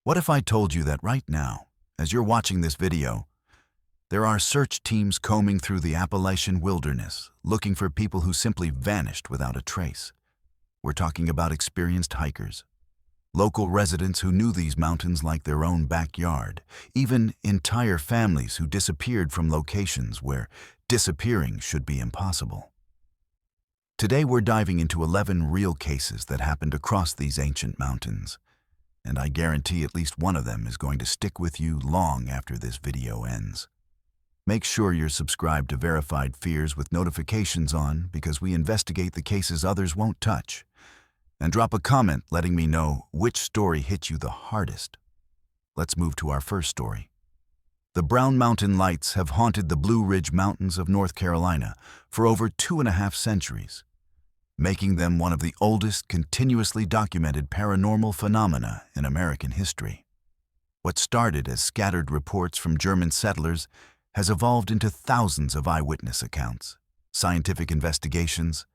What if I told you that right now, as you're watching this video, there are search teams combing through the Appalachian wilderness, looking for people who simply vanished without a trace? We're talking about experienced hikers, local residents who knew these mountains like their own backyard, even entire families who disappeared from locations where disappearing should be impossible. Today we're diving into 11 real cases that happened across these ancient mountains, and I guarantee at least one of them is going to stick with you long after this video ends. Make sure you're subscribed to Verified Fears with notifications on, because we investigate the cases others won't touch. And drop a comment letting me know which story hit you the hardest. Let's move to our first story. The Brown Mountain Lights have haunted the Blue Ridge Mountains of North Carolina for over 2.5 centuries, making them one of the oldest continuously documented paranormal phenomena in American history. What started as scattered reports from German settlers has evolved into thousands of eyewitness accounts, scientific investigations,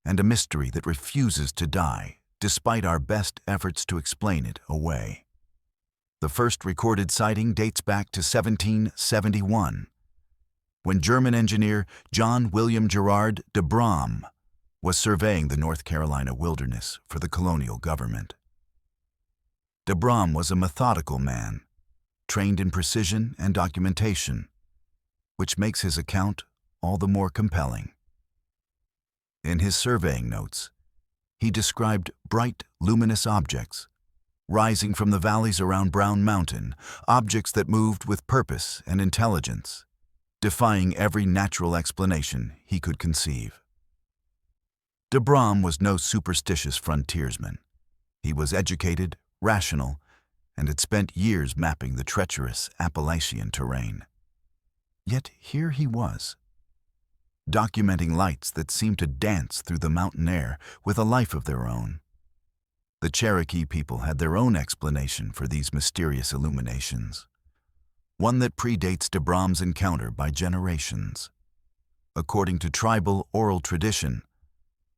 and a mystery that refuses to die despite our best efforts to explain it away. The first recorded sighting dates back to 1771, when German engineer John William Gerard de Brom was surveying the North Carolina wilderness for the colonial government. De Brom was a methodical man, trained in precision and documentation, which makes his account all the more compelling. In his surveying notes, he described bright, luminous objects rising from the valleys around Brown Mountain, objects that moved with purpose and intelligence, defying every natural explanation he could conceive. De Brom was no superstitious frontiersman. He was educated, rational, and had spent years mapping the treacherous Appalachian terrain. Yet here he was, documenting lights that seemed to dance through the mountain air with a life of their own. The Cherokee people had their own explanation for these mysterious illuminations, one that predates de Brom's encounter by generations. According to tribal oral tradition,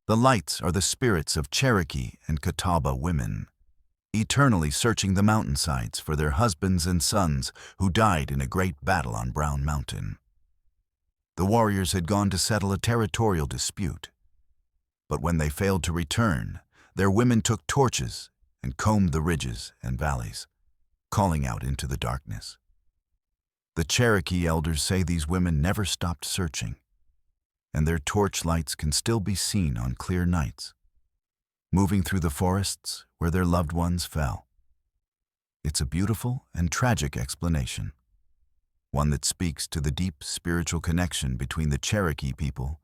the lights are the spirits of Cherokee and Catawba women, eternally searching the mountainsides for their husbands and sons who died in a great battle on Brown Mountain. The warriors had gone to settle a territorial dispute, but when they failed to return, their women took torches and combed the ridges and valleys, calling out into the darkness. The Cherokee elders say these women never stopped searching, and their torch lights can still be seen on clear nights, moving through the forests where their loved ones fell. It's a beautiful and tragic explanation, one that speaks to the deep spiritual connection between the Cherokee people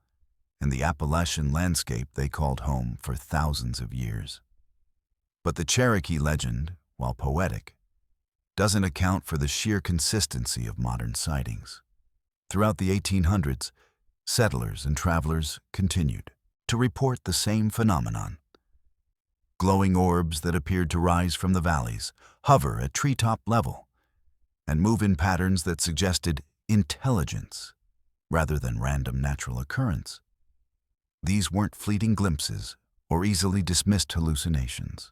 and the Appalachian landscape they called home for thousands of years. But the Cherokee legend, while poetic, doesn't account for the sheer consistency of modern sightings. Throughout the 1800s, settlers and travelers continued to report the same phenomenon. Glowing orbs that appeared to rise from the valleys, hover at treetop level, and move in patterns that suggested intelligence rather than random natural occurrence. These weren't fleeting glimpses or easily dismissed hallucinations.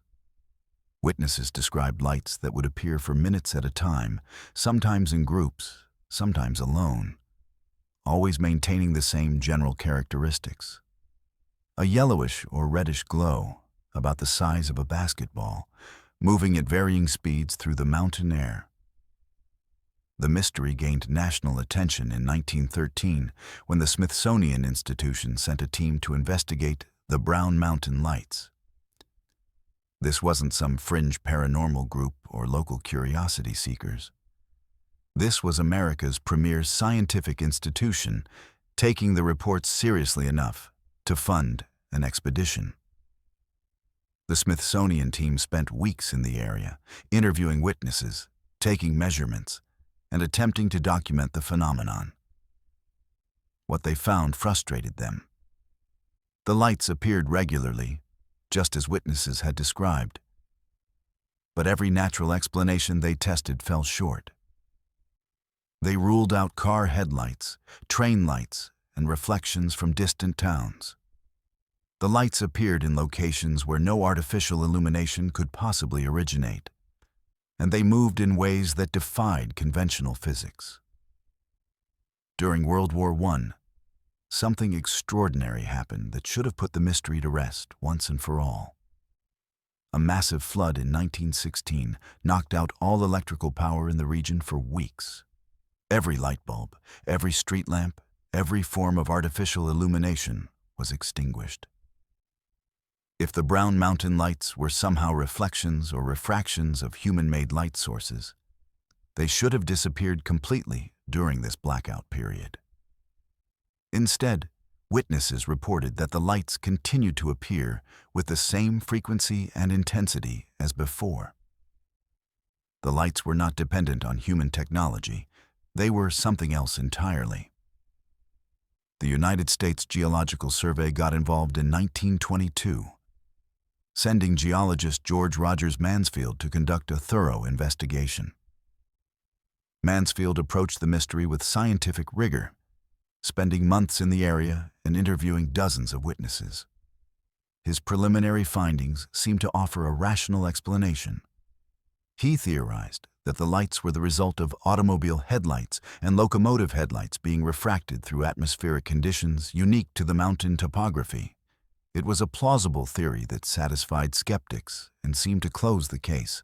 Witnesses described lights that would appear for minutes at a time, sometimes in groups, sometimes alone, always maintaining the same general characteristics. A yellowish or reddish glow, about the size of a basketball, moving at varying speeds through the mountain air. The mystery gained national attention in 1913 when the Smithsonian Institution sent a team to investigate the Brown Mountain Lights. This wasn't some fringe paranormal group or local curiosity seekers. This was America's premier scientific institution, taking the reports seriously enough to fund an expedition. The Smithsonian team spent weeks in the area, interviewing witnesses, taking measurements, and attempting to document the phenomenon. What they found frustrated them. The lights appeared regularly, just as witnesses had described, but every natural explanation they tested fell short. They ruled out car headlights, train lights, and reflections from distant towns. The lights appeared in locations where no artificial illumination could possibly originate, and they moved in ways that defied conventional physics. During World War I, something extraordinary happened that should have put the mystery to rest once and for all. A massive flood in 1916 knocked out all electrical power in the region for weeks. Every light bulb, every street lamp, every form of artificial illumination was extinguished. If the brown mountain lights were somehow reflections or refractions of human-made light sources, they should have disappeared completely during this blackout period. Instead, witnesses reported that the lights continued to appear with the same frequency and intensity as before. The lights were not dependent on human technology. They were something else entirely. The United States Geological Survey got involved in 1922, sending geologist George Rogers Mansfield to conduct a thorough investigation. Mansfield approached the mystery with scientific rigor, spending months in the area and interviewing dozens of witnesses. His preliminary findings seemed to offer a rational explanation. He theorized that the lights were the result of automobile headlights and locomotive headlights being refracted through atmospheric conditions unique to the mountain topography. It was a plausible theory that satisfied skeptics and seemed to close the case.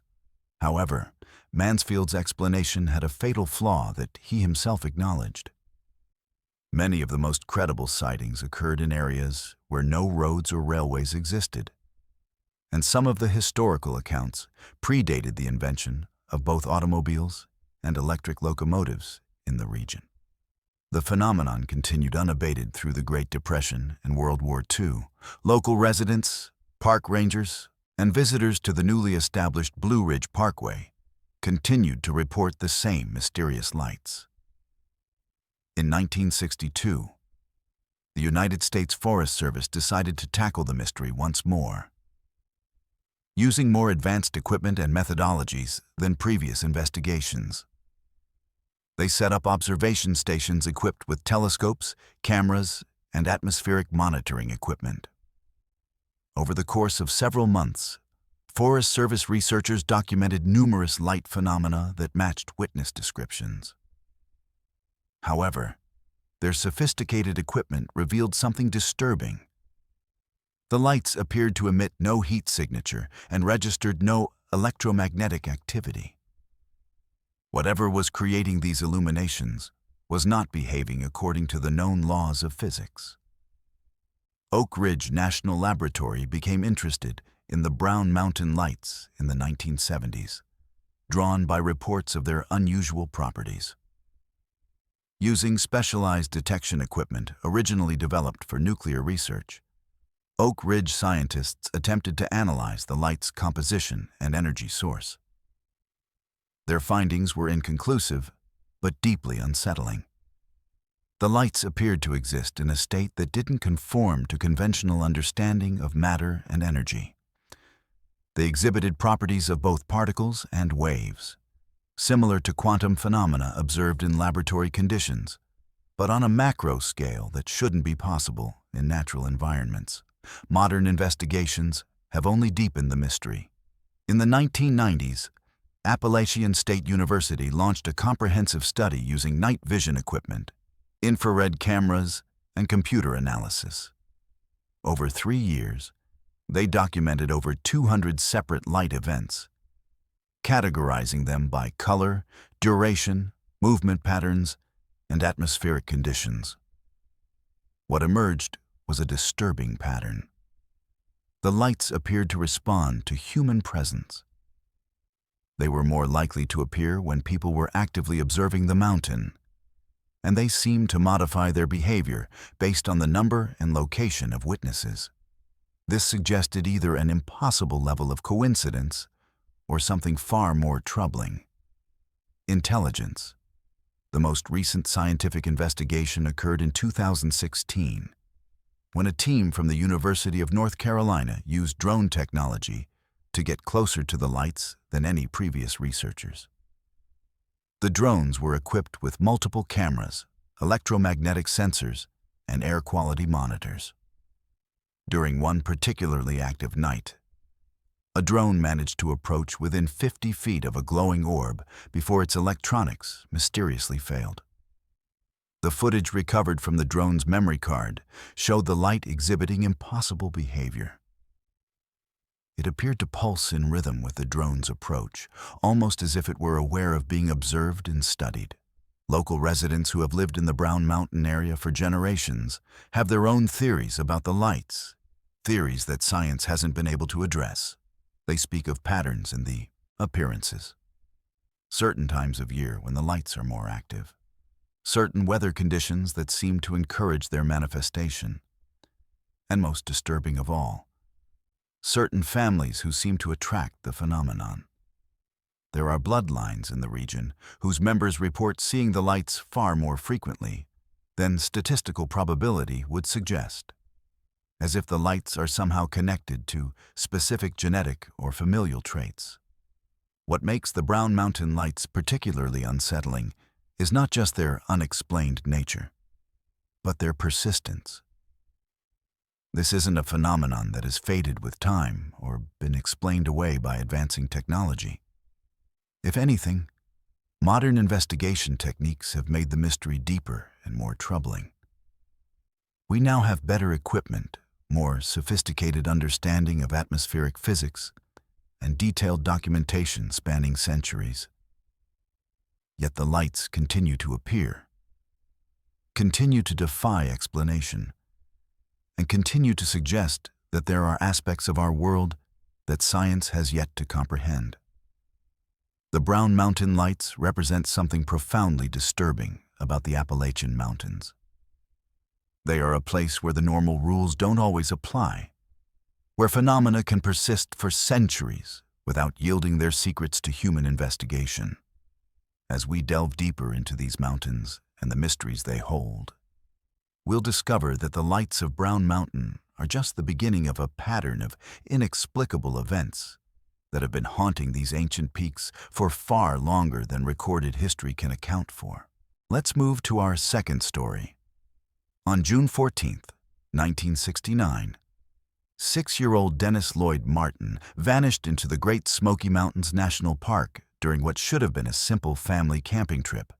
However, Mansfield's explanation had a fatal flaw that he himself acknowledged. Many of the most credible sightings occurred in areas where no roads or railways existed, and some of the historical accounts predated the invention of both automobiles and electric locomotives in the region. The phenomenon continued unabated through the Great Depression and World War II. Local residents, park rangers, and visitors to the newly established Blue Ridge Parkway continued to report the same mysterious lights. In 1962, the United States Forest Service decided to tackle the mystery once more, using more advanced equipment and methodologies than previous investigations. They set up observation stations equipped with telescopes, cameras, and atmospheric monitoring equipment. Over the course of several months, Forest Service researchers documented numerous light phenomena that matched witness descriptions. However, their sophisticated equipment revealed something disturbing. The lights appeared to emit no heat signature and registered no electromagnetic activity. Whatever was creating these illuminations was not behaving according to the known laws of physics. Oak Ridge National Laboratory became interested in the brown mountain lights in the 1970s, drawn by reports of their unusual properties. Using specialized detection equipment originally developed for nuclear research, Oak Ridge scientists attempted to analyze the light's composition and energy source. Their findings were inconclusive, but deeply unsettling. The lights appeared to exist in a state that didn't conform to conventional understanding of matter and energy. They exhibited properties of both particles and waves, similar to quantum phenomena observed in laboratory conditions, but on a macro scale that shouldn't be possible in natural environments. Modern investigations have only deepened the mystery. In the 1990s, Appalachian State University launched a comprehensive study using night vision equipment, infrared cameras, and computer analysis. Over 3 years, they documented over 200 separate light events, categorizing them by color, duration, movement patterns, and atmospheric conditions. What emerged was a disturbing pattern. The lights appeared to respond to human presence. They were more likely to appear when people were actively observing the mountain, and they seemed to modify their behavior based on the number and location of witnesses. This suggested either an impossible level of coincidence or something far more troubling: intelligence. The most recent scientific investigation occurred in 2016, when a team from the University of North Carolina used drone technology to get closer to the lights than any previous researchers. The drones were equipped with multiple cameras, electromagnetic sensors, and air quality monitors. During one particularly active night, A drone managed to approach within 50 feet of a glowing orb before its electronics mysteriously failed. The footage recovered from the drone's memory card showed the light exhibiting impossible behavior. It appeared to pulse in rhythm with the drone's approach, almost as if it were aware of being observed and studied. Local residents who have lived in the Brown Mountain area for generations have their own theories about the lights, theories that science hasn't been able to address. They speak of patterns in the appearances, certain times of year when the lights are more active, certain weather conditions that seem to encourage their manifestation, and most disturbing of all, certain families who seem to attract the phenomenon. There are bloodlines in the region whose members report seeing the lights far more frequently than statistical probability would suggest, as if the lights are somehow connected to specific genetic or familial traits. What makes the Brown Mountain lights particularly unsettling is not just their unexplained nature, but their persistence. This isn't a phenomenon that has faded with time or been explained away by advancing technology. If anything, modern investigation techniques have made the mystery deeper and more troubling. We now have better equipment, more sophisticated understanding of atmospheric physics, and detailed documentation spanning centuries. Yet the lights continue to appear, continue to defy explanation, and continue to suggest that there are aspects of our world that science has yet to comprehend. The Brown Mountain lights represent something profoundly disturbing about the Appalachian Mountains. They are a place where the normal rules don't always apply, where phenomena can persist for centuries without yielding their secrets to human investigation. As we delve deeper into these mountains and the mysteries they hold, we'll discover that the lights of Brown Mountain are just the beginning of a pattern of inexplicable events that have been haunting these ancient peaks for far longer than recorded history can account for. Let's move to our second story. On June 14th, 1969, 6-year-old Dennis Lloyd Martin vanished into the Great Smoky Mountains National Park during what should have been a simple family camping trip,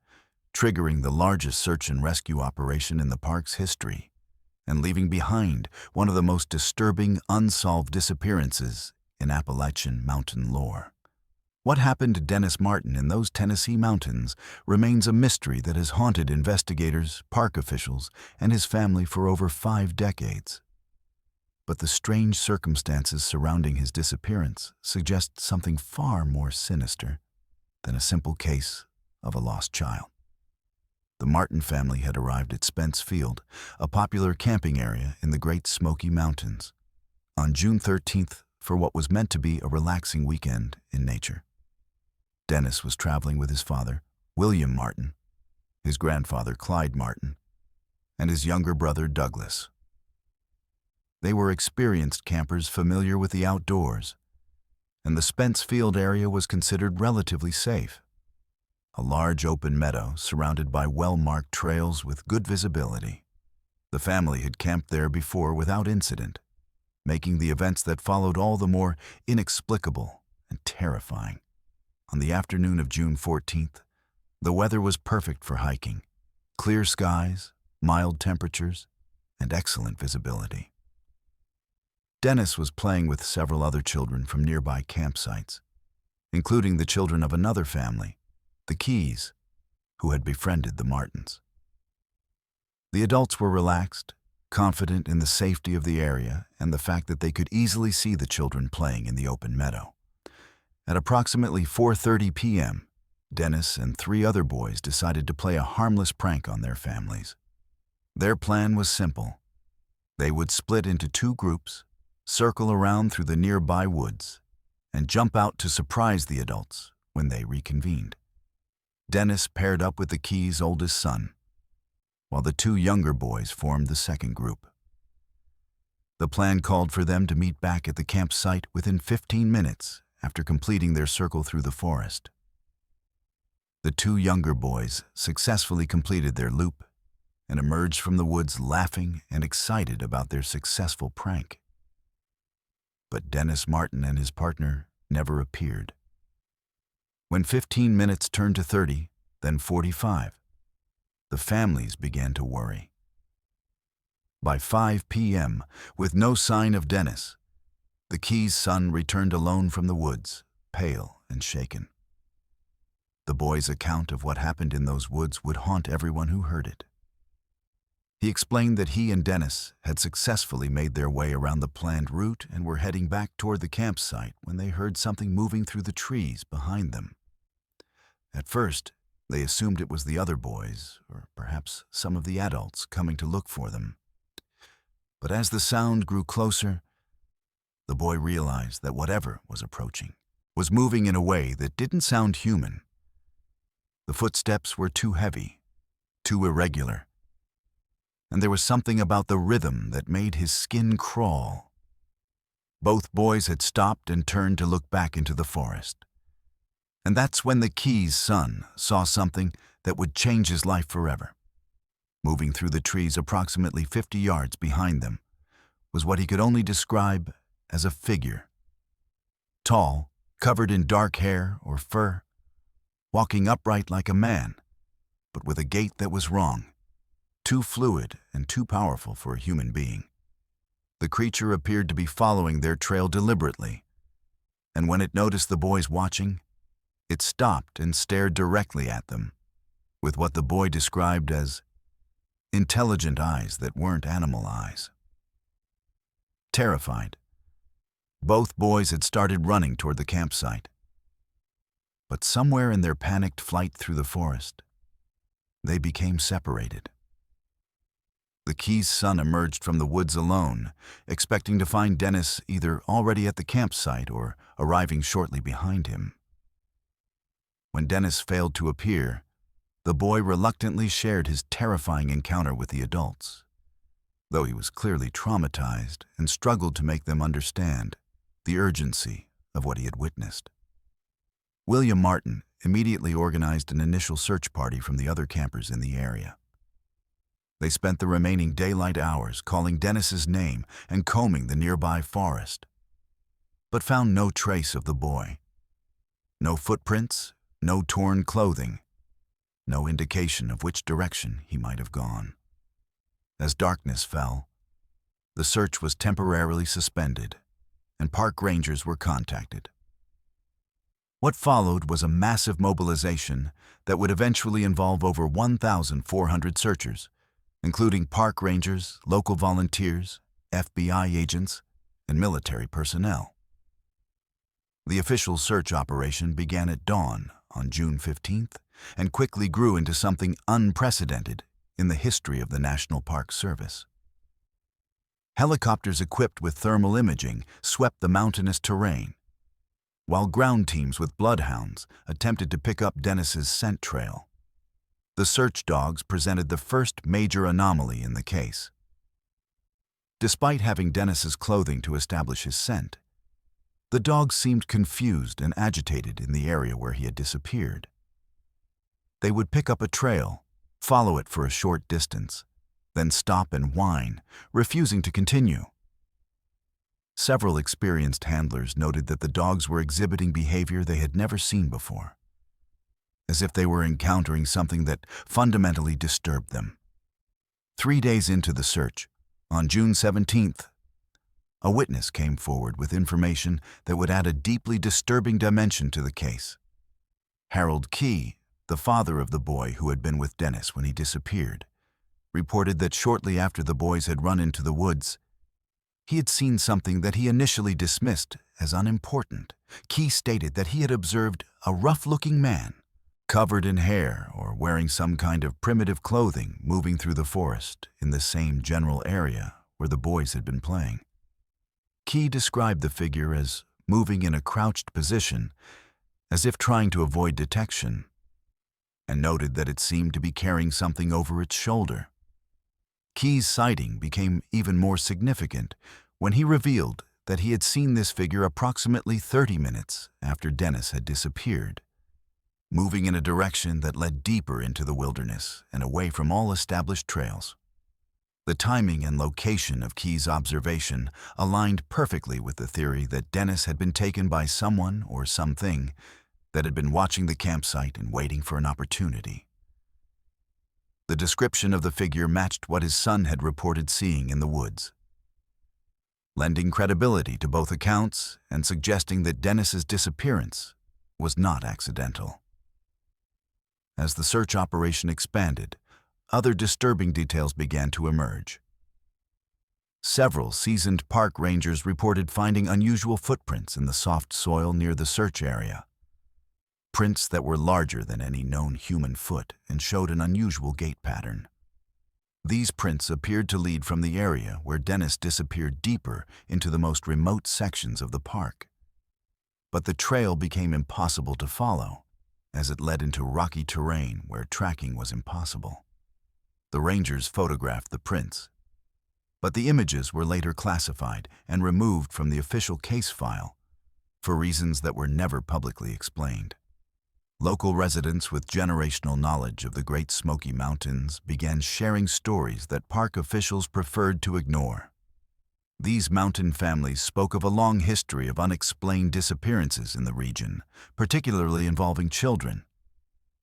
triggering the largest search and rescue operation in the park's history, and leaving behind one of the most disturbing unsolved disappearances in Appalachian mountain lore. What happened to Dennis Martin in those Tennessee mountains remains a mystery that has haunted investigators, park officials, and his family for over 5 decades. But the strange circumstances surrounding his disappearance suggest something far more sinister than a simple case of a lost child. The Martin family had arrived at Spence Field, a popular camping area in the Great Smoky Mountains, on June 13th for what was meant to be a relaxing weekend in nature. Dennis was traveling with his father, William Martin, his grandfather, Clyde Martin, and his younger brother, Douglas. They were experienced campers familiar with the outdoors, and the Spence Field area was considered relatively safe. A large open meadow surrounded by well-marked trails with good visibility. The family had camped there before without incident, making the events that followed all the more inexplicable and terrifying. On the afternoon of June 14th, the weather was perfect for hiking. Clear skies, mild temperatures, and excellent visibility. Dennis was playing with several other children from nearby campsites, including the children of another family, the Keys, who had befriended the Martins. The adults were relaxed, confident in the safety of the area and the fact that they could easily see the children playing in the open meadow. At approximately 4:30 p.m., Dennis and 3 other boys decided to play a harmless prank on their families. Their plan was simple. They would split into 2 groups, circle around through the nearby woods, and jump out to surprise the adults when they reconvened. Dennis paired up with the Keys' oldest son, while the 2 younger boys formed the second group. The plan called for them to meet back at the campsite within 15 minutes after completing their circle through the forest. The 2 younger boys successfully completed their loop and emerged from the woods laughing and excited about their successful prank. but Dennis Martin and his partner never appeared. When 15 minutes turned to 30, then 45, the families began to worry. By 5 p.m., with no sign of Dennis, the Keys' son returned alone from the woods, pale and shaken. The boy's account of what happened in those woods would haunt everyone who heard it. He explained that he and Dennis had successfully made their way around the planned route and were heading back toward the campsite when they heard something moving through the trees behind them. At first, they assumed it was the other boys, or perhaps some of the adults, coming to look for them. But as the sound grew closer, the boy realized that whatever was approaching was moving in a way that didn't sound human. The footsteps were too heavy, too irregular, and there was something about the rhythm that made his skin crawl. Both boys had stopped and turned to look back into the forest. And that's when the Keys' son saw something that would change his life forever. Moving through the trees approximately 50 yards behind them was what he could only describe as a figure. Tall, covered in dark hair or fur, walking upright like a man, but with a gait that was wrong, too fluid and too powerful for a human being. The creature appeared to be following their trail deliberately, and when it noticed the boys watching, it stopped and stared directly at them, with what the boy described as intelligent eyes that weren't animal eyes. Terrified, both boys had started running toward the campsite. But somewhere in their panicked flight through the forest, they became separated. The Keys' son emerged from the woods alone, expecting to find Dennis either already at the campsite or arriving shortly behind him. When Dennis failed to appear, the boy reluctantly shared his terrifying encounter with the adults, though he was clearly traumatized and struggled to make them understand the urgency of what he had witnessed. William Martin immediately organized an initial search party from the other campers in the area. They spent the remaining daylight hours calling Dennis's name and combing the nearby forest, but found no trace of the boy. No footprints, no torn clothing, no indication of which direction he might have gone. As darkness fell, the search was temporarily suspended, and park rangers were contacted. What followed was a massive mobilization that would eventually involve over 1,400 searchers, including park rangers, local volunteers, FBI agents, and military personnel. The official search operation began at dawn on June 15th and quickly grew into something unprecedented in the history of the National Park Service. Helicopters equipped with thermal imaging swept the mountainous terrain, while ground teams with bloodhounds attempted to pick up Dennis's scent trail. The search dogs presented the first major anomaly in the case. Despite having Dennis's clothing to establish his scent, the dogs seemed confused and agitated in the area where he had disappeared. They would pick up a trail, follow it for a short distance, then stop and whine, refusing to continue. Several experienced handlers noted that the dogs were exhibiting behavior they had never seen before, as if they were encountering something that fundamentally disturbed them. 3 days into the search, on June 17th, a witness came forward with information that would add a deeply disturbing dimension to the case. Harold Key, the father of the boy who had been with Dennis when he disappeared, reported that shortly after the boys had run into the woods, he had seen something that he initially dismissed as unimportant. Key stated that he had observed a rough-looking man, covered in hair or wearing some kind of primitive clothing, moving through the forest in the same general area where the boys had been playing. Key described the figure as moving in a crouched position, as if trying to avoid detection, and noted that it seemed to be carrying something over its shoulder. Key's sighting became even more significant when he revealed that he had seen this figure approximately 30 minutes after Dennis had disappeared, moving in a direction that led deeper into the wilderness and away from all established trails. The timing and location of Key's observation aligned perfectly with the theory that Dennis had been taken by someone or something that had been watching the campsite and waiting for an opportunity. The description of the figure matched what his son had reported seeing in the woods, lending credibility to both accounts and suggesting that Dennis's disappearance was not accidental. As the search operation expanded, other disturbing details began to emerge. Several seasoned park rangers reported finding unusual footprints in the soft soil near the search area. Prints that were larger than any known human foot and showed an unusual gait pattern. These prints appeared to lead from the area where Dennis disappeared deeper into the most remote sections of the park. But the trail became impossible to follow, as it led into rocky terrain where tracking was impossible. The rangers photographed the prints, but the images were later classified and removed from the official case file for reasons that were never publicly explained. Local residents with generational knowledge of the Great Smoky Mountains began sharing stories that park officials preferred to ignore. These mountain families spoke of a long history of unexplained disappearances in the region, particularly involving children,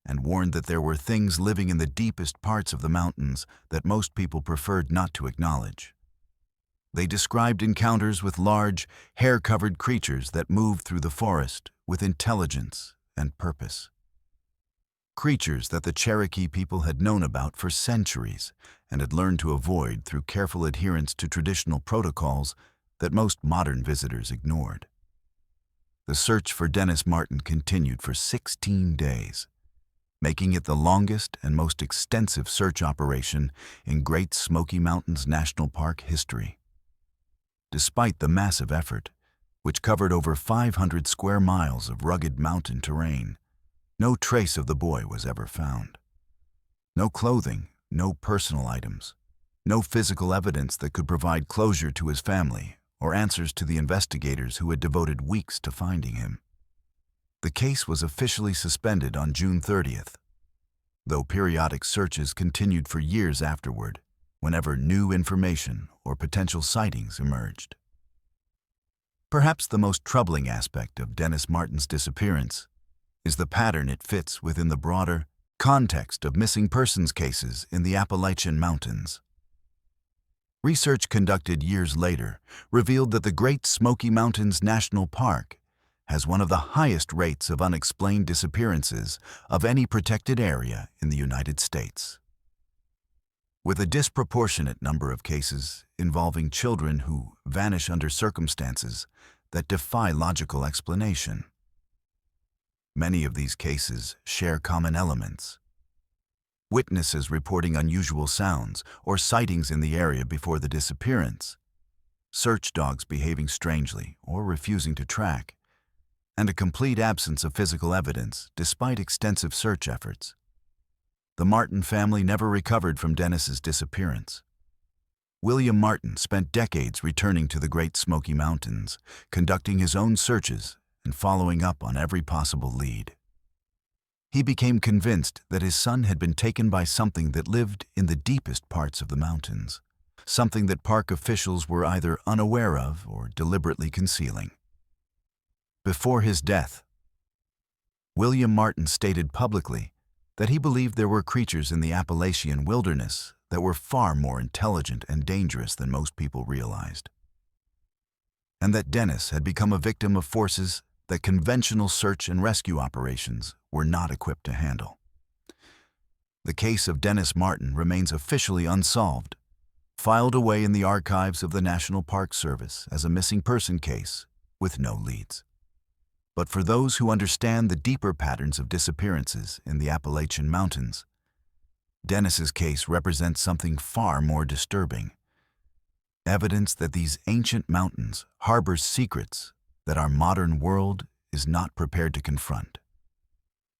and warned that there were things living in the deepest parts of the mountains that most people preferred not to acknowledge. They described encounters with large, hair-covered creatures that moved through the forest with intelligence and purpose. Creatures that the Cherokee people had known about for centuries and had learned to avoid through careful adherence to traditional protocols that most modern visitors ignored. The search for Dennis Martin continued for 16 days, making it the longest and most extensive search operation in Great Smoky Mountains National Park history. Despite the massive effort, which covered over 500 square miles of rugged mountain terrain, no trace of the boy was ever found. No clothing, no personal items, no physical evidence that could provide closure to his family or answers to the investigators who had devoted weeks to finding him. The case was officially suspended on June 30th, though periodic searches continued for years afterward, whenever new information or potential sightings emerged. Perhaps the most troubling aspect of Dennis Martin's disappearance is the pattern it fits within the broader context of missing persons cases in the Appalachian Mountains. Research conducted years later revealed that the Great Smoky Mountains National Park has one of the highest rates of unexplained disappearances of any protected area in the United States, with a disproportionate number of cases involving children who vanish under circumstances that defy logical explanation. Many of these cases share common elements: witnesses reporting unusual sounds or sightings in the area before the disappearance, search dogs behaving strangely or refusing to track, and a complete absence of physical evidence despite extensive search efforts. The Martin family never recovered from Dennis's disappearance. William Martin spent decades returning to the Great Smoky Mountains, conducting his own searches and following up on every possible lead. He became convinced that his son had been taken by something that lived in the deepest parts of the mountains, something that park officials were either unaware of or deliberately concealing. Before his death, William Martin stated publicly that he believed there were creatures in the Appalachian wilderness that were far more intelligent and dangerous than most people realized, and that Dennis had become a victim of forces that conventional search and rescue operations were not equipped to handle. The case of Dennis Martin remains officially unsolved, filed away in the archives of the National Park Service as a missing person case with no leads. But for those who understand the deeper patterns of disappearances in the Appalachian Mountains, Dennis's case represents something far more disturbing: evidence that these ancient mountains harbor secrets that our modern world is not prepared to confront,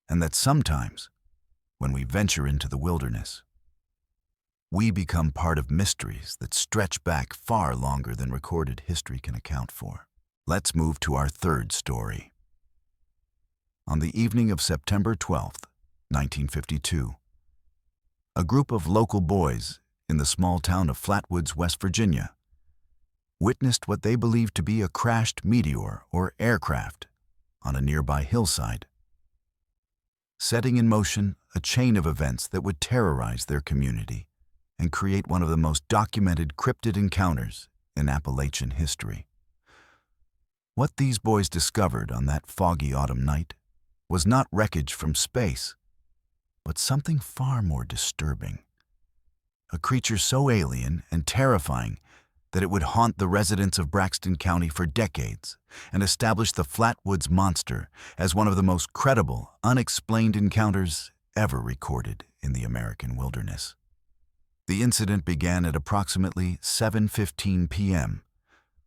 and that sometimes, when we venture into the wilderness, we become part of mysteries that stretch back far longer than recorded history can account for. Let's move to our third story. On the evening of September 12th, 1952, a group of local boys in the small town of Flatwoods, West Virginia, witnessed what they believed to be a crashed meteor or aircraft on a nearby hillside, setting in motion a chain of events that would terrorize their community and create one of the most documented cryptid encounters in Appalachian history. What these boys discovered on that foggy autumn night was not wreckage from space, but something far more disturbing. A creature so alien and terrifying that it would haunt the residents of Braxton County for decades and establish the Flatwoods Monster as one of the most credible, unexplained encounters ever recorded in the American wilderness. The incident began at approximately 7:15 p.m.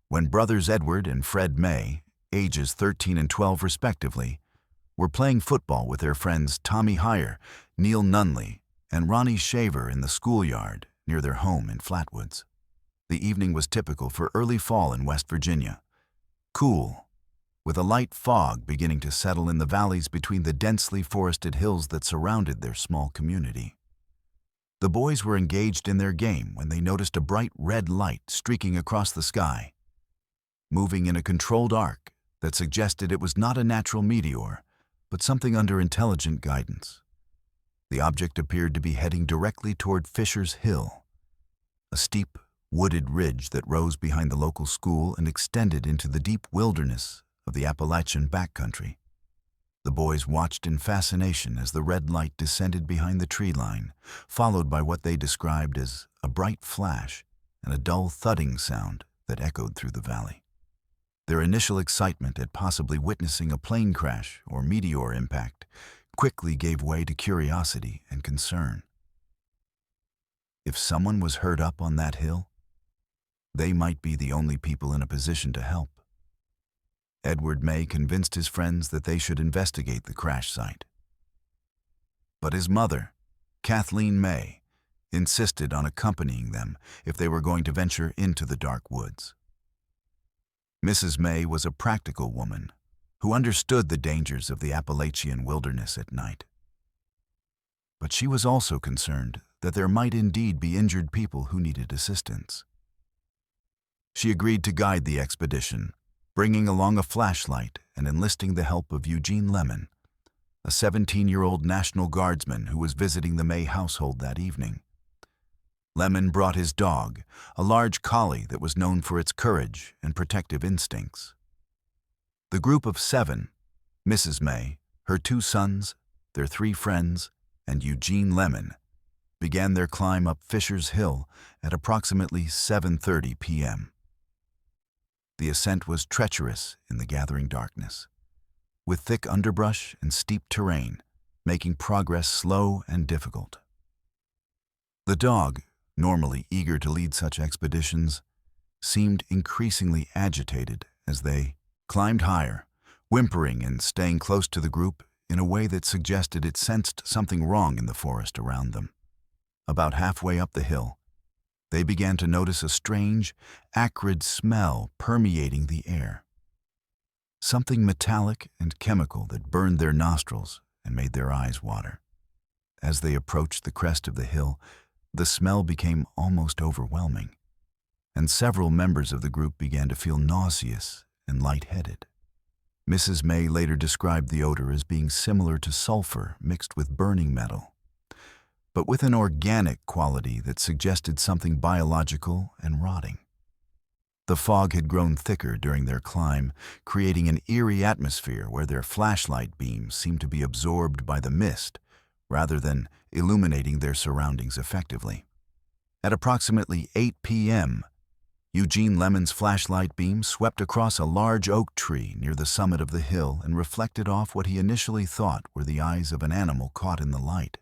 when brothers Edward and Fred May, ages 13 and 12 respectively, were playing football with their friends Tommy Heyer, Neil Nunley, and Ronnie Shaver in the schoolyard near their home in Flatwoods. The evening was typical for early fall in West Virginia. Cool, with a light fog beginning to settle in the valleys between the densely forested hills that surrounded their small community. The boys were engaged in their game when they noticed a bright red light streaking across the sky, moving in a controlled arc that suggested it was not a natural meteor, but something under intelligent guidance. The object appeared to be heading directly toward Fisher's Hill, a steep, wooded ridge that rose behind the local school and extended into the deep wilderness of the Appalachian backcountry. The boys watched in fascination as the red light descended behind the tree line, followed by what they described as a bright flash and a dull thudding sound that echoed through the valley. Their initial excitement at possibly witnessing a plane crash or meteor impact quickly gave way to curiosity and concern. If someone was hurt up on that hill, they might be the only people in a position to help. Edward May convinced his friends that they should investigate the crash site. But his mother, Kathleen May, insisted on accompanying them if they were going to venture into the dark woods. Mrs. May was a practical woman who understood the dangers of the Appalachian wilderness at night. But she was also concerned that there might indeed be injured people who needed assistance. She agreed to guide the expedition, bringing along a flashlight and enlisting the help of Eugene Lemon, a 17-year-old National Guardsman who was visiting the May household that evening. Lemon brought his dog, a large collie that was known for its courage and protective instincts. The group of 7, Mrs. May, her 2 sons, their 3 friends, and Eugene Lemon, began their climb up Fisher's Hill at approximately 7:30 p.m. The ascent was treacherous in the gathering darkness, with thick underbrush and steep terrain, making progress slow and difficult. The dog, normally eager to lead such expeditions, seemed increasingly agitated as they climbed higher, whimpering and staying close to the group in a way that suggested it sensed something wrong in the forest around them. About halfway up the hill, they began to notice a strange, acrid smell permeating the air. Something metallic and chemical that burned their nostrils and made their eyes water. As they approached the crest of the hill, the smell became almost overwhelming, and several members of the group began to feel nauseous and lightheaded. Mrs. May later described the odor as being similar to sulfur mixed with burning metal, but with an organic quality that suggested something biological and rotting. The fog had grown thicker during their climb, creating an eerie atmosphere where their flashlight beams seemed to be absorbed by the mist rather than illuminating their surroundings effectively. At approximately 8 p.m., Eugene Lemon's flashlight beam swept across a large oak tree near the summit of the hill and reflected off what he initially thought were the eyes of an animal caught in the light.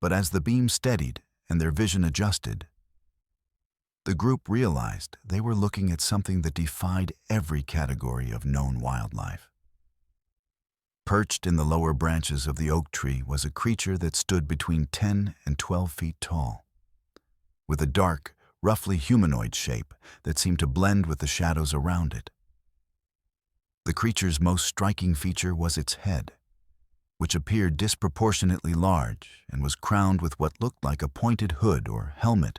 But as the beam steadied and their vision adjusted, the group realized they were looking at something that defied every category of known wildlife. Perched in the lower branches of the oak tree was a creature that stood between 10 and 12 feet tall, with a dark, roughly humanoid shape that seemed to blend with the shadows around it. The creature's most striking feature was its head, which appeared disproportionately large and was crowned with what looked like a pointed hood or helmet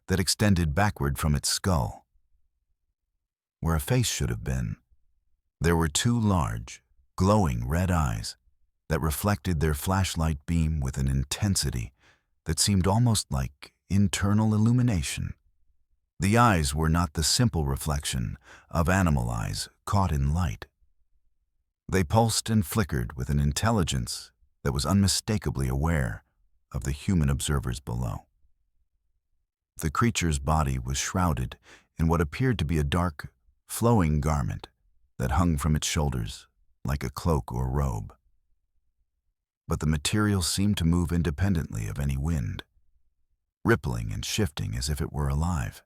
that extended backward from its skull. Where a face should have been, there were two large, glowing red eyes that reflected their flashlight beam with an intensity that seemed almost like internal illumination. The eyes were not the simple reflection of animal eyes caught in light. They pulsed and flickered with an intelligence that was unmistakably aware of the human observers below. The creature's body was shrouded in what appeared to be a dark, flowing garment that hung from its shoulders like a cloak or robe. But the material seemed to move independently of any wind, rippling and shifting as if it were alive.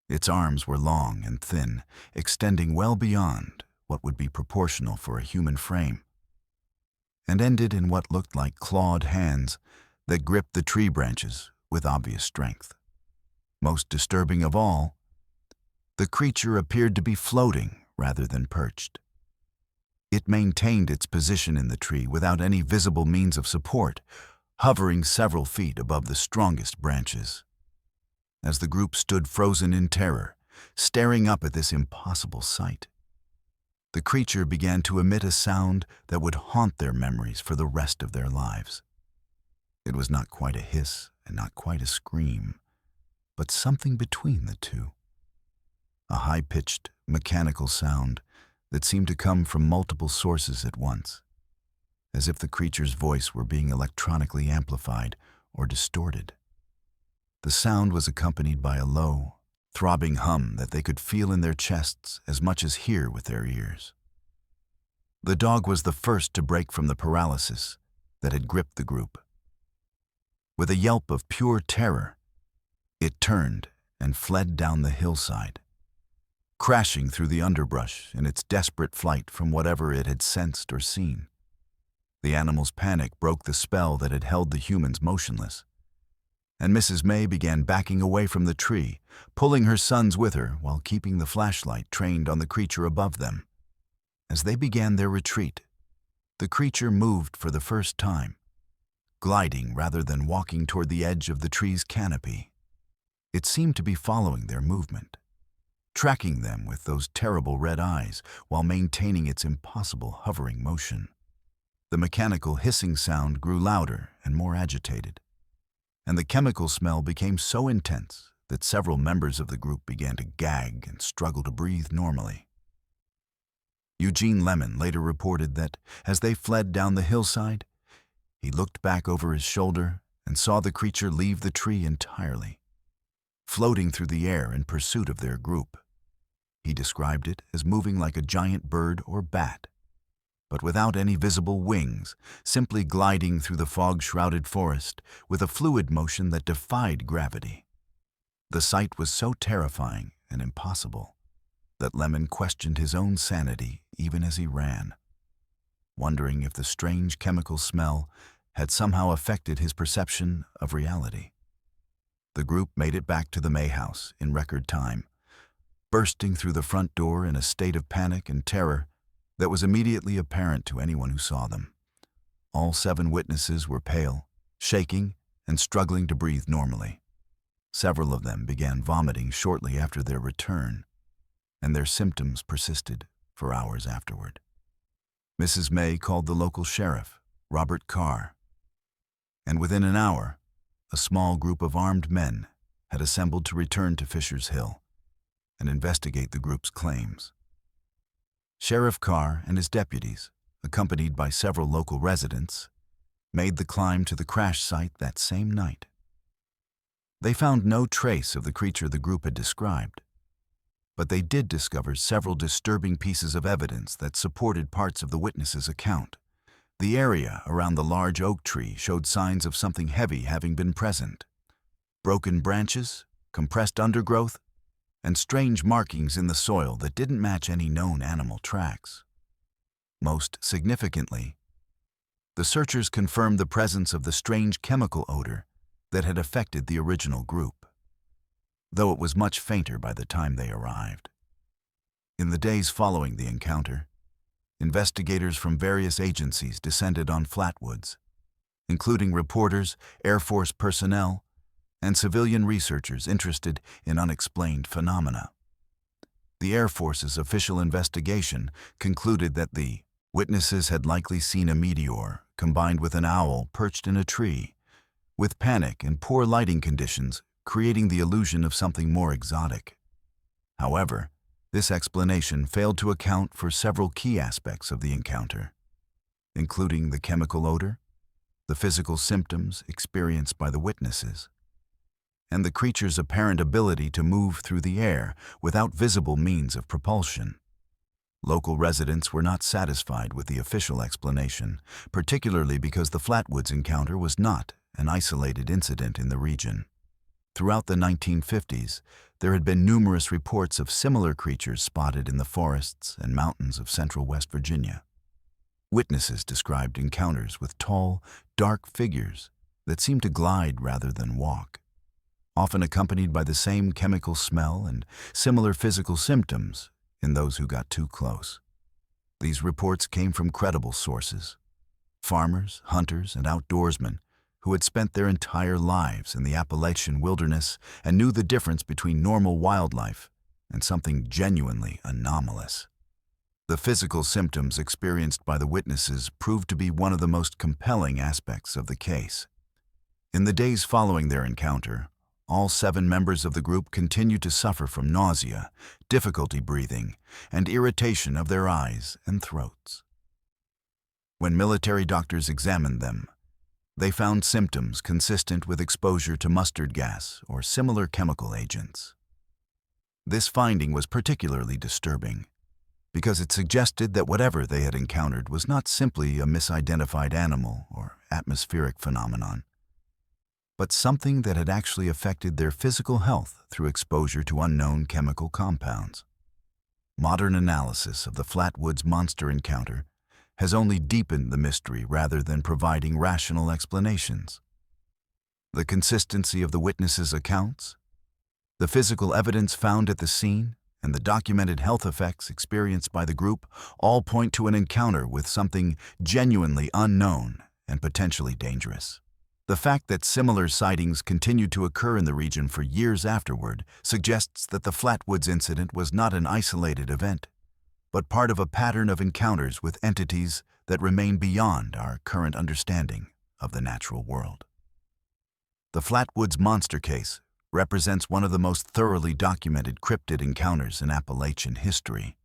Its arms were long and thin, extending well beyond what would be proportional for a human frame, and ended in what looked like clawed hands that gripped the tree branches with obvious strength. Most disturbing of all, the creature appeared to be floating rather than perched. It maintained its position in the tree without any visible means of support, hovering several feet above the strongest branches. As the group stood frozen in terror, staring up at this impossible sight, the creature began to emit a sound that would haunt their memories for the rest of their lives. It was not quite a hiss and not quite a scream, but something between the two. A high-pitched, mechanical sound that seemed to come from multiple sources at once, as if the creature's voice were being electronically amplified or distorted. The sound was accompanied by a low, throbbing hum that they could feel in their chests as much as hear with their ears. The dog was the first to break from the paralysis that had gripped the group. With a yelp of pure terror, it turned and fled down the hillside, crashing through the underbrush in its desperate flight from whatever it had sensed or seen. The animal's panic broke the spell that had held the humans motionless, and Mrs. May began backing away from the tree, pulling her sons with her while keeping the flashlight trained on the creature above them. As they began their retreat, the creature moved for the first time, gliding rather than walking toward the edge of the tree's canopy. It seemed to be following their movement, tracking them with those terrible red eyes while maintaining its impossible hovering motion. The mechanical hissing sound grew louder and more agitated, and the chemical smell became so intense that several members of the group began to gag and struggle to breathe normally. Eugene Lemon later reported that, as they fled down the hillside, he looked back over his shoulder and saw the creature leave the tree entirely, floating through the air in pursuit of their group. He described it as moving like a giant bird or bat, but without any visible wings, simply gliding through the fog-shrouded forest with a fluid motion that defied gravity. The sight was so terrifying and impossible that Lemon questioned his own sanity even as he ran, wondering if the strange chemical smell had somehow affected his perception of reality. The group made it back to the May house in record time, bursting through the front door in a state of panic and terror that was immediately apparent to anyone who saw them. All 7 witnesses were pale, shaking, and struggling to breathe normally. Several of them began vomiting shortly after their return, and their symptoms persisted for hours afterward. Mrs. May called the local sheriff, Robert Carr, and within an hour, a small group of armed men had assembled to return to Fisher's Hill and investigate the group's claims. Sheriff Carr and his deputies, accompanied by several local residents, made the climb to the crash site that same night. They found no trace of the creature the group had described, but they did discover several disturbing pieces of evidence that supported parts of the witness's account. The area around the large oak tree showed signs of something heavy having been present. Broken branches, compressed undergrowth, and strange markings in the soil that didn't match any known animal tracks. Most significantly, the searchers confirmed the presence of the strange chemical odor that had affected the original group, though it was much fainter by the time they arrived. In the days following the encounter, investigators from various agencies descended on Flatwoods, including reporters, Air Force personnel, and civilian researchers interested in unexplained phenomena. The Air Force's official investigation concluded that the witnesses had likely seen a meteor combined with an owl perched in a tree, with panic and poor lighting conditions creating the illusion of something more exotic. However, this explanation failed to account for several key aspects of the encounter, including the chemical odor, the physical symptoms experienced by the witnesses, and the creature's apparent ability to move through the air without visible means of propulsion. Local residents were not satisfied with the official explanation, particularly because the Flatwoods encounter was not an isolated incident in the region. Throughout the 1950s, there had been numerous reports of similar creatures spotted in the forests and mountains of central West Virginia. Witnesses described encounters with tall, dark figures that seemed to glide rather than walk, often accompanied by the same chemical smell and similar physical symptoms in those who got too close. These reports came from credible sources: farmers, hunters, and outdoorsmen who had spent their entire lives in the Appalachian wilderness and knew the difference between normal wildlife and something genuinely anomalous. The physical symptoms experienced by the witnesses proved to be one of the most compelling aspects of the case. In the days following their encounter, all 7 members of the group continued to suffer from nausea, difficulty breathing, and irritation of their eyes and throats. When military doctors examined them, they found symptoms consistent with exposure to mustard gas or similar chemical agents. This finding was particularly disturbing because it suggested that whatever they had encountered was not simply a misidentified animal or atmospheric phenomenon, but something that had actually affected their physical health through exposure to unknown chemical compounds. Modern analysis of the Flatwoods monster encounter has only deepened the mystery rather than providing rational explanations. The consistency of the witnesses' accounts, the physical evidence found at the scene, and the documented health effects experienced by the group all point to an encounter with something genuinely unknown and potentially dangerous. The fact that similar sightings continued to occur in the region for years afterward suggests that the Flatwoods incident was not an isolated event, but part of a pattern of encounters with entities that remain beyond our current understanding of the natural world. The Flatwoods monster case represents one of the most thoroughly documented cryptid encounters in Appalachian history,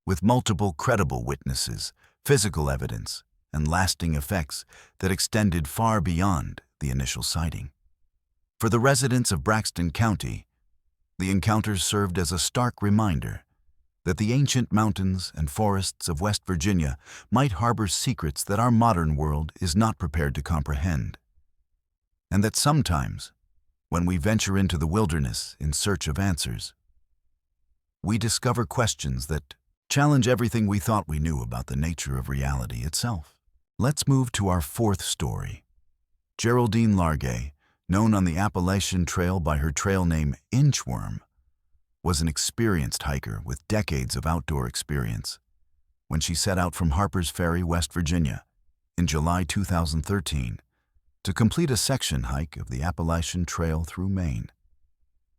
with multiple credible witnesses, physical evidence, and lasting effects that extended far beyond the initial sighting. For the residents of Braxton County, the encounters served as a stark reminder that the ancient mountains and forests of West Virginia might harbor secrets that our modern world is not prepared to comprehend, and that sometimes, when we venture into the wilderness in search of answers, we discover questions that challenge everything we thought we knew about the nature of reality itself. Let's move to our 4th story. Geraldine Largay, known on the Appalachian Trail by her trail name Inchworm, was an experienced hiker with decades of outdoor experience when she set out from Harper's Ferry, West Virginia, in July 2013 to complete a section hike of the Appalachian Trail through Maine.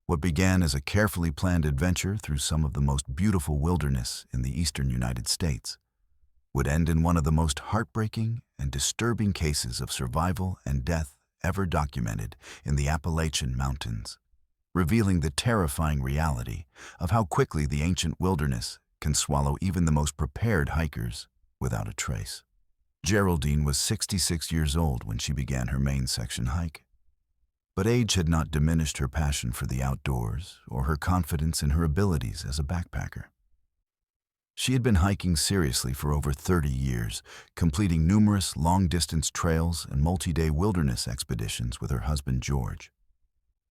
What began as a carefully planned adventure through some of the most beautiful wilderness in the eastern United States would end in one of the most heartbreaking and disturbing cases of survival and death ever documented in the Appalachian Mountains, revealing the terrifying reality of how quickly the ancient wilderness can swallow even the most prepared hikers without a trace. Geraldine was 66 years old when she began her Maine section hike, but age had not diminished her passion for the outdoors or her confidence in her abilities as a backpacker. She had been hiking seriously for over 30 years, completing numerous long-distance trails and multi-day wilderness expeditions with her husband George.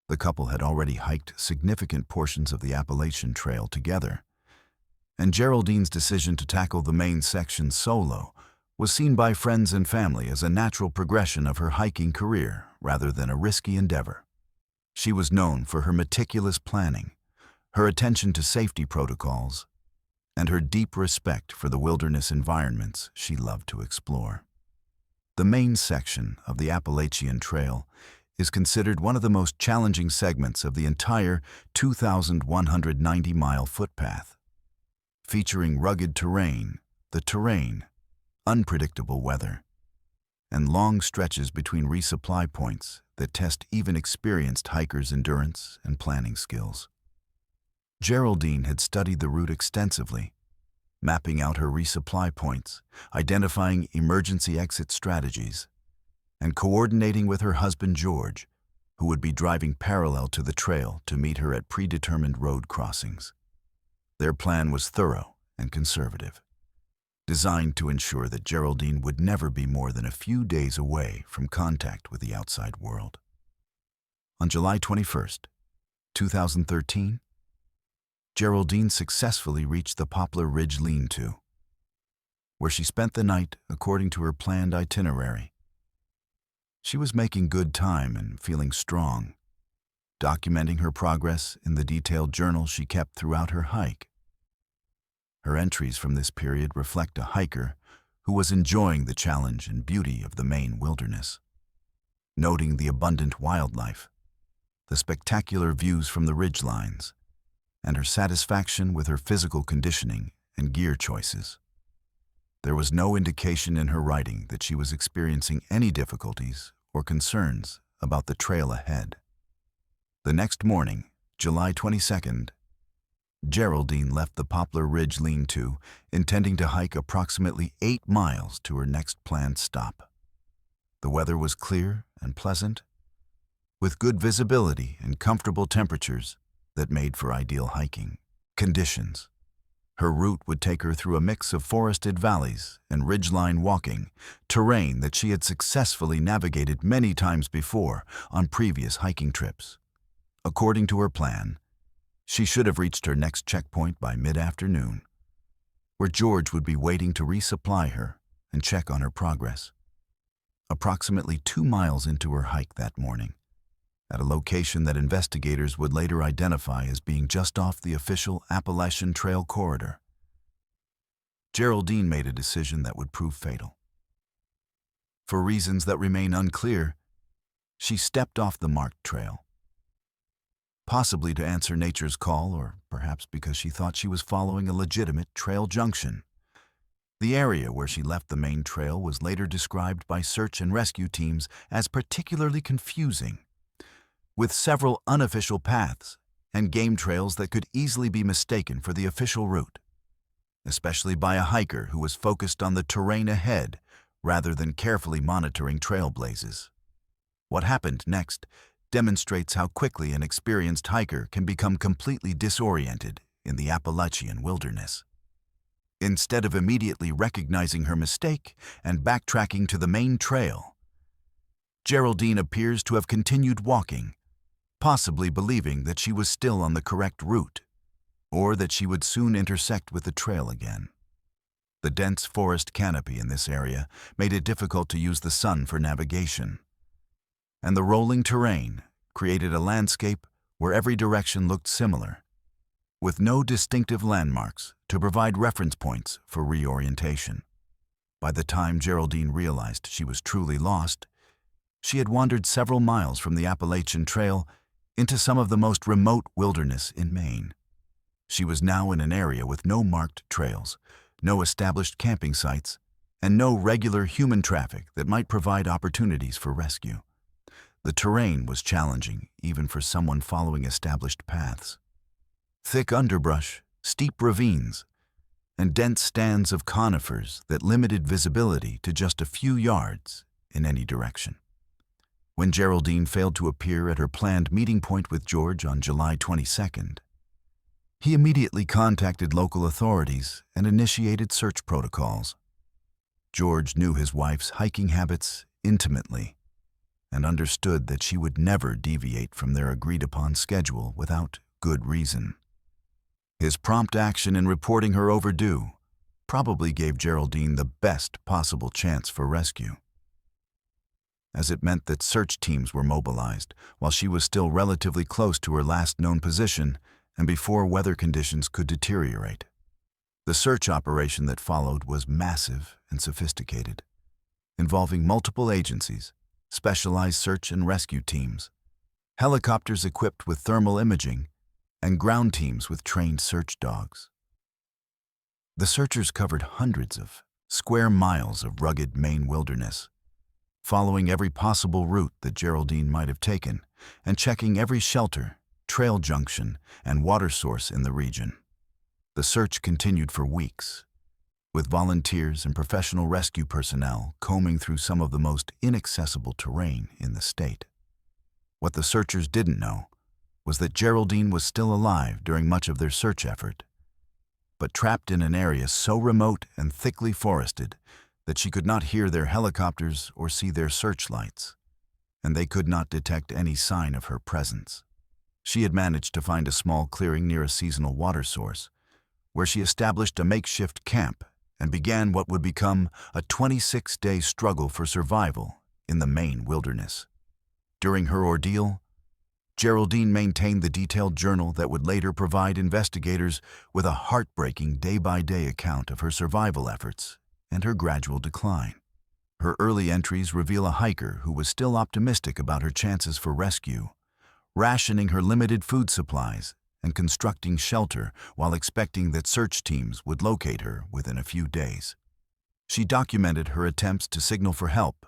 The couple had already hiked significant portions of the Appalachian Trail together, and Geraldine's decision to tackle the Maine section solo was seen by friends and family as a natural progression of her hiking career rather than a risky endeavor. She was known for her meticulous planning, her attention to safety protocols, and her deep respect for the wilderness environments she loved to explore. The main section of the Appalachian Trail is considered one of the most challenging segments of the entire 2,190-mile footpath. Featuring rugged terrain, unpredictable weather, and long stretches between resupply points that test even experienced hikers' endurance and planning skills. Geraldine had studied the route extensively, mapping out her resupply points, identifying emergency exit strategies, and coordinating with her husband George, who would be driving parallel to the trail to meet her at predetermined road crossings. Their plan was thorough and conservative, designed to ensure that Geraldine would never be more than a few days away from contact with the outside world. On July 21st, 2013, Geraldine successfully reached the Poplar Ridge lean-to, where she spent the night according to her planned itinerary. She was making good time and feeling strong, documenting her progress in the detailed journal she kept throughout her hike. Her entries from this period reflect a hiker who was enjoying the challenge and beauty of the Maine wilderness, noting the abundant wildlife, the spectacular views from the ridgelines, and her satisfaction with her physical conditioning and gear choices. There was no indication in her writing that she was experiencing any difficulties or concerns about the trail ahead. The next morning, July 22nd, Geraldine left the Poplar Ridge lean-to, intending to hike approximately 8 miles to her next planned stop. The weather was clear and pleasant, with good visibility and comfortable temperatures that made for ideal hiking conditions. Her route would take her through a mix of forested valleys and ridgeline walking, terrain that she had successfully navigated many times before on previous hiking trips. According to her plan, she should have reached her next checkpoint by mid-afternoon, where George would be waiting to resupply her and check on her progress. Approximately 2 miles into her hike that morning, at a location that investigators would later identify as being just off the official Appalachian Trail corridor, Geraldine made a decision that would prove fatal. For reasons that remain unclear, she stepped off the marked trail, possibly to answer nature's call or perhaps because she thought she was following a legitimate trail junction. The area where she left the main trail was later described by search and rescue teams as particularly confusing, with several unofficial paths and game trails that could easily be mistaken for the official route, especially by a hiker who was focused on the terrain ahead rather than carefully monitoring trail blazes. What happened next demonstrates how quickly an experienced hiker can become completely disoriented in the Appalachian wilderness. Instead of immediately recognizing her mistake and backtracking to the main trail, Geraldine appears to have continued walking, possibly believing that she was still on the correct route, or that she would soon intersect with the trail again. The dense forest canopy in this area made it difficult to use the sun for navigation, and the rolling terrain created a landscape where every direction looked similar, with no distinctive landmarks to provide reference points for reorientation. By the time Geraldine realized she was truly lost, she had wandered several miles from the Appalachian Trail into some of the most remote wilderness in Maine. She was now in an area with no marked trails, no established camping sites, and no regular human traffic that might provide opportunities for rescue. The terrain was challenging even for someone following established paths. Thick underbrush, steep ravines, and dense stands of conifers that limited visibility to just a few yards in any direction. When Geraldine failed to appear at her planned meeting point with George on July 22nd, he immediately contacted local authorities and initiated search protocols. George knew his wife's hiking habits intimately and understood that she would never deviate from their agreed-upon schedule without good reason. His prompt action in reporting her overdue probably gave Geraldine the best possible chance for rescue, as it meant that search teams were mobilized while she was still relatively close to her last known position and before weather conditions could deteriorate. The search operation that followed was massive and sophisticated, involving multiple agencies, specialized search and rescue teams, helicopters equipped with thermal imaging, and ground teams with trained search dogs. The searchers covered hundreds of square miles of rugged Maine wilderness, following every possible route that Geraldine might have taken and checking every shelter, trail junction, and water source in the region. The search continued for weeks, with volunteers and professional rescue personnel combing through some of the most inaccessible terrain in the state. What the searchers didn't know was that Geraldine was still alive during much of their search effort, but trapped in an area so remote and thickly forested that she could not hear their helicopters or see their searchlights, and they could not detect any sign of her presence. She had managed to find a small clearing near a seasonal water source, where she established a makeshift camp and began what would become a 26-day struggle for survival in the Maine wilderness. During her ordeal, Geraldine maintained the detailed journal that would later provide investigators with a heartbreaking day-by-day account of her survival efforts and her gradual decline. Her early entries reveal a hiker who was still optimistic about her chances for rescue, rationing her limited food supplies and constructing shelter while expecting that search teams would locate her within a few days. She documented her attempts to signal for help,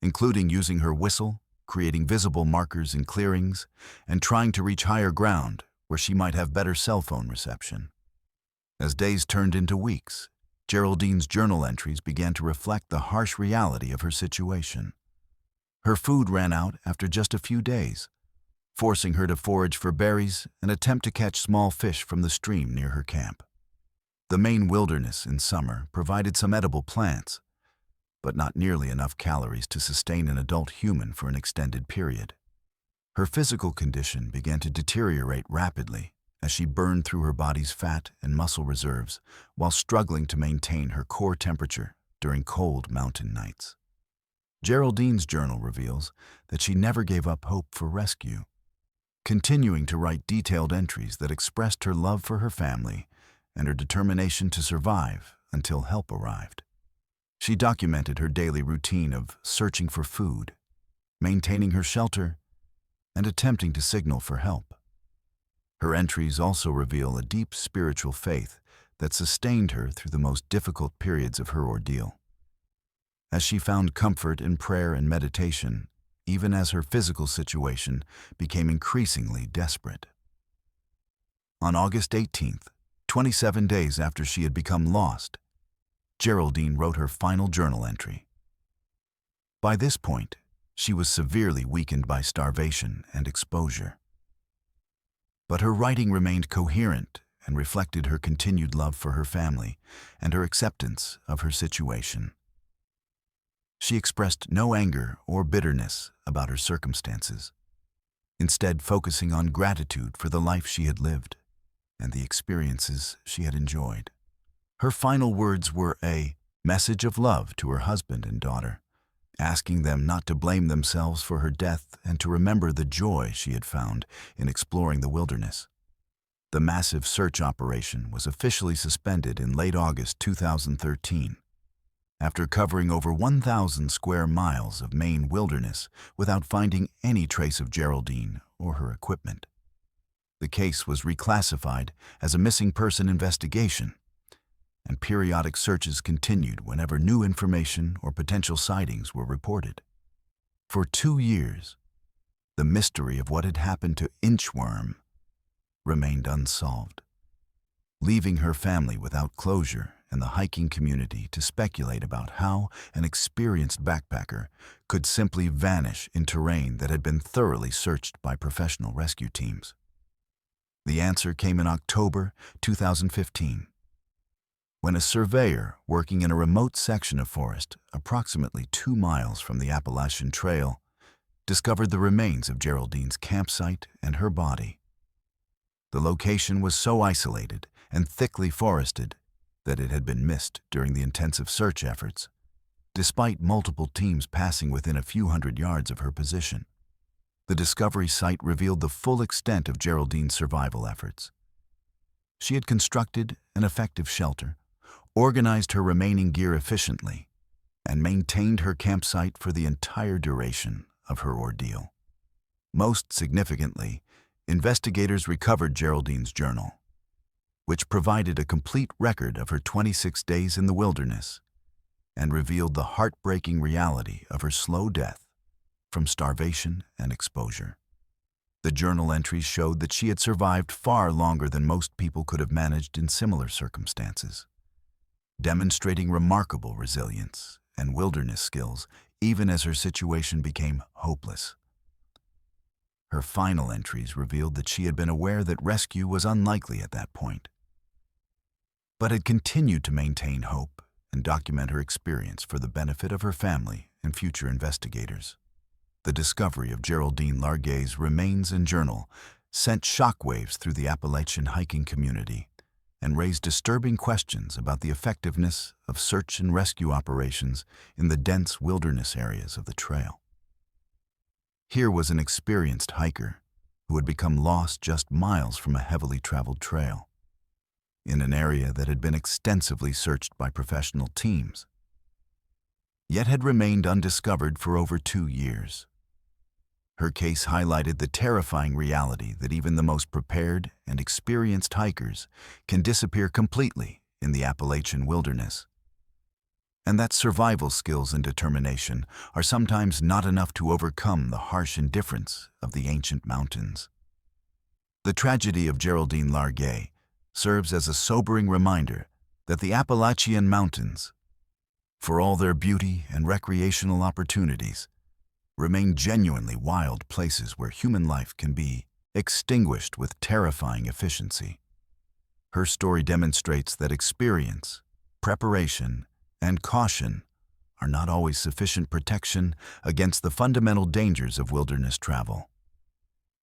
including using her whistle, creating visible markers in clearings, and trying to reach higher ground where she might have better cell phone reception. As days turned into weeks, Geraldine's journal entries began to reflect the harsh reality of her situation. Her food ran out after just a few days, forcing her to forage for berries and attempt to catch small fish from the stream near her camp. The Maine wilderness in summer provided some edible plants, but not nearly enough calories to sustain an adult human for an extended period. Her physical condition began to deteriorate rapidly as she burned through her body's fat and muscle reserves while struggling to maintain her core temperature during cold mountain nights. Geraldine's journal reveals that she never gave up hope for rescue, continuing to write detailed entries that expressed her love for her family and her determination to survive until help arrived. She documented her daily routine of searching for food, maintaining her shelter, and attempting to signal for help. Her entries also reveal a deep spiritual faith that sustained her through the most difficult periods of her ordeal. As she found comfort in prayer and meditation, even as her physical situation became increasingly desperate. On August 18th, 27 days after she had become lost, Geraldine wrote her final journal entry. By this point, she was severely weakened by starvation and exposure. But her writing remained coherent and reflected her continued love for her family and her acceptance of her situation. She expressed no anger or bitterness about her circumstances, instead focusing on gratitude for the life she had lived and the experiences she had enjoyed. Her final words were a message of love to her husband and daughter, asking them not to blame themselves for her death and to remember the joy she had found in exploring the wilderness. The massive search operation was officially suspended in late August 2013, after covering over 1,000 square miles of Maine wilderness without finding any trace of Geraldine or her equipment. The case was reclassified as a missing person investigation, and periodic searches continued whenever new information or potential sightings were reported. For 2 years, the mystery of what had happened to Inchworm remained unsolved, leaving her family without closure and the hiking community to speculate about how an experienced backpacker could simply vanish in terrain that had been thoroughly searched by professional rescue teams. The answer came in October 2015, when a surveyor working in a remote section of forest approximately 2 miles from the Appalachian Trail discovered the remains of Geraldine's campsite and her body. The location was so isolated and thickly forested that it had been missed during the intensive search efforts, despite multiple teams passing within a few hundred yards of her position. The discovery site revealed the full extent of Geraldine's survival efforts. She had constructed an effective shelter, organized her remaining gear efficiently, and maintained her campsite for the entire duration of her ordeal. Most significantly, investigators recovered Geraldine's journal, which provided a complete record of her 26 days in the wilderness and revealed the heartbreaking reality of her slow death from starvation and exposure. The journal entries showed that she had survived far longer than most people could have managed in similar circumstances, demonstrating remarkable resilience and wilderness skills even as her situation became hopeless. Her final entries revealed that she had been aware that rescue was unlikely at that point, but had continued to maintain hope and document her experience for the benefit of her family and future investigators. The discovery of Geraldine Larguet's remains and journal sent shockwaves through the Appalachian hiking community and raised disturbing questions about the effectiveness of search and rescue operations in the dense wilderness areas of the trail. Here was an experienced hiker who had become lost just miles from a heavily traveled trail, in an area that had been extensively searched by professional teams, yet had remained undiscovered for over 2 years. Her case highlighted the terrifying reality that even the most prepared and experienced hikers can disappear completely in the Appalachian wilderness, and that survival skills and determination are sometimes not enough to overcome the harsh indifference of the ancient mountains. The tragedy of Geraldine Larguet serves as a sobering reminder that the Appalachian Mountains, for all their beauty and recreational opportunities, remain genuinely wild places where human life can be extinguished with terrifying efficiency. Her story demonstrates that experience, preparation, and caution are not always sufficient protection against the fundamental dangers of wilderness travel,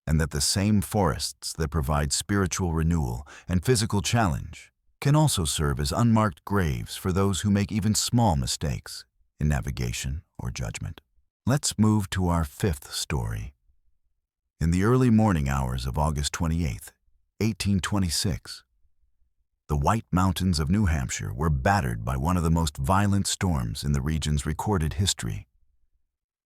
and that the same forests that provide spiritual renewal and physical challenge can also serve as unmarked graves for those who make even small mistakes in navigation or judgment. Let's move to our 5th story. In the early morning hours of August 28, 1826, the White Mountains of New Hampshire were battered by one of the most violent storms in the region's recorded history,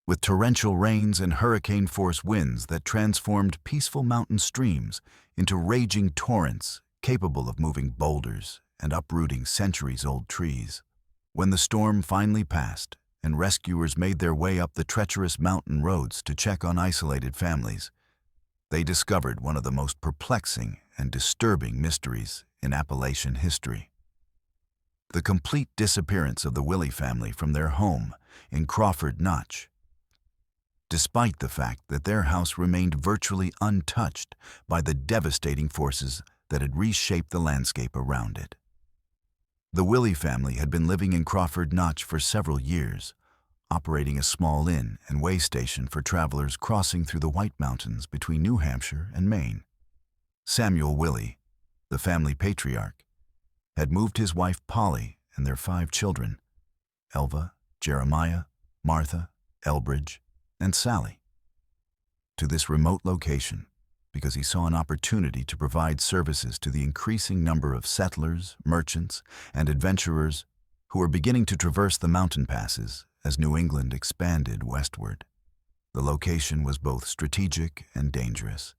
with torrential rains and hurricane-force winds that transformed peaceful mountain streams into raging torrents capable of moving boulders and uprooting centuries-old trees. When the storm finally passed, and rescuers made their way up the treacherous mountain roads to check on isolated families, they discovered one of the most perplexing and disturbing mysteries in Appalachian history: the complete disappearance of the Willey family from their home in Crawford Notch, despite the fact that their house remained virtually untouched by the devastating forces that had reshaped the landscape around it. The Willey family had been living in Crawford Notch for several years, operating a small inn and way station for travelers crossing through the White Mountains between New Hampshire and Maine. Samuel Willey, the family patriarch, had moved his wife Polly and their 5 children, Elva, Jeremiah, Martha, Elbridge, and Sally, to this remote location because he saw an opportunity to provide services to the increasing number of settlers, merchants, and adventurers who were beginning to traverse the mountain passes as New England expanded westward. The location was both strategic and dangerous,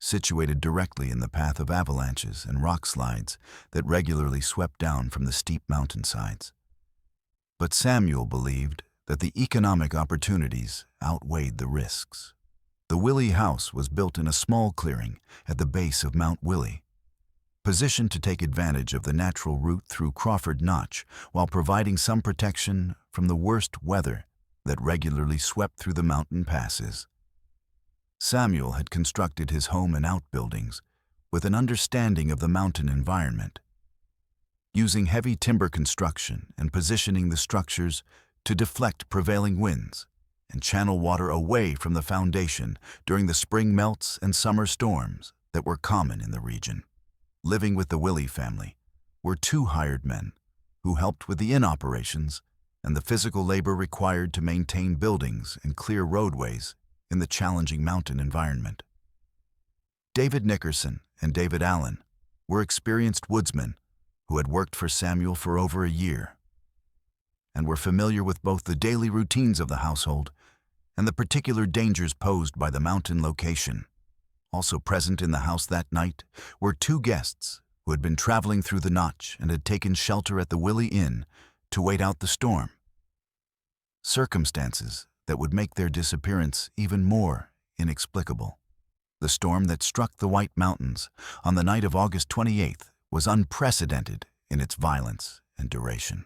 situated directly in the path of avalanches and rock slides that regularly swept down from the steep mountainsides. But Samuel believed that the economic opportunities outweighed the risks. The Willey house was built in a small clearing at the base of Mount Willey, positioned to take advantage of the natural route through Crawford Notch while providing some protection from the worst weather that regularly swept through the mountain passes. Samuel had constructed his home and outbuildings with an understanding of the mountain environment, using heavy timber construction and positioning the structures to deflect prevailing winds and channel water away from the foundation during the spring melts and summer storms that were common in the region. Living with the Willey family were 2 hired men who helped with the inn operations and the physical labor required to maintain buildings and clear roadways in the challenging mountain environment. David Nickerson and David Allen were experienced woodsmen who had worked for Samuel for over a year and were familiar with both the daily routines of the household and the particular dangers posed by the mountain location. Also present in the house that night were two guests who had been traveling through the Notch and had taken shelter at the Willie Inn to wait out the storm. Circumstances that would make their disappearance even more inexplicable. The storm that struck the White Mountains on the night of August 28th was unprecedented in its violence and duration.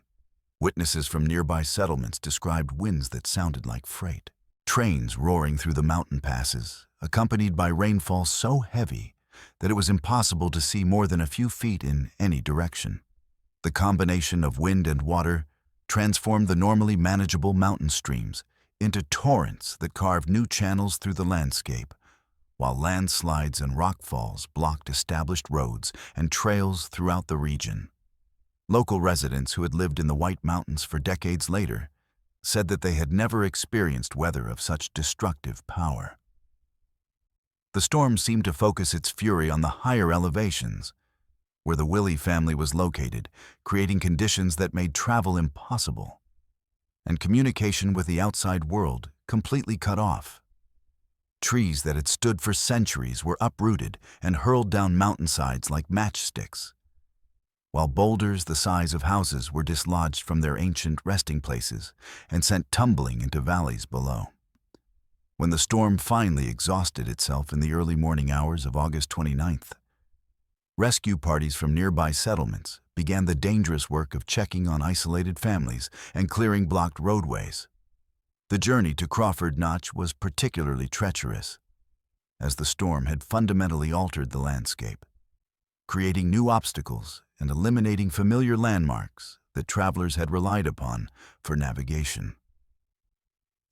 Witnesses from nearby settlements described winds that sounded like freight, trains roaring through the mountain passes, accompanied by rainfall so heavy that it was impossible to see more than a few feet in any direction. The combination of wind and water transformed the normally manageable mountain streams into torrents that carved new channels through the landscape, while landslides and rockfalls blocked established roads and trails throughout the region. Local residents who had lived in the White Mountains for decades later said that they had never experienced weather of such destructive power. The storm seemed to focus its fury on the higher elevations, where the Willie family was located, creating conditions that made travel impossible and communication with the outside world completely cut off. Trees that had stood for centuries were uprooted and hurled down mountainsides like matchsticks, while boulders the size of houses were dislodged from their ancient resting places and sent tumbling into valleys below. When the storm finally exhausted itself in the early morning hours of August 29th, rescue parties from nearby settlements began the dangerous work of checking on isolated families and clearing blocked roadways. The journey to Crawford Notch was particularly treacherous, as the storm had fundamentally altered the landscape, creating new obstacles and eliminating familiar landmarks that travelers had relied upon for navigation.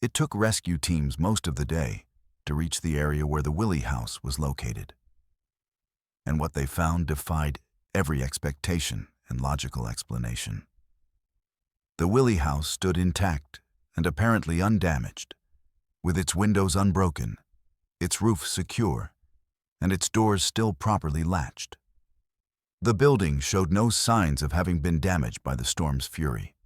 It took rescue teams most of the day to reach the area where the Willie house was located, and what they found defied every expectation and logical explanation. The Willie house stood intact and apparently undamaged, with its windows unbroken, its roof secure, and its doors still properly latched. The building showed no signs of having been damaged by the storm's fury,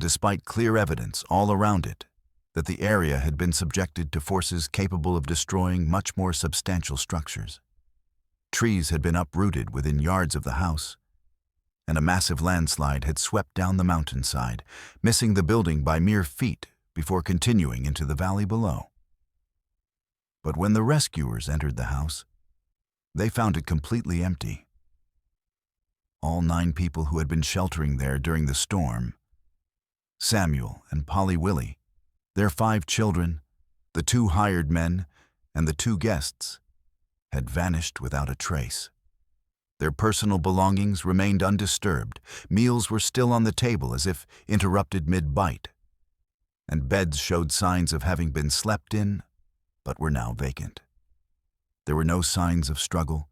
despite clear evidence all around it that the area had been subjected to forces capable of destroying much more substantial structures. Trees had been uprooted within yards of the house, and a massive landslide had swept down the mountainside, missing the building by mere feet before continuing into the valley below. But when the rescuers entered the house, they found it completely empty. All 9 people who had been sheltering there during the storm, Samuel and Polly Willie, their 5 children, the 2 hired men, and the 2 guests, had vanished without a trace. Their personal belongings remained undisturbed, meals were still on the table as if interrupted mid-bite, and beds showed signs of having been slept in, but were now vacant. There were no signs of struggle,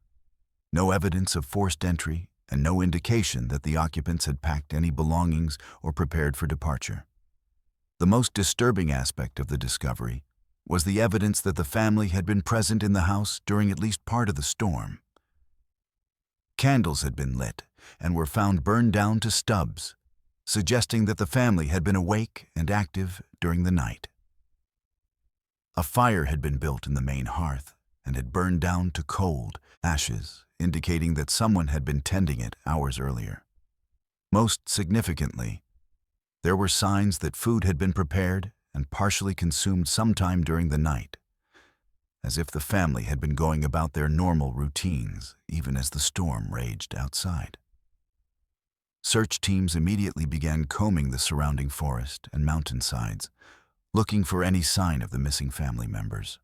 no evidence of forced entry, and no indication that the occupants had packed any belongings or prepared for departure. The most disturbing aspect of the discovery was the evidence that the family had been present in the house during at least part of the storm. Candles had been lit and were found burned down to stubs, suggesting that the family had been awake and active during the night. A fire had been built in the main hearth and had burned down to cold ashes, indicating that someone had been tending it hours earlier. Most significantly, there were signs that food had been prepared and partially consumed sometime during the night, as if the family had been going about their normal routines even as the storm raged outside. Search teams immediately began combing the surrounding forest and mountainsides, looking for any sign of the missing family members.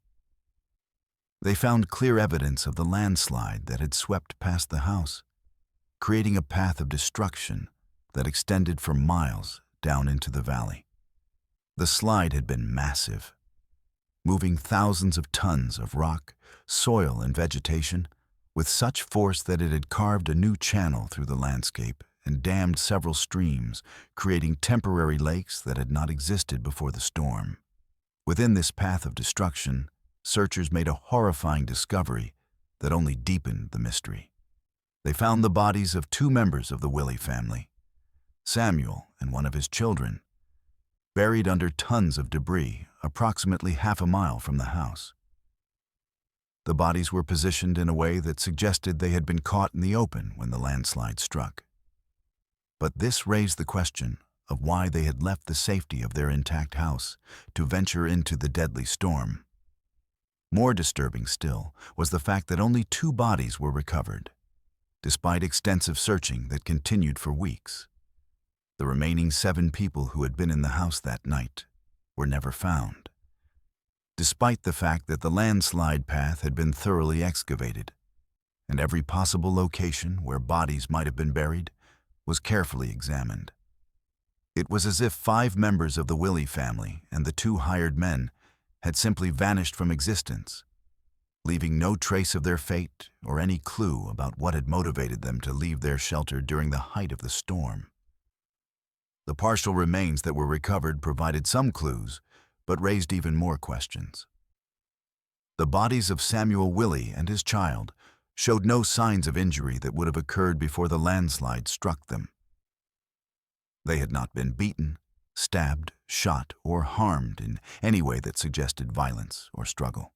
They found clear evidence of the landslide that had swept past the house, creating a path of destruction that extended for miles down into the valley. The slide had been massive, moving thousands of tons of rock, soil, and vegetation with such force that it had carved a new channel through the landscape and dammed several streams, creating temporary lakes that had not existed before the storm. Within this path of destruction, searchers made a horrifying discovery that only deepened the mystery. They found the bodies of two members of the Willie family, Samuel and one of his children, buried under tons of debris approximately half a mile from the house. The bodies were positioned in a way that suggested they had been caught in the open when the landslide struck. But this raised the question of why they had left the safety of their intact house to venture into the deadly storm. More disturbing still was the fact that only 2 bodies were recovered, despite extensive searching that continued for weeks. The remaining 7 people who had been in the house that night were never found, despite the fact that the landslide path had been thoroughly excavated, and every possible location where bodies might have been buried was carefully examined. It was as if 5 members of the Willie family and the 2 hired men had simply vanished from existence, leaving no trace of their fate or any clue about what had motivated them to leave their shelter during the height of the storm. The partial remains that were recovered provided some clues, but raised even more questions. The bodies of Samuel Willie and his child showed no signs of injury that would have occurred before the landslide struck them. They had not been beaten, stabbed, shot, or harmed in any way that suggested violence or struggle.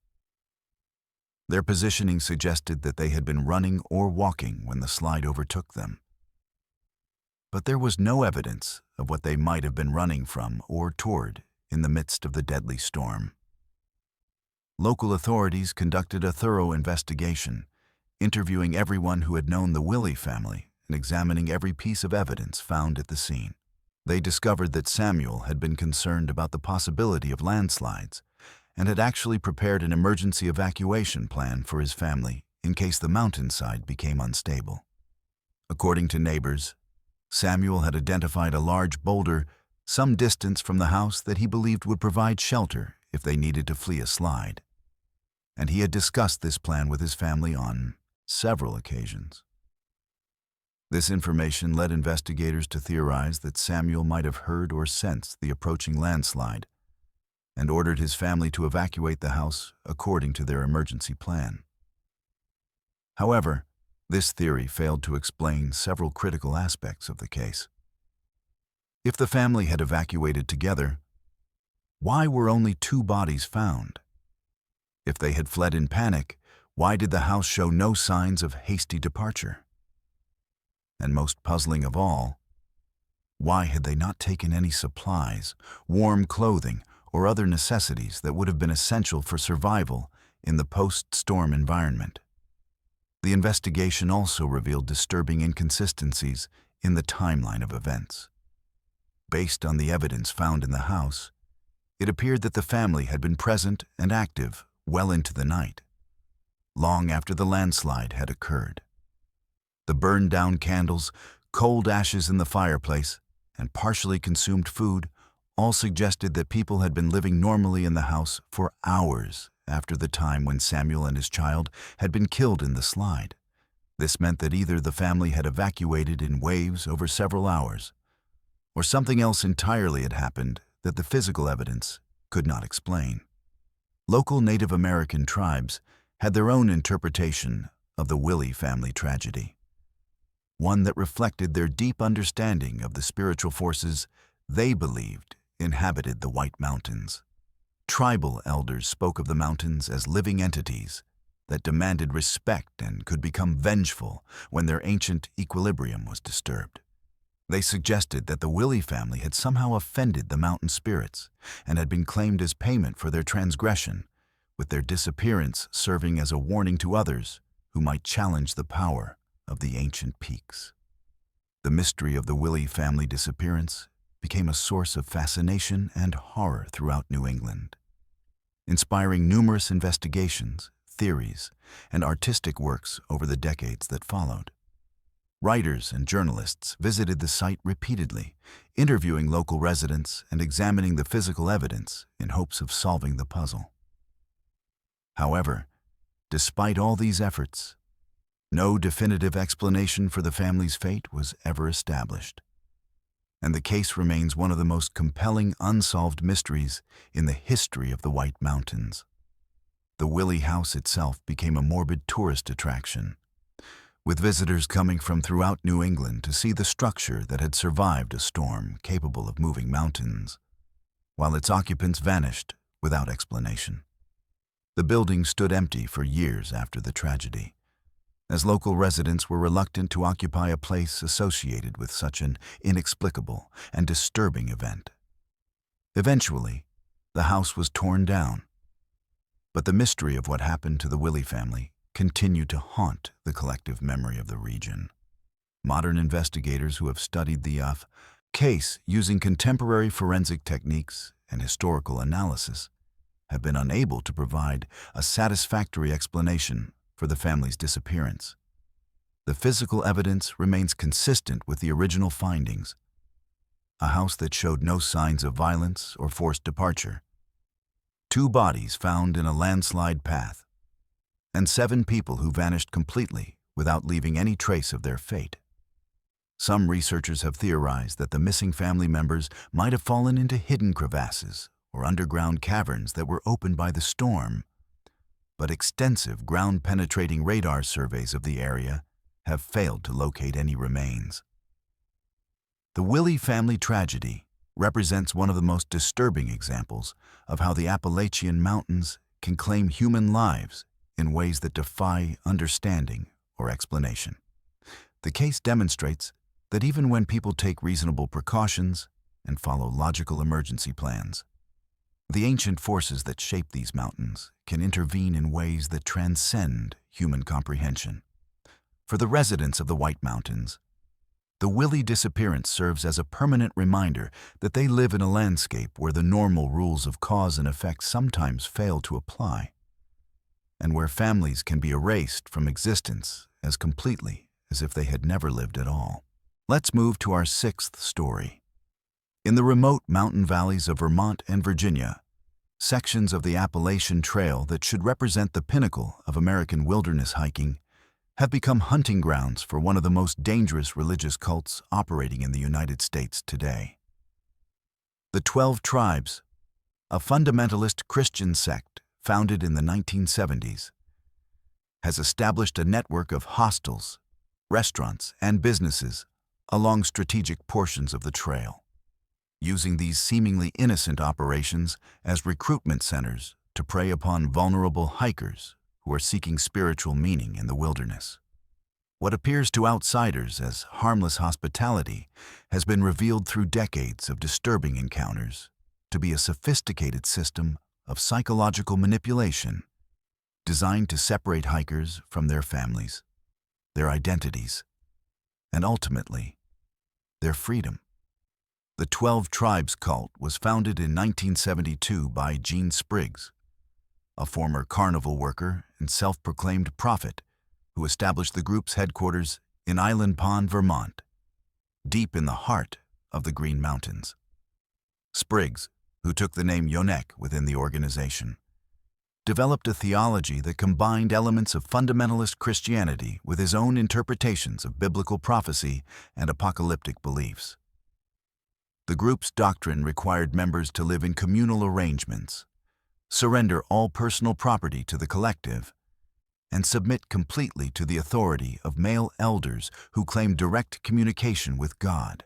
Their positioning suggested that they had been running or walking when the slide overtook them. But there was no evidence of what they might have been running from or toward in the midst of the deadly storm. Local authorities conducted a thorough investigation, interviewing everyone who had known the Willie family and examining every piece of evidence found at the scene. They discovered that Samuel had been concerned about the possibility of landslides and had actually prepared an emergency evacuation plan for his family in case the mountainside became unstable. According to neighbors, Samuel had identified a large boulder some distance from the house that he believed would provide shelter if they needed to flee a slide, and he had discussed this plan with his family on several occasions. This information led investigators to theorize that Samuel might have heard or sensed the approaching landslide and ordered his family to evacuate the house according to their emergency plan. However, this theory failed to explain several critical aspects of the case. If the family had evacuated together, why were only 2 bodies found? If they had fled in panic, why did the house show no signs of hasty departure? And most puzzling of all, why had they not taken any supplies, warm clothing, or other necessities that would have been essential for survival in the post-storm environment? The investigation also revealed disturbing inconsistencies in the timeline of events. Based on the evidence found in the house, it appeared that the family had been present and active well into the night, long after the landslide had occurred. The burned-down candles, cold ashes in the fireplace, and partially consumed food all suggested that people had been living normally in the house for hours after the time when Samuel and his child had been killed in the slide. This meant that either the family had evacuated in waves over several hours, or something else entirely had happened that the physical evidence could not explain. Local Native American tribes had their own interpretation of the Willie family tragedy, one that reflected their deep understanding of the spiritual forces they believed inhabited the White Mountains. Tribal elders spoke of the mountains as living entities that demanded respect and could become vengeful when their ancient equilibrium was disturbed. They suggested that the Willie family had somehow offended the mountain spirits and had been claimed as payment for their transgression, with their disappearance serving as a warning to others who might challenge the power of the ancient peaks. The mystery of the Willie family disappearance became a source of fascination and horror throughout New England, inspiring numerous investigations, theories, and artistic works over the decades that followed. Writers and journalists visited the site repeatedly, interviewing local residents and examining the physical evidence in hopes of solving the puzzle. However, despite all these efforts, no definitive explanation for the family's fate was ever established, and the case remains one of the most compelling unsolved mysteries in the history of the White Mountains. The Willie house itself became a morbid tourist attraction, with visitors coming from throughout New England to see the structure that had survived a storm capable of moving mountains, while its occupants vanished without explanation. The building stood empty for years after the tragedy, as local residents were reluctant to occupy a place associated with such an inexplicable and disturbing event. Eventually, the house was torn down, but the mystery of what happened to the Willie family continued to haunt the collective memory of the region. Modern investigators who have studied the case using contemporary forensic techniques and historical analysis have been unable to provide a satisfactory explanation for the family's disappearance. The physical evidence remains consistent with the original findings: a house that showed no signs of violence or forced departure, 2 bodies found in a landslide path, and 7 people who vanished completely without leaving any trace of their fate. Some researchers have theorized that the missing family members might have fallen into hidden crevasses or underground caverns that were opened by the storm, but extensive ground-penetrating radar surveys of the area have failed to locate any remains. The Willie family tragedy represents one of the most disturbing examples of how the Appalachian Mountains can claim human lives in ways that defy understanding or explanation. The case demonstrates that even when people take reasonable precautions and follow logical emergency plans, the ancient forces that shape these mountains can intervene in ways that transcend human comprehension. For the residents of the White Mountains, the Willie disappearance serves as a permanent reminder that they live in a landscape where the normal rules of cause and effect sometimes fail to apply, and where families can be erased from existence as completely as if they had never lived at all. Let's move to our 6th story. In the remote mountain valleys of Vermont and Virginia, sections of the Appalachian Trail that should represent the pinnacle of American wilderness hiking have become hunting grounds for one of the most dangerous religious cults operating in the United States today. The 12 Tribes, a fundamentalist Christian sect founded in the 1970s, has established a network of hostels, restaurants, and businesses along strategic portions of the trail, using these seemingly innocent operations as recruitment centers to prey upon vulnerable hikers who are seeking spiritual meaning in the wilderness. What appears to outsiders as harmless hospitality has been revealed through decades of disturbing encounters to be a sophisticated system of psychological manipulation designed to separate hikers from their families, their identities, and ultimately, their freedom. The 12 Tribes cult was founded in 1972 by Gene Spriggs, a former carnival worker and self-proclaimed prophet who established the group's headquarters in Island Pond, Vermont, deep in the heart of the Green Mountains. Spriggs, who took the name Yonek within the organization, developed a theology that combined elements of fundamentalist Christianity with his own interpretations of biblical prophecy and apocalyptic beliefs. The group's doctrine required members to live in communal arrangements, surrender all personal property to the collective, and submit completely to the authority of male elders who claimed direct communication with God.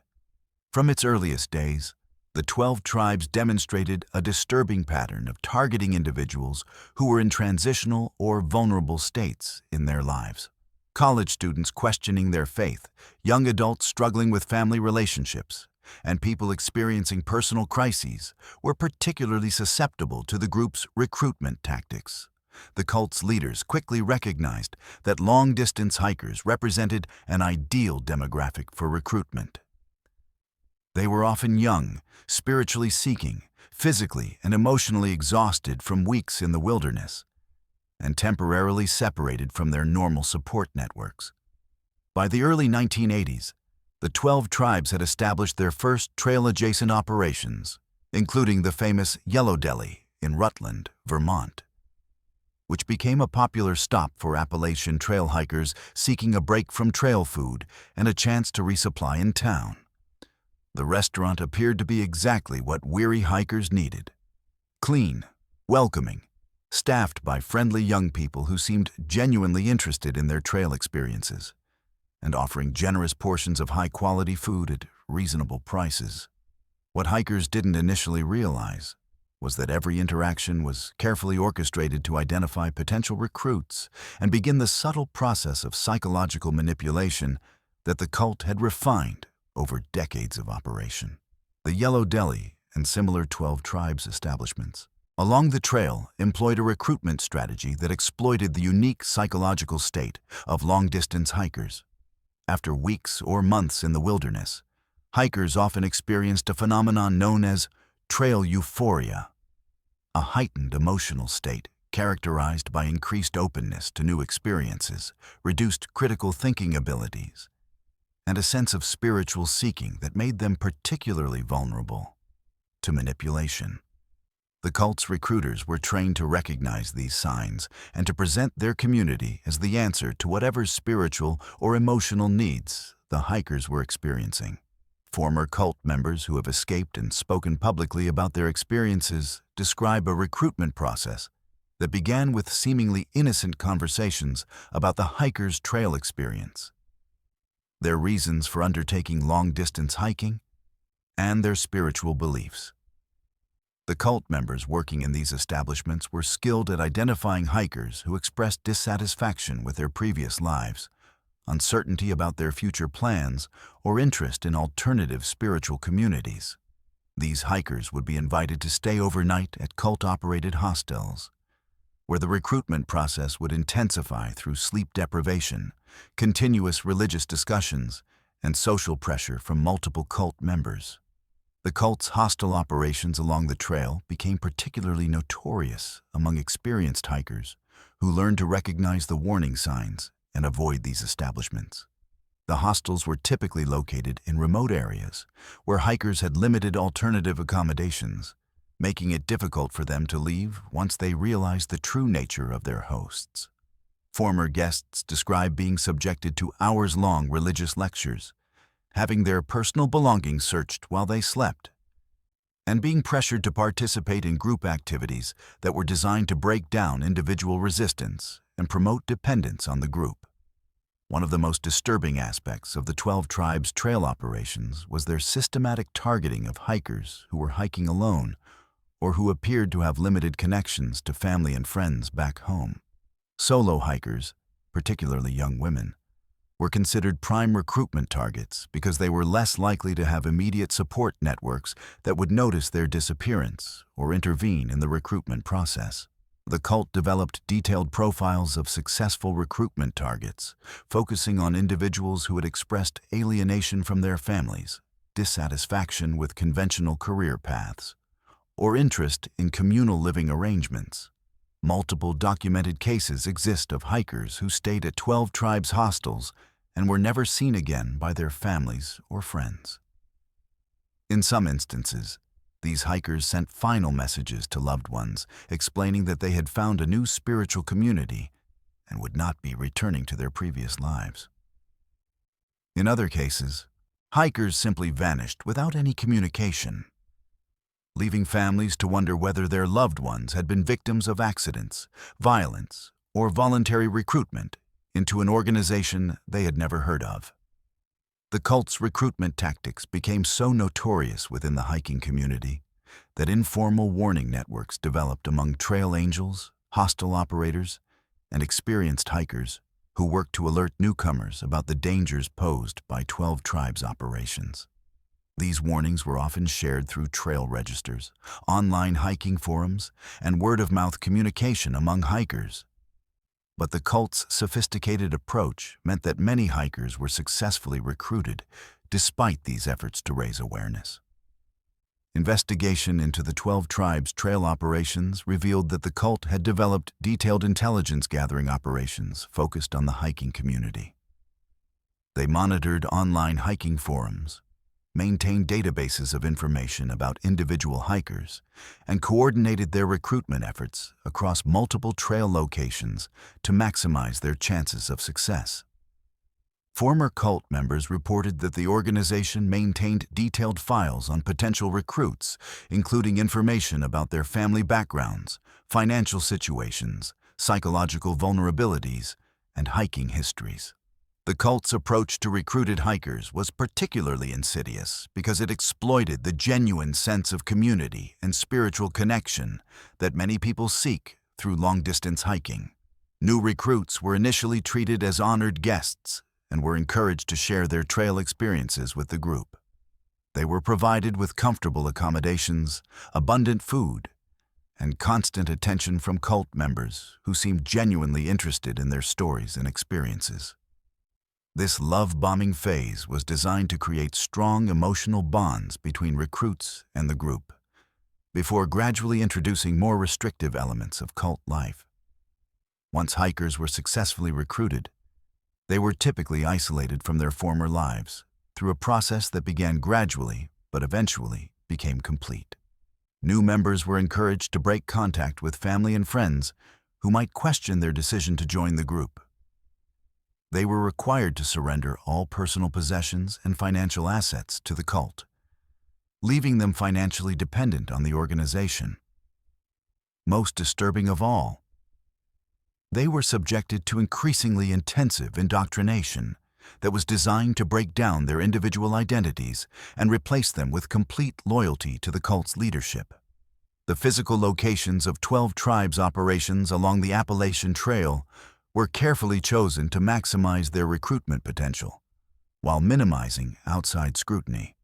From its earliest days, the 12 Tribes demonstrated a disturbing pattern of targeting individuals who were in transitional or vulnerable states in their lives. College students questioning their faith, young adults struggling with family relationships, and people experiencing personal crises were particularly susceptible to the group's recruitment tactics. The cult's leaders quickly recognized that long-distance hikers represented an ideal demographic for recruitment. They were often young, spiritually seeking, physically and emotionally exhausted from weeks in the wilderness, and temporarily separated from their normal support networks. By the early 1980s, the 12 Tribes had established their first trail-adjacent operations, including the famous Yellow Deli in Rutland, Vermont, which became a popular stop for Appalachian trail hikers seeking a break from trail food and a chance to resupply in town. The restaurant appeared to be exactly what weary hikers needed: clean, welcoming, staffed by friendly young people who seemed genuinely interested in their trail experiences. and offering generous portions of high-quality food at reasonable prices. What hikers didn't initially realize was that every interaction was carefully orchestrated to identify potential recruits and begin the subtle process of psychological manipulation that the cult had refined over decades of operation. The Yellow Deli and similar 12 Tribes establishments along the trail employed a recruitment strategy that exploited the unique psychological state of long-distance hikers. After weeks or months in the wilderness, hikers often experienced a phenomenon known as trail euphoria, a heightened emotional state characterized by increased openness to new experiences, reduced critical thinking abilities, and a sense of spiritual seeking that made them particularly vulnerable to manipulation. The cult's recruiters were trained to recognize these signs and to present their community as the answer to whatever spiritual or emotional needs the hikers were experiencing. Former cult members who have escaped and spoken publicly about their experiences describe a recruitment process that began with seemingly innocent conversations about the hikers' trail experience, their reasons for undertaking long-distance hiking, and their spiritual beliefs. The cult members working in these establishments were skilled at identifying hikers who expressed dissatisfaction with their previous lives, uncertainty about their future plans, or interest in alternative spiritual communities. These hikers would be invited to stay overnight at cult-operated hostels, where the recruitment process would intensify through sleep deprivation, continuous religious discussions, and social pressure from multiple cult members. The cult's hostile operations along the trail became particularly notorious among experienced hikers who learned to recognize the warning signs and avoid these establishments. The hostels were typically located in remote areas where hikers had limited alternative accommodations, making it difficult for them to leave once they realized the true nature of their hosts. Former guests describe being subjected to hours-long religious lectures, having their personal belongings searched while they slept, and being pressured to participate in group activities that were designed to break down individual resistance and promote dependence on the group. One of the most disturbing aspects of the 12 Tribes trail operations was their systematic targeting of hikers who were hiking alone or who appeared to have limited connections to family and friends back home. Solo hikers, particularly young women, were considered prime recruitment targets because they were less likely to have immediate support networks that would notice their disappearance or intervene in the recruitment process. The cult developed detailed profiles of successful recruitment targets, focusing on individuals who had expressed alienation from their families, dissatisfaction with conventional career paths, or interest in communal living arrangements. Multiple documented cases exist of hikers who stayed at 12 Tribes hostels and were never seen again by their families or friends. In some instances, these hikers sent final messages to loved ones explaining that they had found a new spiritual community and would not be returning to their previous lives. In other cases, hikers simply vanished without any communication, leaving families to wonder whether their loved ones had been victims of accidents, violence, or voluntary recruitment into an organization they had never heard of. The cult's recruitment tactics became so notorious within the hiking community that informal warning networks developed among trail angels, hostel operators, and experienced hikers who worked to alert newcomers about the dangers posed by 12 Tribes operations. These warnings were often shared through trail registers, online hiking forums, and word-of-mouth communication among hikers. But the cult's sophisticated approach meant that many hikers were successfully recruited, despite these efforts to raise awareness. Investigation into the 12 Tribes trail operations revealed that the cult had developed detailed intelligence-gathering operations focused on the hiking community. They monitored online hiking forums, maintained databases of information about individual hikers, and coordinated their recruitment efforts across multiple trail locations to maximize their chances of success. Former cult members reported that the organization maintained detailed files on potential recruits, including information about their family backgrounds, financial situations, psychological vulnerabilities, and hiking histories. The cult's approach to recruited hikers was particularly insidious because it exploited the genuine sense of community and spiritual connection that many people seek through long-distance hiking. New recruits were initially treated as honored guests and were encouraged to share their trail experiences with the group. They were provided with comfortable accommodations, abundant food, and constant attention from cult members who seemed genuinely interested in their stories and experiences. This love-bombing phase was designed to create strong emotional bonds between recruits and the group, before gradually introducing more restrictive elements of cult life. Once hikers were successfully recruited, they were typically isolated from their former lives through a process that began gradually but eventually became complete. New members were encouraged to break contact with family and friends who might question their decision to join the group. They were required to surrender all personal possessions and financial assets to the cult, leaving them financially dependent on the organization. Most disturbing of all, they were subjected to increasingly intensive indoctrination that was designed to break down their individual identities and replace them with complete loyalty to the cult's leadership. The physical locations of 12 tribes' operations along the Appalachian Trail were carefully chosen to maximize their recruitment potential, while minimizing outside scrutiny.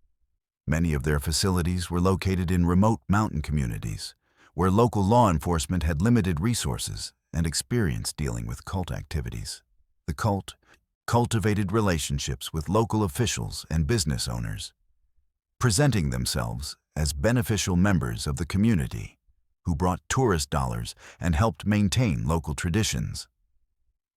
Many of their facilities were located in remote mountain communities, where local law enforcement had limited resources and experience dealing with cult activities. The cult cultivated relationships with local officials and business owners, presenting themselves as beneficial members of the community who brought tourist dollars and helped maintain local traditions.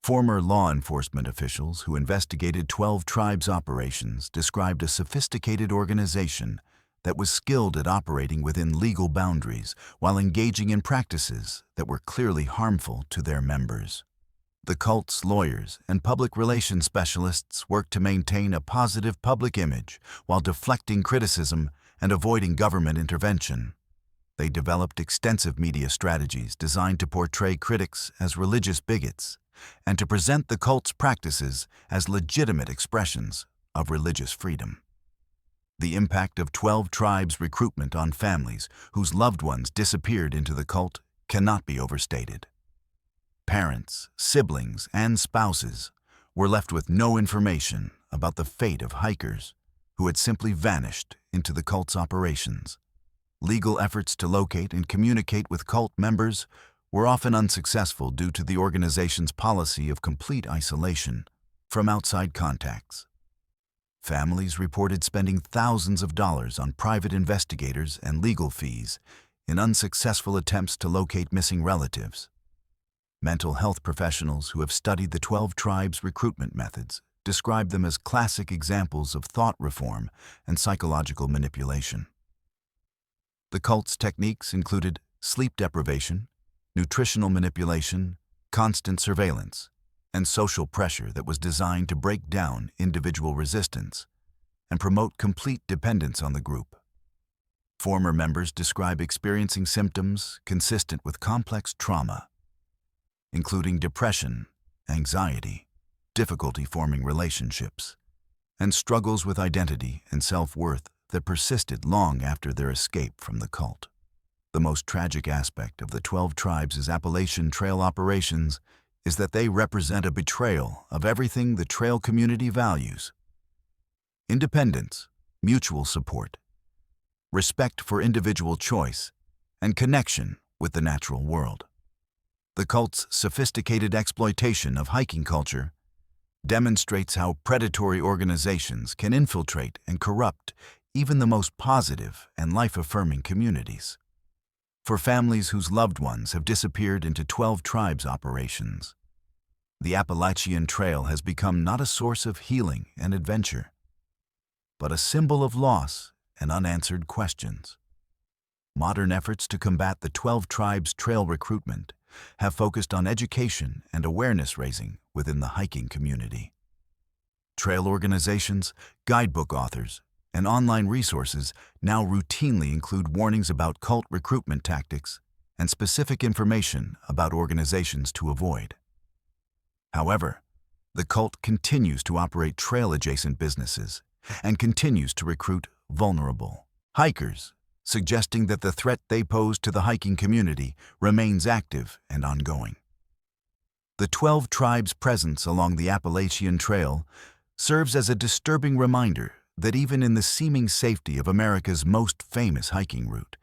Former law enforcement officials who investigated 12 tribes' operations described a sophisticated organization that was skilled at operating within legal boundaries while engaging in practices that were clearly harmful to their members. The cult's lawyers and public relations specialists worked to maintain a positive public image while deflecting criticism and avoiding government intervention. They developed extensive media strategies designed to portray critics as religious bigots and to present the cult's practices as legitimate expressions of religious freedom. The impact of 12 tribes' recruitment on families whose loved ones disappeared into the cult cannot be overstated. Parents, siblings, and spouses were left with no information about the fate of hikers who had simply vanished into the cult's operations. Legal efforts to locate and communicate with cult members were often unsuccessful due to the organization's policy of complete isolation from outside contacts. Families reported spending thousands of dollars on private investigators and legal fees in unsuccessful attempts to locate missing relatives. Mental health professionals who have studied the 12 tribes' recruitment methods describe them as classic examples of thought reform and psychological manipulation. The cult's techniques included sleep deprivation, nutritional manipulation, constant surveillance, and social pressure that was designed to break down individual resistance and promote complete dependence on the group. Former members describe experiencing symptoms consistent with complex trauma, including depression, anxiety, difficulty forming relationships, and struggles with identity and self-worth that persisted long after their escape from the cult. The most tragic aspect of the 12 tribes' Appalachian Trail operations is that they represent a betrayal of everything the trail community values: independence, mutual support, respect for individual choice, and connection with the natural world. The cult's sophisticated exploitation of hiking culture demonstrates how predatory organizations can infiltrate and corrupt even the most positive and life-affirming communities. For families whose loved ones have disappeared into 12 tribes' operations, the Appalachian Trail has become not a source of healing and adventure, but a symbol of loss and unanswered questions. Modern efforts to combat the 12 tribes' trail recruitment have focused on education and awareness raising within the hiking community. Trail organizations, guidebook authors, and online resources now routinely include warnings about cult recruitment tactics and specific information about organizations to avoid. However, The cult continues to operate trail-adjacent businesses and continues to recruit vulnerable hikers, suggesting that the threat they pose to the hiking community remains active and ongoing. The 12 tribes' presence along the Appalachian Trail serves as a disturbing reminder that even in the seeming safety of America's most famous hiking route,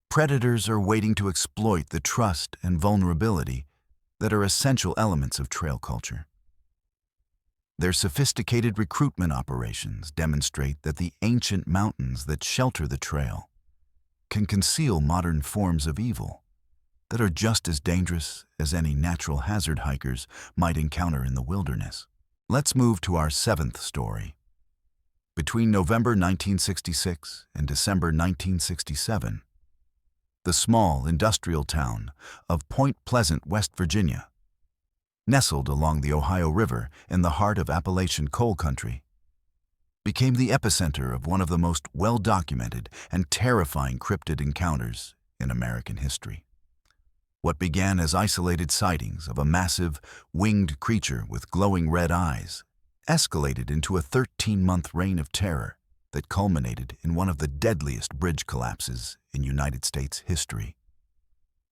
predators are waiting to exploit the trust and vulnerability that are essential elements of trail culture. Their sophisticated recruitment operations demonstrate that the ancient mountains that shelter the trail can conceal modern forms of evil that are just as dangerous as any natural hazard hikers might encounter in the wilderness. Let's move to our 7th story. Between November 1966 and December 1967, the small industrial town of Point Pleasant, West Virginia, nestled along the Ohio River in the heart of Appalachian coal country, became the epicenter of one of the most well-documented and terrifying cryptid encounters in American history. What began as isolated sightings of a massive, winged creature with glowing red eyes escalated into a 13-month reign of terror that culminated in one of the deadliest bridge collapses in United States history,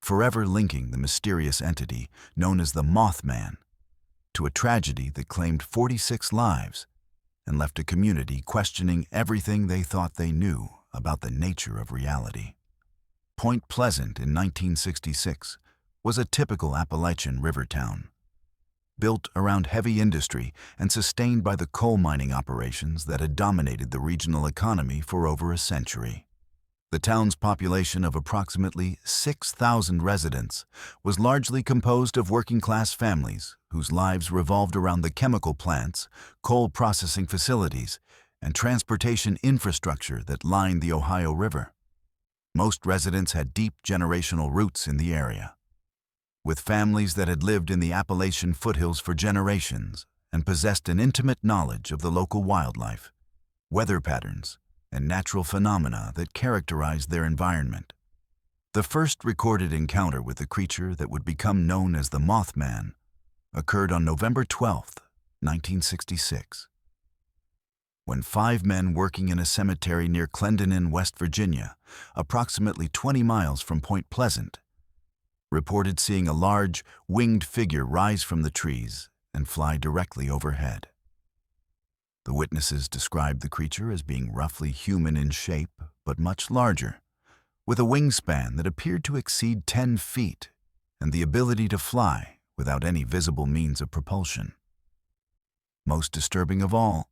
forever linking the mysterious entity known as the Mothman to a tragedy that claimed 46 lives and left a community questioning everything they thought they knew about the nature of reality. Point Pleasant in 1966 was a typical Appalachian river town, built around heavy industry and sustained by the coal mining operations that had dominated the regional economy for over a century. The town's population of approximately 6,000 residents was largely composed of working-class families whose lives revolved around the chemical plants, coal processing facilities, and transportation infrastructure that lined the Ohio River. Most residents had deep generational roots in the area, with families that had lived in the Appalachian foothills for generations and possessed an intimate knowledge of the local wildlife, weather patterns, and natural phenomena that characterized their environment. The first recorded encounter with the creature that would become known as the Mothman occurred on November 12, 1966, when 5 men working in a cemetery near Clendenin, West Virginia, approximately 20 miles from Point Pleasant, reported seeing a large, winged figure rise from the trees and fly directly overhead. The witnesses described the creature as being roughly human in shape, but much larger, with a wingspan that appeared to exceed 10 feet and the ability to fly without any visible means of propulsion. Most disturbing of all,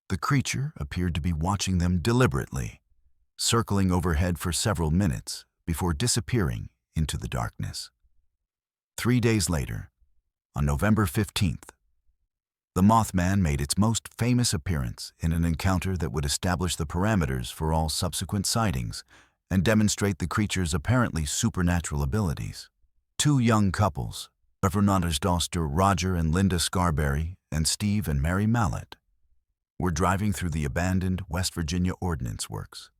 the creature appeared to be watching them deliberately, circling overhead for several minutes before disappearing into the darkness. 3 days later, on November 15th, the Mothman made its most famous appearance in an encounter that would establish the parameters for all subsequent sightings and demonstrate the creature's apparently supernatural abilities. 2 young couples, Reverendster Roger and Linda Scarberry and Steve and Mary Mallett, were driving through the abandoned West Virginia Ordnance Works,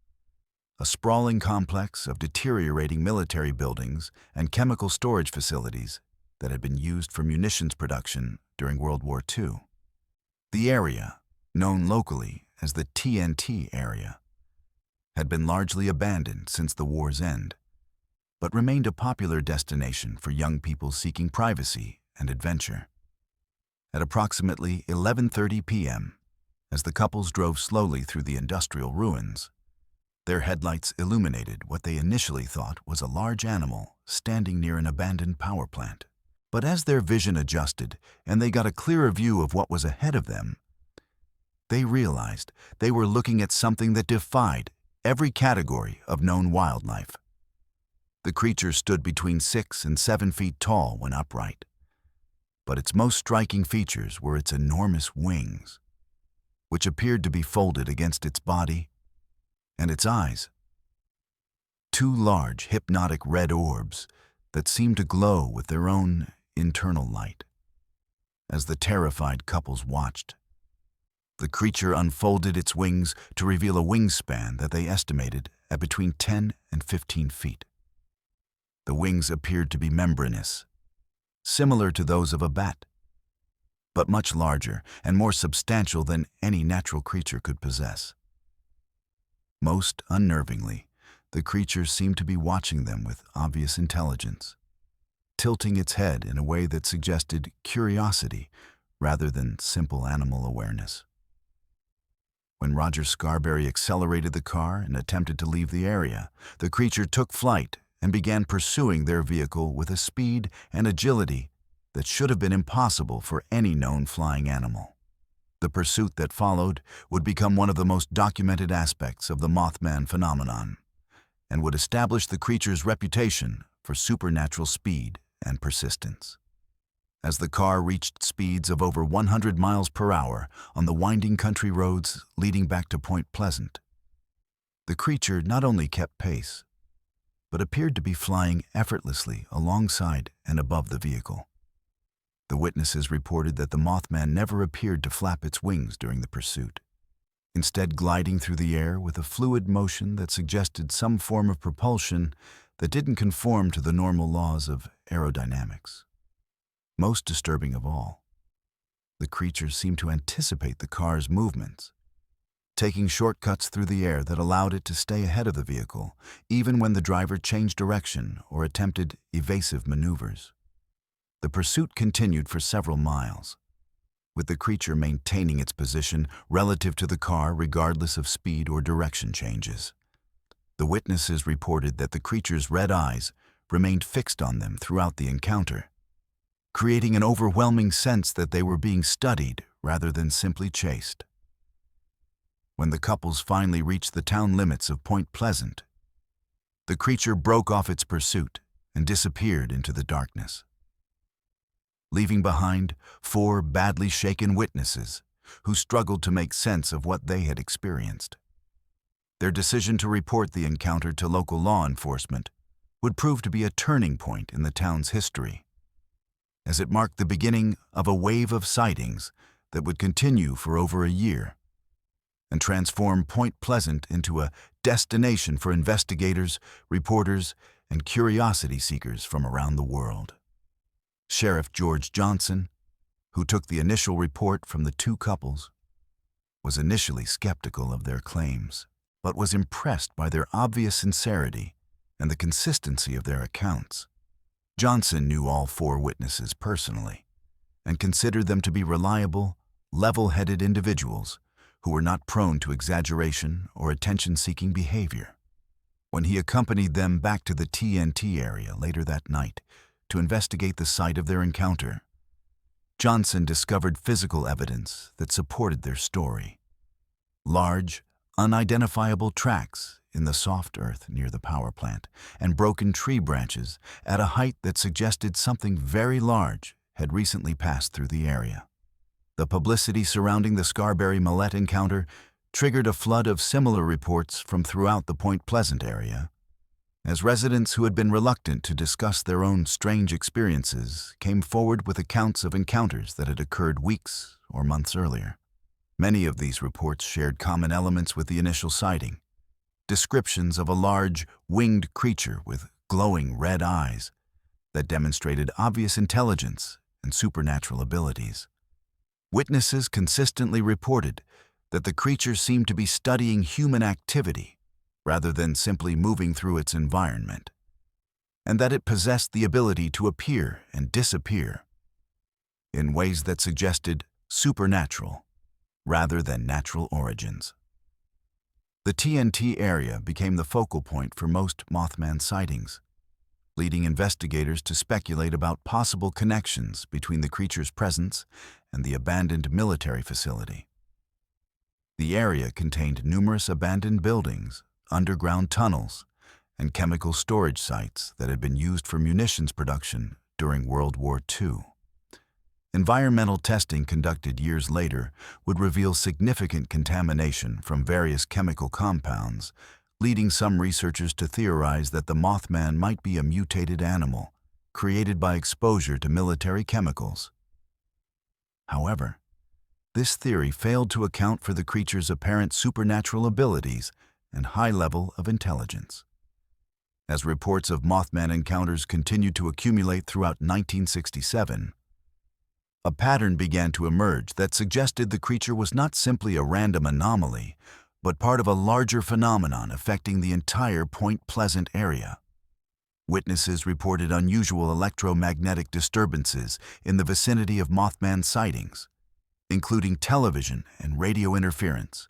a sprawling complex of deteriorating military buildings and chemical storage facilities that had been used for munitions production during World War II. The area, known locally as the TNT area, had been largely abandoned since the war's end, but remained a popular destination for young people seeking privacy and adventure. At approximately 11:30 p.m., as the couples drove slowly through the industrial ruins, their headlights illuminated what they initially thought was a large animal standing near an abandoned power plant. But as their vision adjusted and they got a clearer view of what was ahead of them, they realized they were looking at something that defied every category of known wildlife. The creature stood between 6 and 7 feet tall when upright, but its most striking features were its enormous wings, which appeared to be folded against its body, and its eyes, 2 large, hypnotic red orbs that seemed to glow with their own internal light. As the terrified couples watched, the creature unfolded its wings to reveal a wingspan that they estimated at between 10 and 15 feet. The wings appeared to be membranous, similar to those of a bat, but much larger and more substantial than any natural creature could possess. Most unnervingly, the creature seemed to be watching them with obvious intelligence, tilting its head in a way that suggested curiosity rather than simple animal awareness. When Roger Scarberry accelerated the car and attempted to leave the area, the creature took flight and began pursuing their vehicle with a speed and agility that should have been impossible for any known flying animal. The pursuit that followed would become one of the most documented aspects of the Mothman phenomenon and would establish the creature's reputation for supernatural speed and persistence. As the car reached speeds of over 100 miles per hour on the winding country roads leading back to Point Pleasant, the creature not only kept pace, but appeared to be flying effortlessly alongside and above the vehicle. The witnesses reported that the Mothman never appeared to flap its wings during the pursuit, instead gliding through the air with a fluid motion that suggested some form of propulsion that didn't conform to the normal laws of aerodynamics. Most disturbing of all, the creature seemed to anticipate the car's movements, taking shortcuts through the air that allowed it to stay ahead of the vehicle, even when the driver changed direction or attempted evasive maneuvers. The pursuit continued for several miles, with the creature maintaining its position relative to the car regardless of speed or direction changes. The witnesses reported that the creature's red eyes remained fixed on them throughout the encounter, creating an overwhelming sense that they were being studied rather than simply chased. When the couples finally reached the town limits of Point Pleasant, the creature broke off its pursuit and disappeared into the darkness, leaving behind 4 badly shaken witnesses who struggled to make sense of what they had experienced. Their decision to report the encounter to local law enforcement would prove to be a turning point in the town's history, as it marked the beginning of a wave of sightings that would continue for over a year and transform Point Pleasant into a destination for investigators, reporters, and curiosity seekers from around the world. Sheriff George Johnson, who took the initial report from the 2 couples, was initially skeptical of their claims, but was impressed by their obvious sincerity and the consistency of their accounts. Johnson knew all 4 witnesses personally and considered them to be reliable, level-headed individuals who were not prone to exaggeration or attention-seeking behavior. When he accompanied them back to the TNT area later that night to investigate the site of their encounter, Johnson discovered physical evidence that supported their story. Large, unidentifiable tracks in the soft earth near the power plant and broken tree branches at a height that suggested something very large had recently passed through the area. The publicity surrounding the Scarberry-Millette encounter triggered a flood of similar reports from throughout the Point Pleasant area, as residents who had been reluctant to discuss their own strange experiences came forward with accounts of encounters that had occurred weeks or months earlier. Many of these reports shared common elements with the initial sighting: descriptions of a large, winged creature with glowing red eyes that demonstrated obvious intelligence and supernatural abilities. Witnesses consistently reported that the creature seemed to be studying human activity rather than simply moving through its environment, and that it possessed the ability to appear and disappear in ways that suggested supernatural rather than natural origins. The TNT area became the focal point for most Mothman sightings, leading investigators to speculate about possible connections between the creature's presence and the abandoned military facility. The area contained numerous abandoned buildings, underground tunnels, and chemical storage sites that had been used for munitions production during World War II. Environmental testing conducted years later would reveal significant contamination from various chemical compounds, leading some researchers to theorize that the Mothman might be a mutated animal created by exposure to military chemicals. However, this theory failed to account for the creature's apparent supernatural abilities and high level of intelligence. As reports of Mothman encounters continued to accumulate throughout 1967, A pattern began to emerge that suggested the creature was not simply a random anomaly, but part of a larger phenomenon affecting the entire Point Pleasant area. Witnesses reported unusual electromagnetic disturbances in the vicinity of Mothman sightings, including television and radio interference,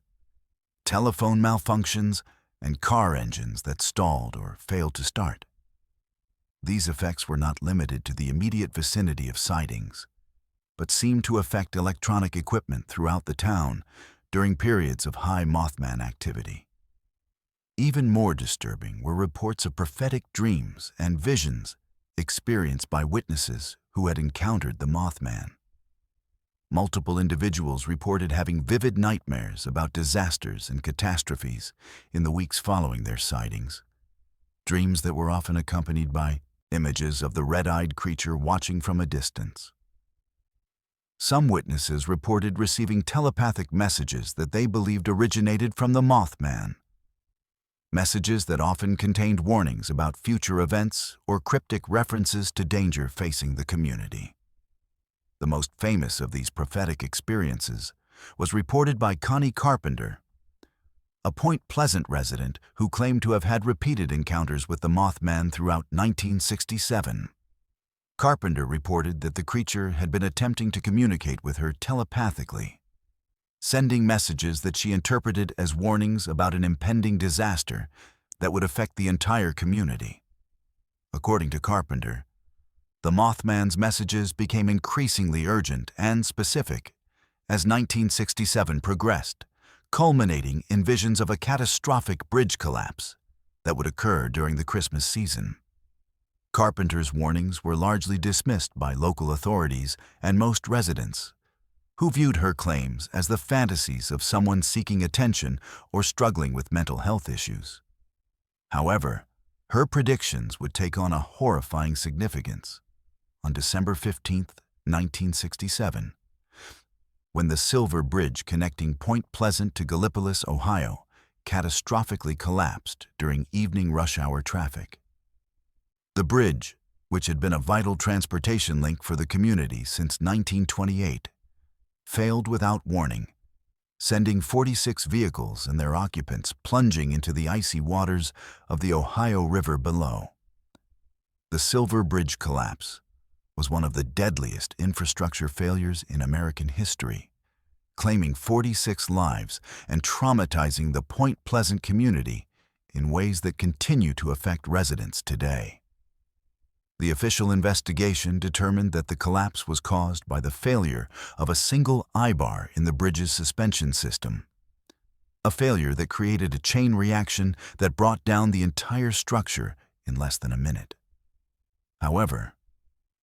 telephone malfunctions, and car engines that stalled or failed to start. These effects were not limited to the immediate vicinity of sightings, but seemed to affect electronic equipment throughout the town during periods of high Mothman activity. Even more disturbing were reports of prophetic dreams and visions experienced by witnesses who had encountered the Mothman. Multiple individuals reported having vivid nightmares about disasters and catastrophes in the weeks following their sightings, dreams that were often accompanied by images of the red-eyed creature watching from a distance. Some witnesses reported receiving telepathic messages that they believed originated from the Mothman, messages that often contained warnings about future events or cryptic references to danger facing the community. The most famous of these prophetic experiences was reported by Connie Carpenter, a Point Pleasant resident who claimed to have had repeated encounters with the Mothman throughout 1967. Carpenter reported that the creature had been attempting to communicate with her telepathically, sending messages that she interpreted as warnings about an impending disaster that would affect the entire community. According to Carpenter, the Mothman's messages became increasingly urgent and specific as 1967 progressed, culminating in visions of a catastrophic bridge collapse that would occur during the Christmas season. Carpenter's warnings were largely dismissed by local authorities and most residents, who viewed her claims as the fantasies of someone seeking attention or struggling with mental health issues. However, her predictions would take on a horrifying significance on December 15, 1967, when the Silver Bridge connecting Point Pleasant to Gallipolis, Ohio, catastrophically collapsed during evening rush hour traffic. The bridge, which had been a vital transportation link for the community since 1928, failed without warning, sending 46 vehicles and their occupants plunging into the icy waters of the Ohio River below. The Silver Bridge collapse was one of the deadliest infrastructure failures in American history, claiming 46 lives and traumatizing the Point Pleasant community in ways that continue to affect residents today. The official investigation determined that the collapse was caused by the failure of a single eye-bar in the bridge's suspension system, a failure that created a chain reaction that brought down the entire structure in less than a minute. However,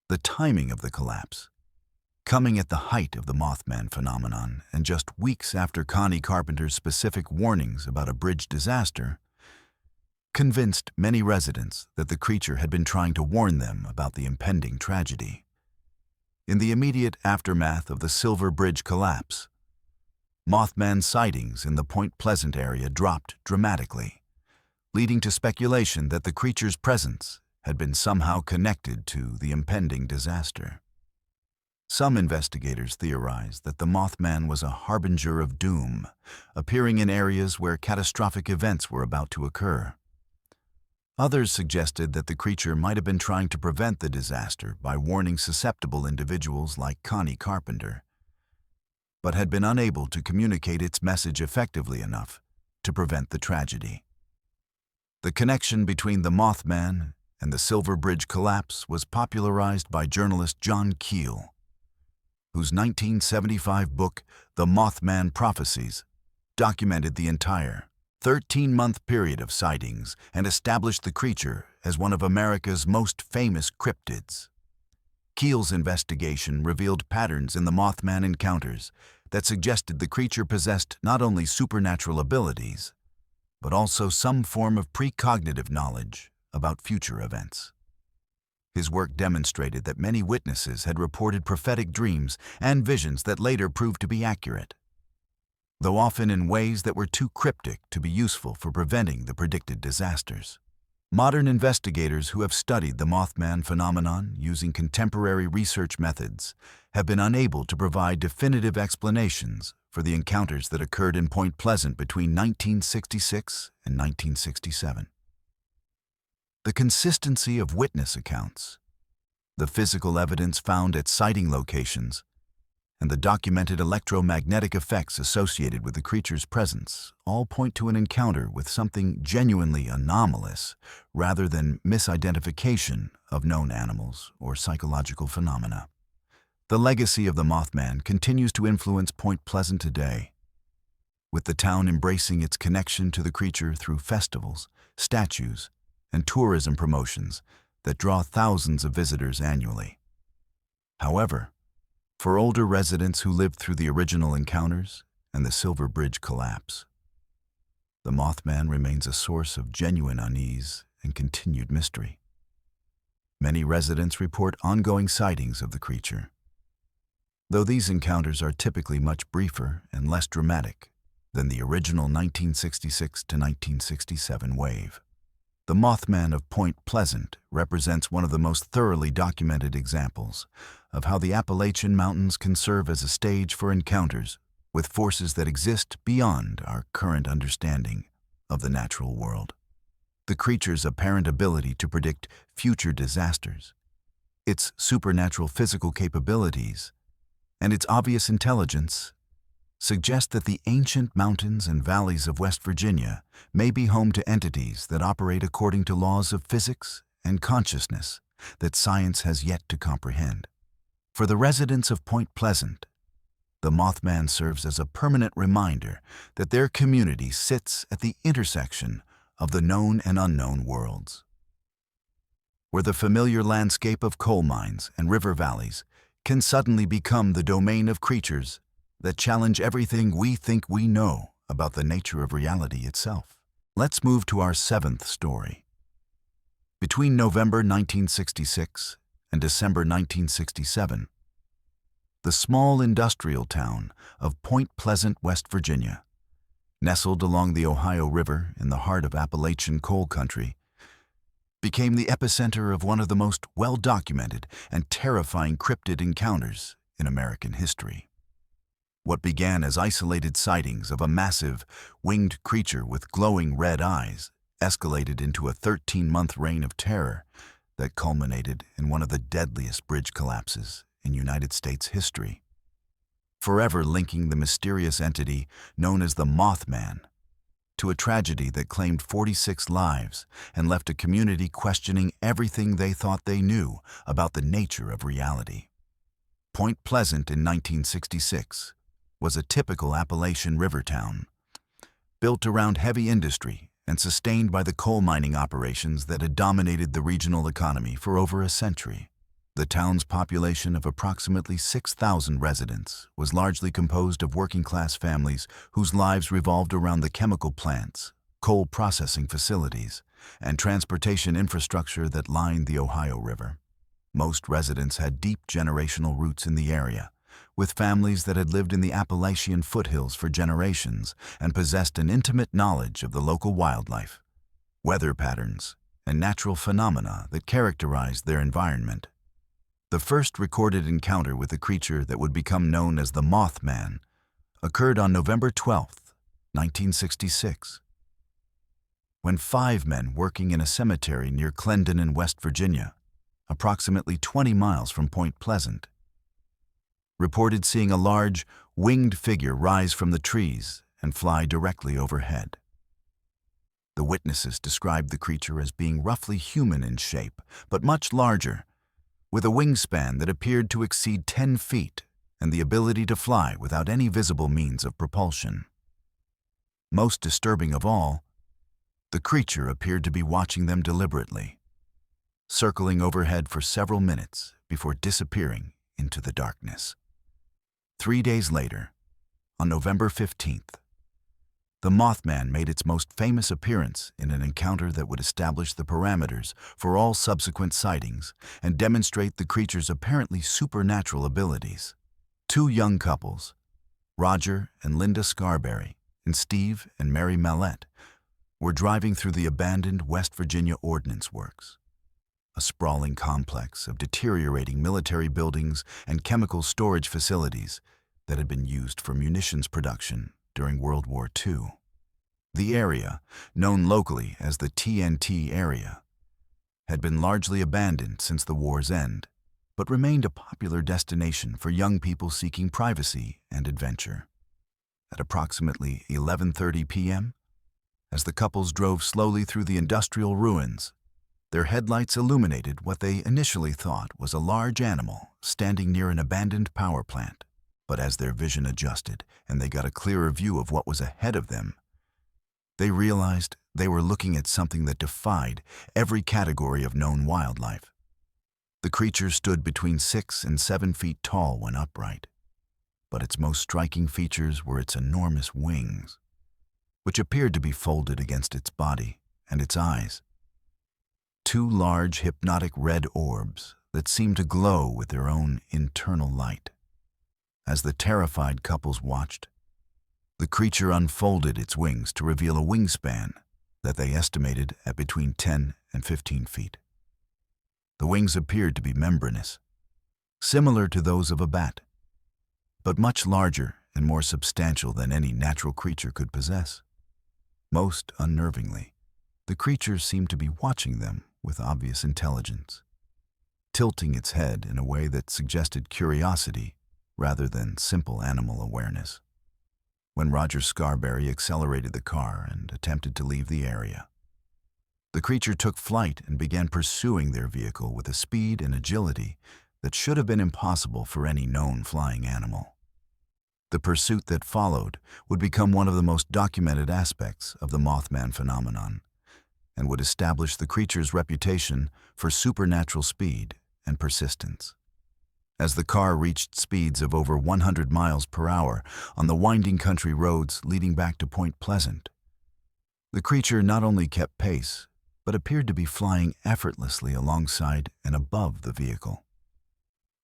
the timing of the collapse, coming at the height of the Mothman phenomenon and just weeks after Connie Carpenter's specific warnings about a bridge disaster, convinced many residents that the creature had been trying to warn them about the impending tragedy. In the immediate aftermath of the Silver Bridge collapse, Mothman sightings in the Point Pleasant area dropped dramatically, leading to speculation that the creature's presence had been somehow connected to the impending disaster. Some investigators theorized that the Mothman was a harbinger of doom, appearing in areas where catastrophic events were about to occur. Others suggested that the creature might have been trying to prevent the disaster by warning susceptible individuals like Connie Carpenter, but had been unable to communicate its message effectively enough to prevent the tragedy. The connection between the Mothman and the Silver Bridge collapse was popularized by journalist John Keel, whose 1975 book, The Mothman Prophecies, documented the entire 13-month period of sightings and established the creature as one of America's most famous cryptids. Keel's investigation revealed patterns in the Mothman encounters that suggested the creature possessed not only supernatural abilities, but also some form of precognitive knowledge about future events. His work demonstrated that many witnesses had reported prophetic dreams and visions that later proved to be accurate, though often in ways that were too cryptic to be useful for preventing the predicted disasters. Modern investigators who have studied the Mothman phenomenon using contemporary research methods have been unable to provide definitive explanations for the encounters that occurred in Point Pleasant between 1966 and 1967. The consistency of witness accounts, the physical evidence found at sighting locations, and the documented electromagnetic effects associated with the creature's presence all point to an encounter with something genuinely anomalous rather than misidentification of known animals or psychological phenomena. The legacy of the Mothman continues to influence Point Pleasant today, with the town embracing its connection to the creature through festivals, statues, and tourism promotions that draw thousands of visitors annually. However, for older residents who lived through the original encounters and the Silver Bridge collapse, the Mothman remains a source of genuine unease and continued mystery. Many residents report ongoing sightings of the creature, though these encounters are typically much briefer and less dramatic than the original 1966 to 1967 wave. The Mothman of Point Pleasant represents one of the most thoroughly documented examples of how the Appalachian Mountains can serve as a stage for encounters with forces that exist beyond our current understanding of the natural world. The creature's apparent ability to predict future disasters, its supernatural physical capabilities, and its obvious intelligence suggest that the ancient mountains and valleys of West Virginia may be home to entities that operate according to laws of physics and consciousness that science has yet to comprehend. For the residents of Point Pleasant, the Mothman serves as a permanent reminder that their community sits at the intersection of the known and unknown worlds, where the familiar landscape of coal mines and river valleys can suddenly become the domain of creatures that challenge everything we think we know about the nature of reality itself. Let's move to our seventh story. Between November 1966 and December 1967, the small industrial town of Point Pleasant, West Virginia, nestled along the Ohio River in the heart of Appalachian coal country, became the epicenter of one of the most well-documented and terrifying cryptid encounters in American history. What began as isolated sightings of a massive, winged creature with glowing red eyes escalated into a 13-month reign of terror that culminated in one of the deadliest bridge collapses in United States history, forever linking the mysterious entity known as the Mothman to a tragedy that claimed 46 lives and left a community questioning everything they thought they knew about the nature of reality. Point Pleasant in 1966 was a typical Appalachian river town, built around heavy industry and sustained by the coal mining operations that had dominated the regional economy for over a century. The town's population of approximately 6,000 residents was largely composed of working-class families whose lives revolved around the chemical plants, coal processing facilities, and transportation infrastructure that lined the Ohio River. Most residents had deep generational roots in the area, with families that had lived in the Appalachian foothills for generations and possessed an intimate knowledge of the local wildlife, weather patterns, and natural phenomena that characterized their environment. The first recorded encounter with the creature that would become known as the Mothman occurred on November 12, 1966, when 5 men working in a cemetery near Clendon in West Virginia, approximately 20 miles from Point Pleasant, reported seeing a large, winged figure rise from the trees and fly directly overhead. The witnesses described the creature as being roughly human in shape, but much larger, with a wingspan that appeared to exceed 10 feet and the ability to fly without any visible means of propulsion. Most disturbing of all, the creature appeared to be watching them deliberately, circling overhead for several minutes before disappearing into the darkness. 3 days later, on November 15th, the Mothman made its most famous appearance in an encounter that would establish the parameters for all subsequent sightings and demonstrate the creature's apparently supernatural abilities. 2 young couples, Roger and Linda Scarberry, and Steve and Mary Mallette, were driving through the abandoned West Virginia Ordnance Works, a sprawling complex of deteriorating military buildings and chemical storage facilities that had been used for munitions production during World War II. The area, known locally as the TNT area, had been largely abandoned since the war's end, but remained a popular destination for young people seeking privacy and adventure. At approximately 11:30 p.m., as the couples drove slowly through the industrial ruins, their headlights illuminated what they initially thought was a large animal standing near an abandoned power plant. But as their vision adjusted and they got a clearer view of what was ahead of them, they realized they were looking at something that defied every category of known wildlife. The creature stood between 6 and 7 feet tall when upright, but its most striking features were its enormous wings, which appeared to be folded against its body and its eyes. 2 large hypnotic red orbs that seemed to glow with their own internal light. As the terrified couples watched, the creature unfolded its wings to reveal a wingspan that they estimated at between 10 and 15 feet. The wings appeared to be membranous, similar to those of a bat, but much larger and more substantial than any natural creature could possess. Most unnervingly, the creature seemed to be watching them with obvious intelligence, tilting its head in a way that suggested curiosity rather than simple animal awareness. When Roger Scarberry accelerated the car and attempted to leave the area, the creature took flight and began pursuing their vehicle with a speed and agility that should have been impossible for any known flying animal. The pursuit that followed would become one of the most documented aspects of the Mothman phenomenon, and would establish the creature's reputation for supernatural speed and persistence. As the car reached speeds of over 100 miles per hour on the winding country roads leading back to Point Pleasant, the creature not only kept pace, but appeared to be flying effortlessly alongside and above the vehicle.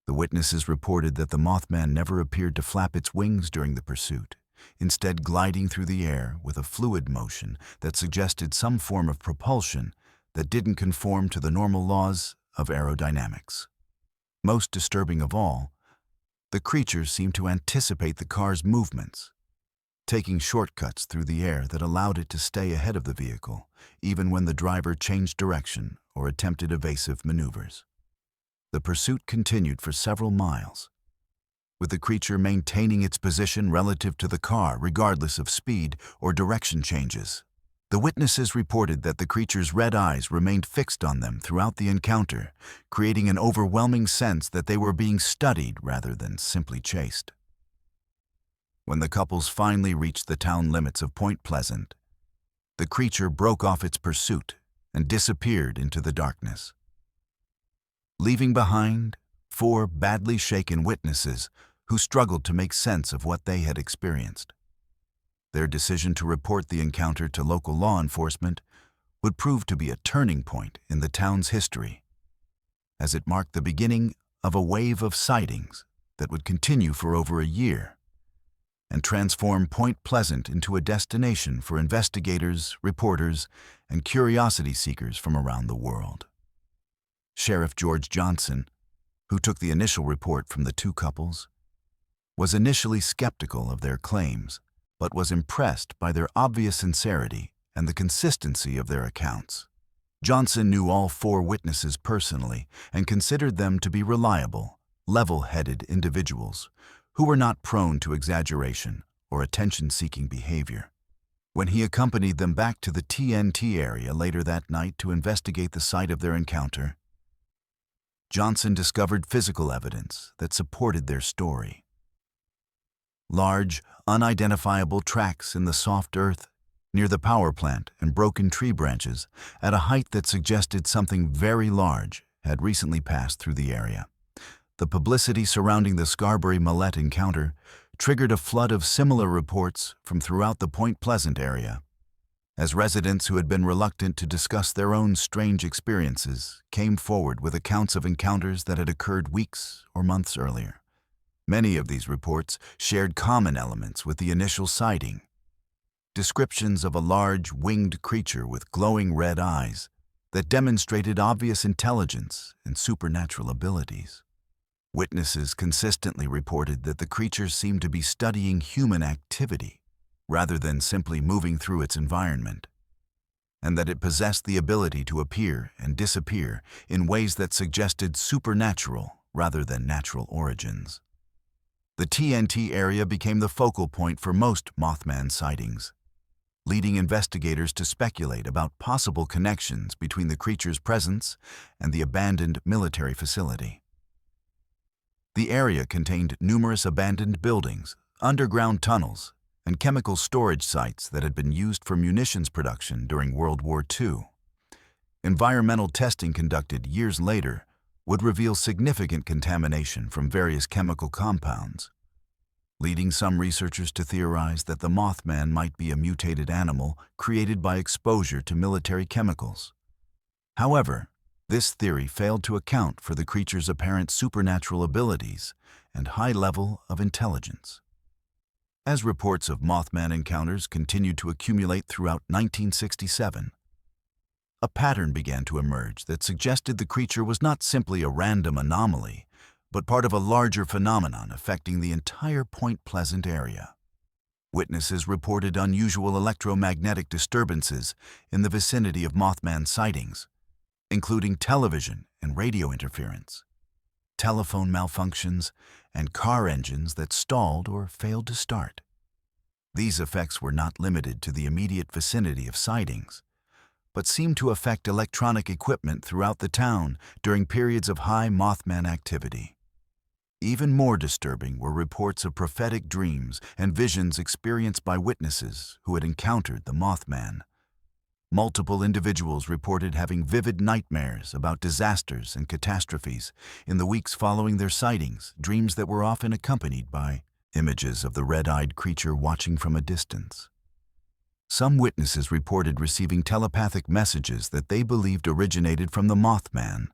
The witnesses reported that the Mothman never appeared to flap its wings during the pursuit, instead gliding through the air with a fluid motion that suggested some form of propulsion that didn't conform to the normal laws of aerodynamics. Most disturbing of all, the creature seemed to anticipate the car's movements, taking shortcuts through the air that allowed it to stay ahead of the vehicle, even when the driver changed direction or attempted evasive maneuvers. The pursuit continued for several miles, with the creature maintaining its position relative to the car regardless of speed or direction changes. The witnesses reported that the creature's red eyes remained fixed on them throughout the encounter, creating an overwhelming sense that they were being studied rather than simply chased. When the couples finally reached the town limits of Point Pleasant, the creature broke off its pursuit and disappeared into the darkness, leaving behind 4 badly shaken witnesses who struggled to make sense of what they had experienced. Their decision to report the encounter to local law enforcement would prove to be a turning point in the town's history, as it marked the beginning of a wave of sightings that would continue for over a year and transform Point Pleasant into a destination for investigators, reporters, and curiosity seekers from around the world. Sheriff George Johnson, who took the initial report from the 2 couples, was initially skeptical of their claims, but was impressed by their obvious sincerity and the consistency of their accounts. Johnson knew all 4 witnesses personally and considered them to be reliable, level-headed individuals who were not prone to exaggeration or attention-seeking behavior. When he accompanied them back to the TNT area later that night to investigate the site of their encounter, Johnson discovered physical evidence that supported their story. Large, unidentifiable tracks in the soft earth near the power plant and broken tree branches at a height that suggested something very large had recently passed through the area. The publicity surrounding the Scarberry-Millette encounter triggered a flood of similar reports from throughout the Point Pleasant area, as residents who had been reluctant to discuss their own strange experiences came forward with accounts of encounters that had occurred weeks or months earlier. Many of these reports shared common elements with the initial sighting. descriptions of a large, winged creature with glowing red eyes that demonstrated obvious intelligence and supernatural abilities. Witnesses consistently reported that the creature seemed to be studying human activity rather than simply moving through its environment, and that it possessed the ability to appear and disappear in ways that suggested supernatural rather than natural origins. The TNT area became the focal point for most Mothman sightings, leading investigators to speculate about possible connections between the creature's presence and the abandoned military facility. The area contained numerous abandoned buildings, underground tunnels, and chemical storage sites that had been used for munitions production during World War II. Environmental testing conducted years later would reveal significant contamination from various chemical compounds, leading some researchers to theorize that the Mothman might be a mutated animal created by exposure to military chemicals. However, this theory failed to account for the creature's apparent supernatural abilities and high level of intelligence. As reports of Mothman encounters continued to accumulate throughout 1967, a pattern began to emerge that suggested the creature was not simply a random anomaly, but part of a larger phenomenon affecting the entire Point Pleasant area. Witnesses reported unusual electromagnetic disturbances in the vicinity of Mothman sightings, including television and radio interference, telephone malfunctions, and car engines that stalled or failed to start. These effects were not limited to the immediate vicinity of sightings, but seemed to affect electronic equipment throughout the town during periods of high Mothman activity. Even more disturbing were reports of prophetic dreams and visions experienced by witnesses who had encountered the Mothman. Multiple individuals reported having vivid nightmares about disasters and catastrophes in the weeks following their sightings, dreams that were often accompanied by images of the red-eyed creature watching from a distance. Some witnesses reported receiving telepathic messages that they believed originated from the Mothman,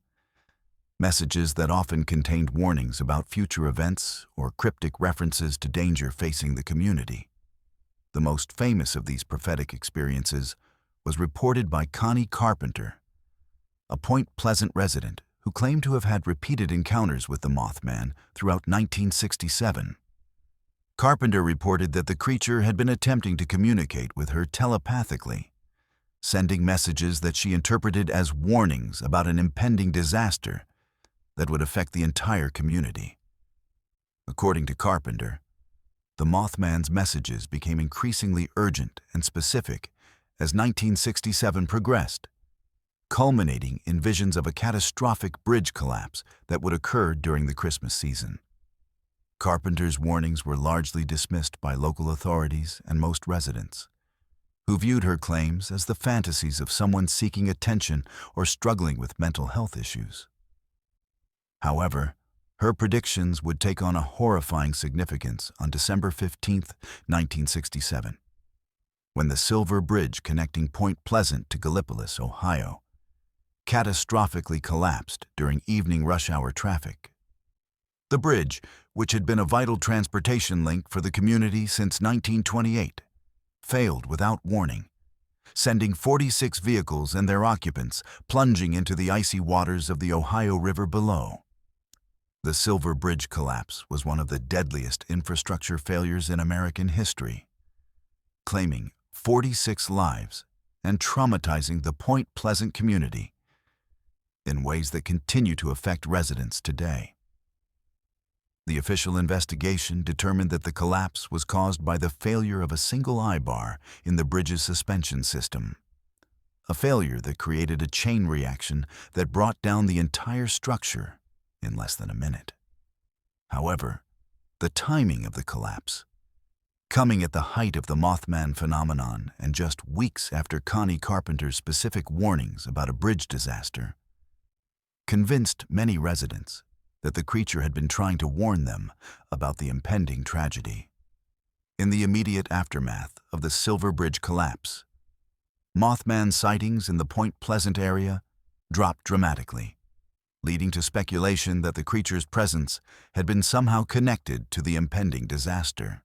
messages that often contained warnings about future events or cryptic references to danger facing the community. The most famous of these prophetic experiences was reported by Connie Carpenter, a Point Pleasant resident who claimed to have had repeated encounters with the Mothman throughout 1967. Carpenter reported that the creature had been attempting to communicate with her telepathically, sending messages that she interpreted as warnings about an impending disaster that would affect the entire community. According to Carpenter, the Mothman's messages became increasingly urgent and specific as 1967 progressed, culminating in visions of a catastrophic bridge collapse that would occur during the Christmas season. Carpenter's warnings were largely dismissed by local authorities and most residents, who viewed her claims as the fantasies of someone seeking attention or struggling with mental health issues. However, her predictions would take on a horrifying significance on December 15, 1967. When the Silver Bridge connecting Point Pleasant to Gallipolis, Ohio, catastrophically collapsed during evening rush hour traffic. The bridge, which had been a vital transportation link for the community since 1928, failed without warning, sending 46 vehicles and their occupants plunging into the icy waters of the Ohio River below. The Silver Bridge collapse was one of the deadliest infrastructure failures in American history, claiming 46 lives and traumatizing the Point Pleasant community in ways that continue to affect residents today. The official investigation determined that the collapse was caused by the failure of a single eye-bar in the bridge's suspension system, a failure that created a chain reaction that brought down the entire structure in less than a minute. However, the timing of the collapse, coming at the height of the Mothman phenomenon and just weeks after Connie Carpenter's specific warnings about a bridge disaster, convinced many residents that the creature had been trying to warn them about the impending tragedy. In the immediate aftermath of the Silver Bridge collapse, Mothman sightings in the Point Pleasant area dropped dramatically, leading to speculation that the creature's presence had been somehow connected to the impending disaster.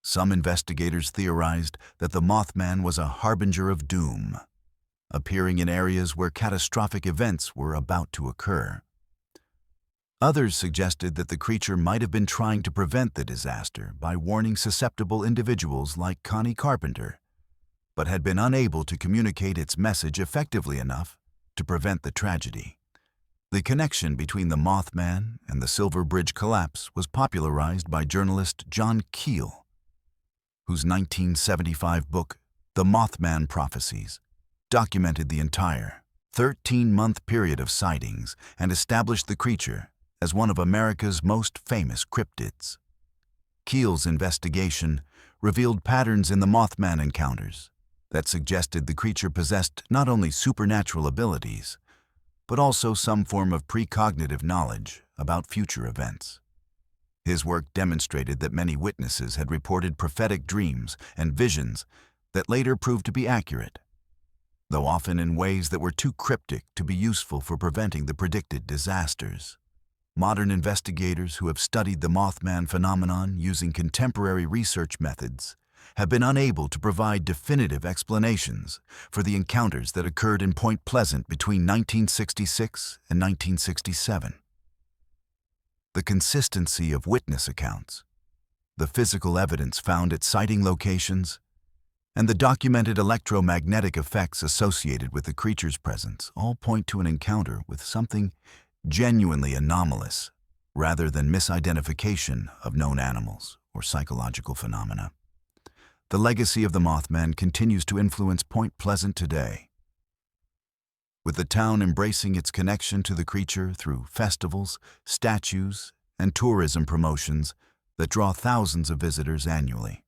Some investigators theorized that the Mothman was a harbinger of doom, appearing in areas where catastrophic events were about to occur. Others suggested that the creature might have been trying to prevent the disaster by warning susceptible individuals like Connie Carpenter, but had been unable to communicate its message effectively enough to prevent the tragedy. The connection between the Mothman and the Silver Bridge collapse was popularized by journalist John Keel, whose 1975 book, The Mothman Prophecies, documented the entire 13-month period of sightings and established the creature as one of America's most famous cryptids. Keel's investigation revealed patterns in the Mothman encounters that suggested the creature possessed not only supernatural abilities, but also some form of precognitive knowledge about future events. His work demonstrated that many witnesses had reported prophetic dreams and visions that later proved to be accurate, though often in ways that were too cryptic to be useful for preventing the predicted disasters. Modern investigators who have studied the Mothman phenomenon using contemporary research methods have been unable to provide definitive explanations for the encounters that occurred in Point Pleasant between 1966 and 1967. The consistency of witness accounts, the physical evidence found at sighting locations, and the documented electromagnetic effects associated with the creature's presence all point to an encounter with something genuinely anomalous rather than misidentification of known animals or psychological phenomena. The legacy of the Mothman continues to influence Point Pleasant today, with the town embracing its connection to the creature through festivals, statues, and tourism promotions that draw thousands of visitors annually.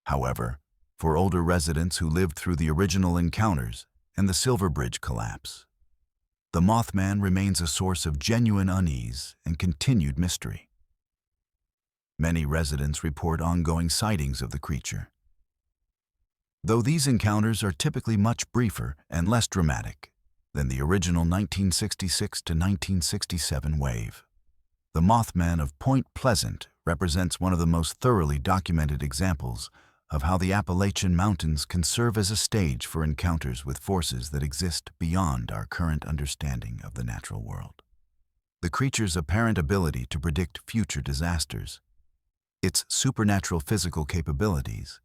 However, for older residents who lived through the original encounters and the Silver Bridge collapse, the Mothman remains a source of genuine unease and continued mystery. Many residents report ongoing sightings of the creature, though these encounters are typically much briefer and less dramatic than the original 1966 to 1967 wave. The Mothman of Point Pleasant represents one of the most thoroughly documented examples of how the Appalachian Mountains can serve as a stage for encounters with forces that exist beyond our current understanding of the natural world. The creature's apparent ability to predict future disasters, its supernatural physical capabilities,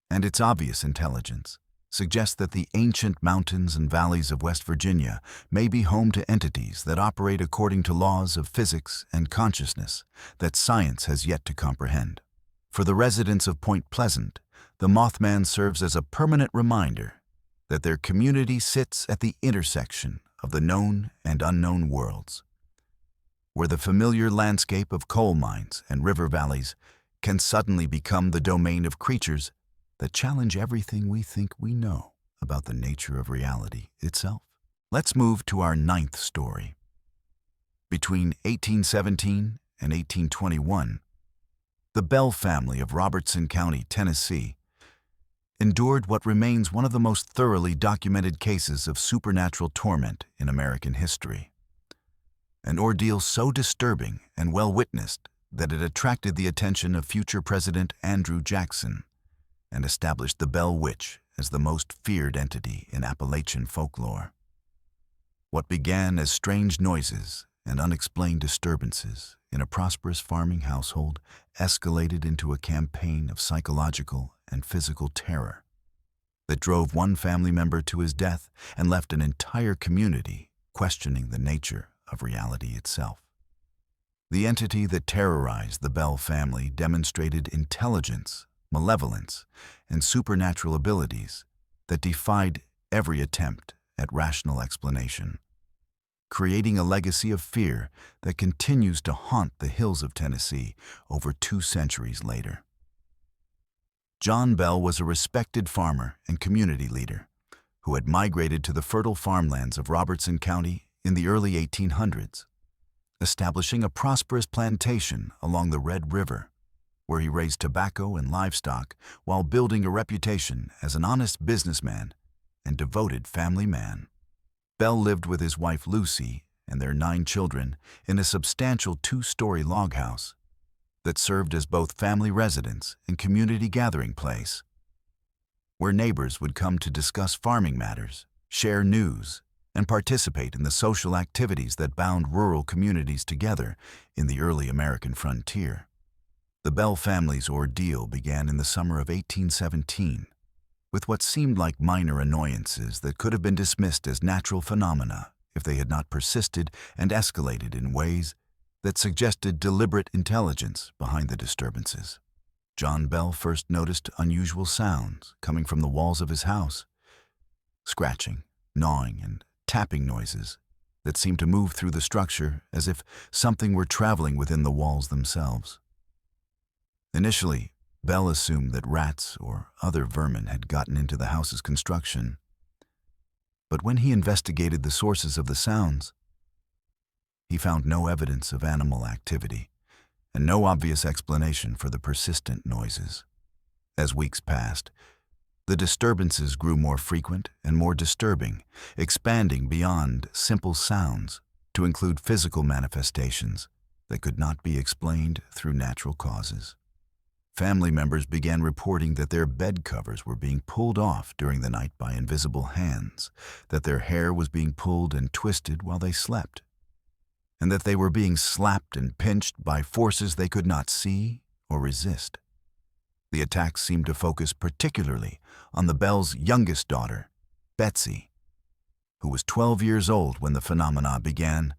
and its obvious intelligence suggest that the ancient mountains and valleys of West Virginia may be home to entities that operate according to laws of physics and consciousness that science has yet to comprehend. For the residents of Point Pleasant, the Mothman serves as a permanent reminder that their community sits at the intersection of the known and unknown worlds, where the familiar landscape of coal mines and river valleys can suddenly become the domain of creatures that challenge everything we think we know about the nature of reality itself. Let's move to our ninth story. Between 1817 and 1821, the Bell family of Robertson County, Tennessee, endured what remains one of the most thoroughly documented cases of supernatural torment in American history. An ordeal so disturbing and well-witnessed that it attracted the attention of future President Andrew Jackson and established the Bell Witch as the most feared entity in Appalachian folklore. What began as strange noises and unexplained disturbances in a prosperous farming household escalated into a campaign of psychological and physical terror that drove one family member to his death and left an entire community questioning the nature of reality itself. The entity that terrorized the Bell family demonstrated intelligence, malevolence, and supernatural abilities that defied every attempt at rational explanation, creating a legacy of fear that continues to haunt the hills of Tennessee over 2 centuries later. John Bell was a respected farmer and community leader who had migrated to the fertile farmlands of Robertson County in the early 1800s, establishing a prosperous plantation along the Red River, where he raised tobacco and livestock while building a reputation as an honest businessman and devoted family man. Bell lived with his wife Lucy and their 9 children in a substantial 2-story log house that served as both family residence and community gathering place, where neighbors would come to discuss farming matters, share news, and participate in the social activities that bound rural communities together in the early American frontier. The Bell family's ordeal began in the summer of 1817, with what seemed like minor annoyances that could have been dismissed as natural phenomena if they had not persisted and escalated in ways that suggested deliberate intelligence behind the disturbances. John Bell first noticed unusual sounds coming from the walls of his house, scratching, gnawing, and tapping noises that seemed to move through the structure as if something were traveling within the walls themselves. Initially, Bell assumed that rats or other vermin had gotten into the house's construction, but when he investigated the sources of the sounds, he found no evidence of animal activity and no obvious explanation for the persistent noises. As weeks passed, the disturbances grew more frequent and more disturbing, expanding beyond simple sounds to include physical manifestations that could not be explained through natural causes. Family members began reporting that their bed covers were being pulled off during the night by invisible hands, that their hair was being pulled and twisted while they slept, and that they were being slapped and pinched by forces they could not see or resist. The attacks seemed to focus particularly on the Bells' youngest daughter, Betsy, who was 12 years old when the phenomena began,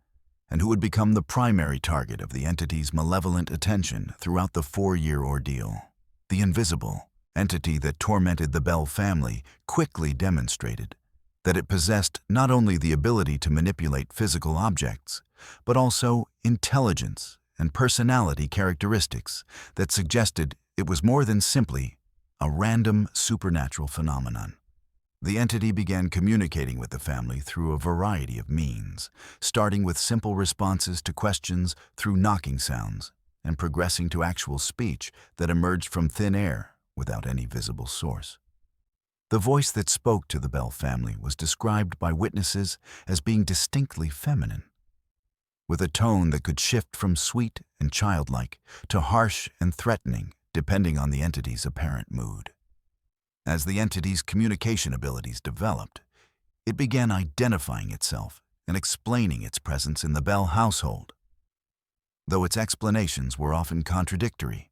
and who would become the primary target of the entity's malevolent attention throughout the 4-year ordeal. The invisible entity that tormented the Bell family quickly demonstrated that it possessed not only the ability to manipulate physical objects, but also intelligence and personality characteristics that suggested it was more than simply a random supernatural phenomenon. The entity began communicating with the family through a variety of means, starting with simple responses to questions through knocking sounds and progressing to actual speech that emerged from thin air without any visible source. The voice that spoke to the Bell family was described by witnesses as being distinctly feminine, with a tone that could shift from sweet and childlike to harsh and threatening depending on the entity's apparent mood. As the entity's communication abilities developed, it began identifying itself and explaining its presence in the Bell household, though its explanations were often contradictory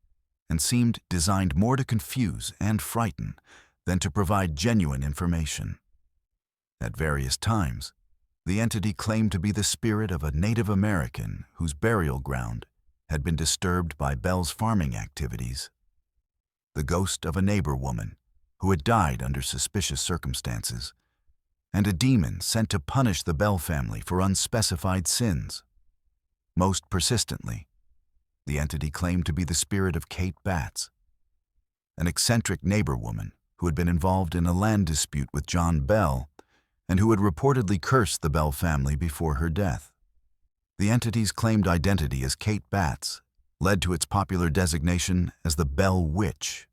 and seemed designed more to confuse and frighten than to provide genuine information. At various times, the entity claimed to be the spirit of a Native American whose burial ground had been disturbed by Bell's farming activities, the ghost of a neighbor woman who had died under suspicious circumstances, and a demon sent to punish the Bell family for unspecified sins. Most persistently, the entity claimed to be the spirit of Kate Batts, an eccentric neighbor woman who had been involved in a land dispute with John Bell and who had reportedly cursed the Bell family before her death. The entity's claimed identity as Kate Batts led to its popular designation as the Bell Witch,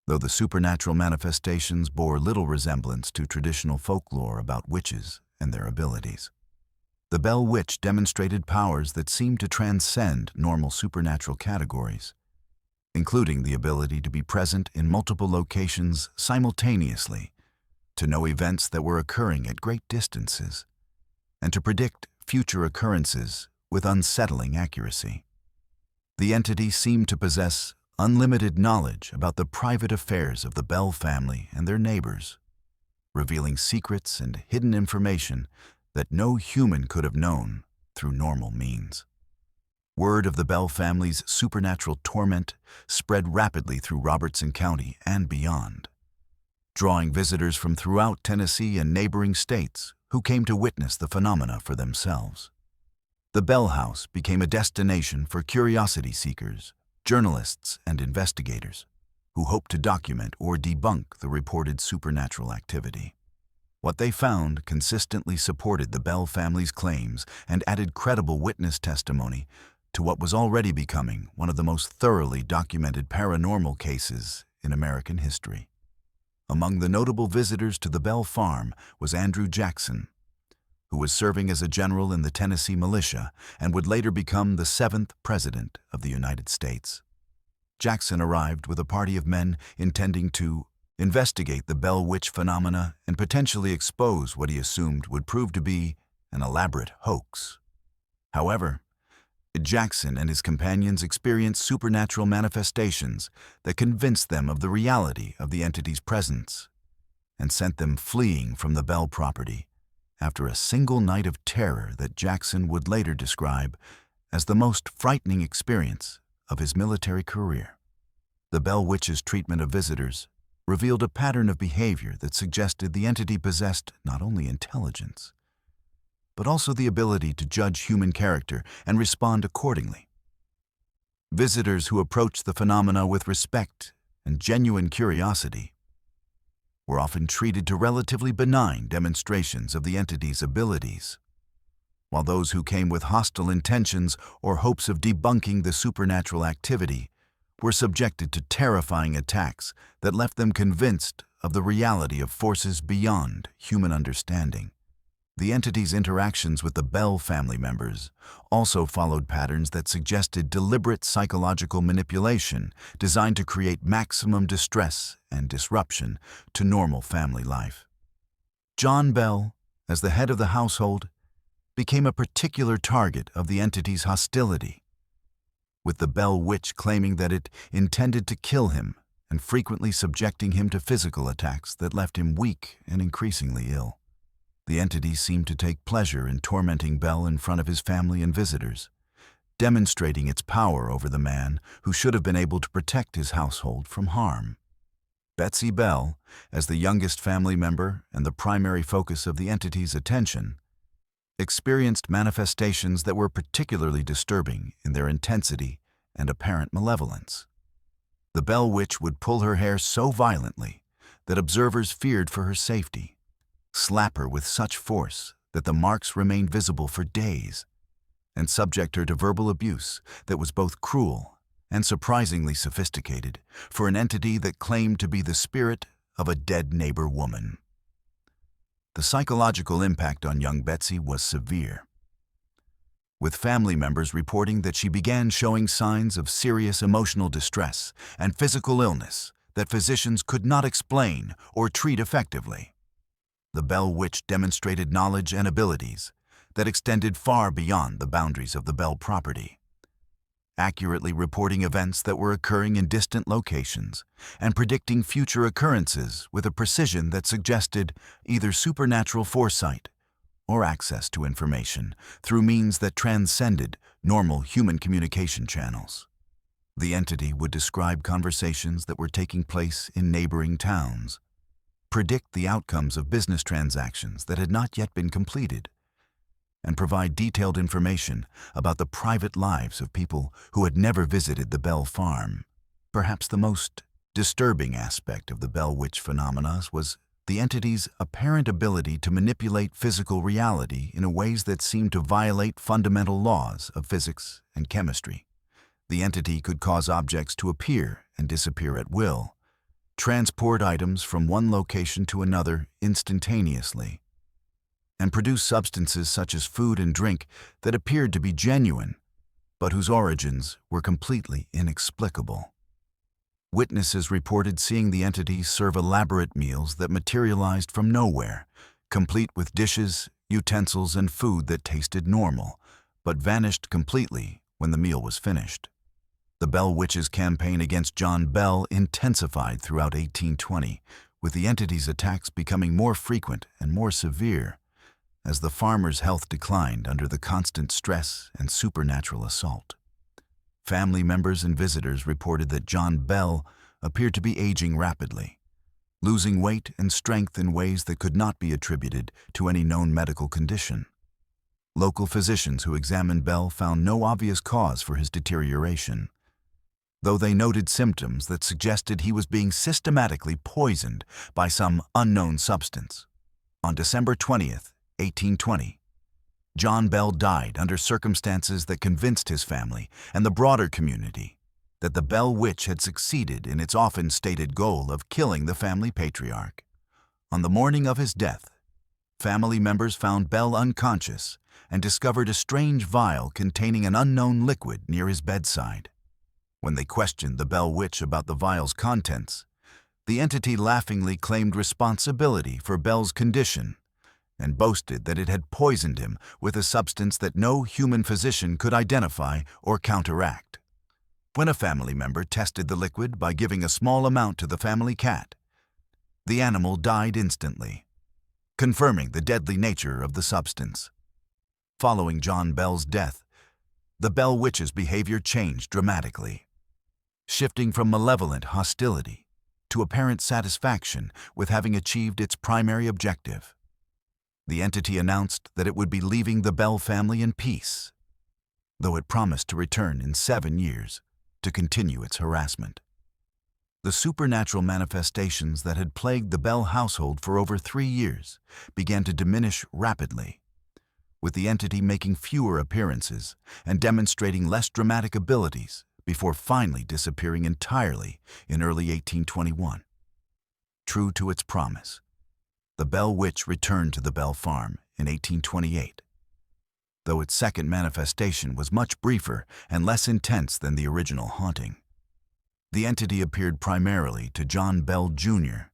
though the supernatural manifestations bore little resemblance to traditional folklore about witches and their abilities. The Bell Witch demonstrated powers that seemed to transcend normal supernatural categories, including the ability to be present in multiple locations simultaneously, to know events that were occurring at great distances, and to predict future occurrences with unsettling accuracy. The entity seemed to possess unlimited knowledge about the private affairs of the Bell family and their neighbors, revealing secrets and hidden information that no human could have known through normal means. Word of the Bell family's supernatural torment spread rapidly through Robertson County and beyond, drawing visitors from throughout Tennessee and neighboring states who came to witness the phenomena for themselves. The Bell House became a destination for curiosity seekers, journalists, and investigators who hoped to document or debunk the reported supernatural activity. What they found consistently supported the Bell family's claims and added credible witness testimony to what was already becoming one of the most thoroughly documented paranormal cases in American history. Among the notable visitors to the Bell farm was Andrew Jackson, who was serving as a general in the Tennessee militia and would later become the 7th President of the United States. Jackson arrived with a party of men intending to investigate the Bell Witch phenomena and potentially expose what he assumed would prove to be an elaborate hoax. However, Jackson and his companions experienced supernatural manifestations that convinced them of the reality of the entity's presence and sent them fleeing from the Bell property after a single night of terror that Jackson would later describe as the most frightening experience of his military career. The Bell Witch's treatment of visitors revealed a pattern of behavior that suggested the entity possessed not only intelligence, but also the ability to judge human character and respond accordingly. Visitors who approached the phenomena with respect and genuine curiosity were often treated to relatively benign demonstrations of the entity's abilities, while those who came with hostile intentions or hopes of debunking the supernatural activity were subjected to terrifying attacks that left them convinced of the reality of forces beyond human understanding. The entity's interactions with the Bell family members also followed patterns that suggested deliberate psychological manipulation designed to create maximum distress and disruption to normal family life. John Bell, as the head of the household, became a particular target of the entity's hostility, with the Bell Witch claiming that it intended to kill him and frequently subjecting him to physical attacks that left him weak and increasingly ill. The entity seemed to take pleasure in tormenting Bell in front of his family and visitors, demonstrating its power over the man who should have been able to protect his household from harm. Betsy Bell, as the youngest family member and the primary focus of the entity's attention, experienced manifestations that were particularly disturbing in their intensity and apparent malevolence. The Bell Witch would pull her hair so violently that observers feared for her safety, slap her with such force that the marks remained visible for days, and subject her to verbal abuse that was both cruel and surprisingly sophisticated for an entity that claimed to be the spirit of a dead neighbor woman. The psychological impact on young Betsy was severe, with family members reporting that she began showing signs of serious emotional distress and physical illness that physicians could not explain or treat effectively. The Bell Witch demonstrated knowledge and abilities that extended far beyond the boundaries of the Bell property, accurately reporting events that were occurring in distant locations and predicting future occurrences with a precision that suggested either supernatural foresight or access to information through means that transcended normal human communication channels. The entity would describe conversations that were taking place in neighboring towns, predict the outcomes of business transactions that had not yet been completed, and provide detailed information about the private lives of people who had never visited the Bell farm. Perhaps the most disturbing aspect of the Bell Witch phenomena was the entity's apparent ability to manipulate physical reality in ways that seemed to violate fundamental laws of physics and chemistry. The entity could cause objects to appear and disappear at will, transport items from one location to another instantaneously, and produce substances such as food and drink that appeared to be genuine, but whose origins were completely inexplicable. Witnesses reported seeing the entity serve elaborate meals that materialized from nowhere, complete with dishes, utensils, and food that tasted normal, but vanished completely when the meal was finished. The Bell Witch's campaign against John Bell intensified throughout 1820, with the entity's attacks becoming more frequent and more severe as the farmer's health declined under the constant stress and supernatural assault. Family members and visitors reported that John Bell appeared to be aging rapidly, losing weight and strength in ways that could not be attributed to any known medical condition. Local physicians who examined Bell found no obvious cause for his deterioration, though they noted symptoms that suggested he was being systematically poisoned by some unknown substance. On December 20th, 1820, John Bell died under circumstances that convinced his family and the broader community that the Bell Witch had succeeded in its often stated goal of killing the family patriarch. On the morning of his death, family members found Bell unconscious and discovered a strange vial containing an unknown liquid near his bedside. When they questioned the Bell Witch about the vial's contents, the entity laughingly claimed responsibility for Bell's condition and boasted that it had poisoned him with a substance that no human physician could identify or counteract. When a family member tested the liquid by giving a small amount to the family cat, the animal died instantly, confirming the deadly nature of the substance. Following John Bell's death, the Bell Witch's behavior changed dramatically, shifting from malevolent hostility to apparent satisfaction with having achieved its primary objective. The entity announced that it would be leaving the Bell family in peace, though it promised to return in 7 years to continue its harassment. The supernatural manifestations that had plagued the Bell household for over 3 years began to diminish rapidly, with the entity making fewer appearances and demonstrating less dramatic abilities before finally disappearing entirely in early 1821. True to its promise, the Bell Witch returned to the Bell farm in 1828, though its second manifestation was much briefer and less intense than the original haunting. The entity appeared primarily to John Bell, Jr.,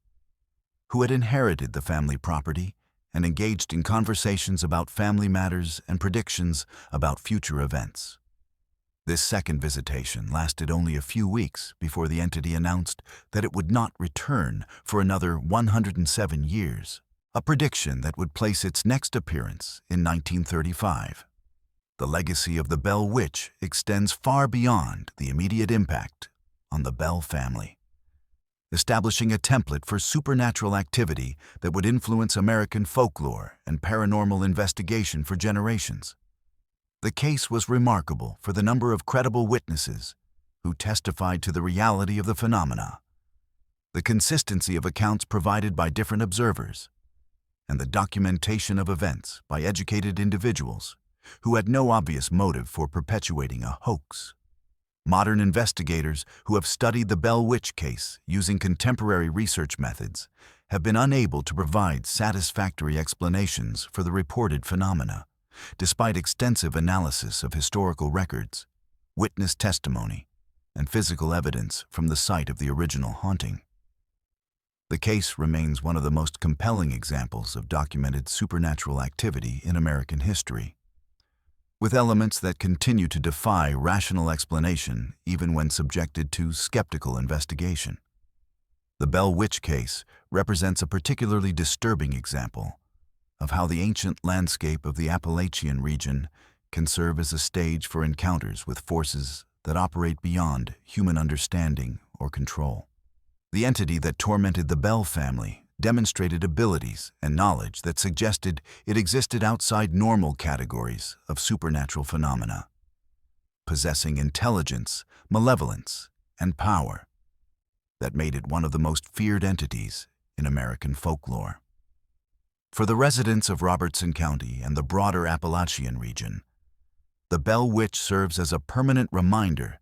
who had inherited the family property and engaged in conversations about family matters and predictions about future events. This second visitation lasted only a few weeks before the entity announced that it would not return for another 107 years, a prediction that would place its next appearance in 1935. The legacy of the Bell Witch extends far beyond the immediate impact on the Bell family, establishing a template for supernatural activity that would influence American folklore and paranormal investigation for generations. The case was remarkable for the number of credible witnesses who testified to the reality of the phenomena, the consistency of accounts provided by different observers, and the documentation of events by educated individuals who had no obvious motive for perpetuating a hoax. Modern investigators who have studied the Bell Witch case using contemporary research methods have been unable to provide satisfactory explanations for the reported phenomena, despite extensive analysis of historical records, witness testimony, and physical evidence from the site of the original haunting. The case remains one of the most compelling examples of documented supernatural activity in American history, with elements that continue to defy rational explanation even when subjected to skeptical investigation. The Bell Witch case represents a particularly disturbing example of how the ancient landscape of the Appalachian region can serve as a stage for encounters with forces that operate beyond human understanding or control. The entity that tormented the Bell family demonstrated abilities and knowledge that suggested it existed outside normal categories of supernatural phenomena, possessing intelligence, malevolence, and power that made it one of the most feared entities in American folklore. For the residents of Robertson County and the broader Appalachian region, the Bell Witch serves as a permanent reminder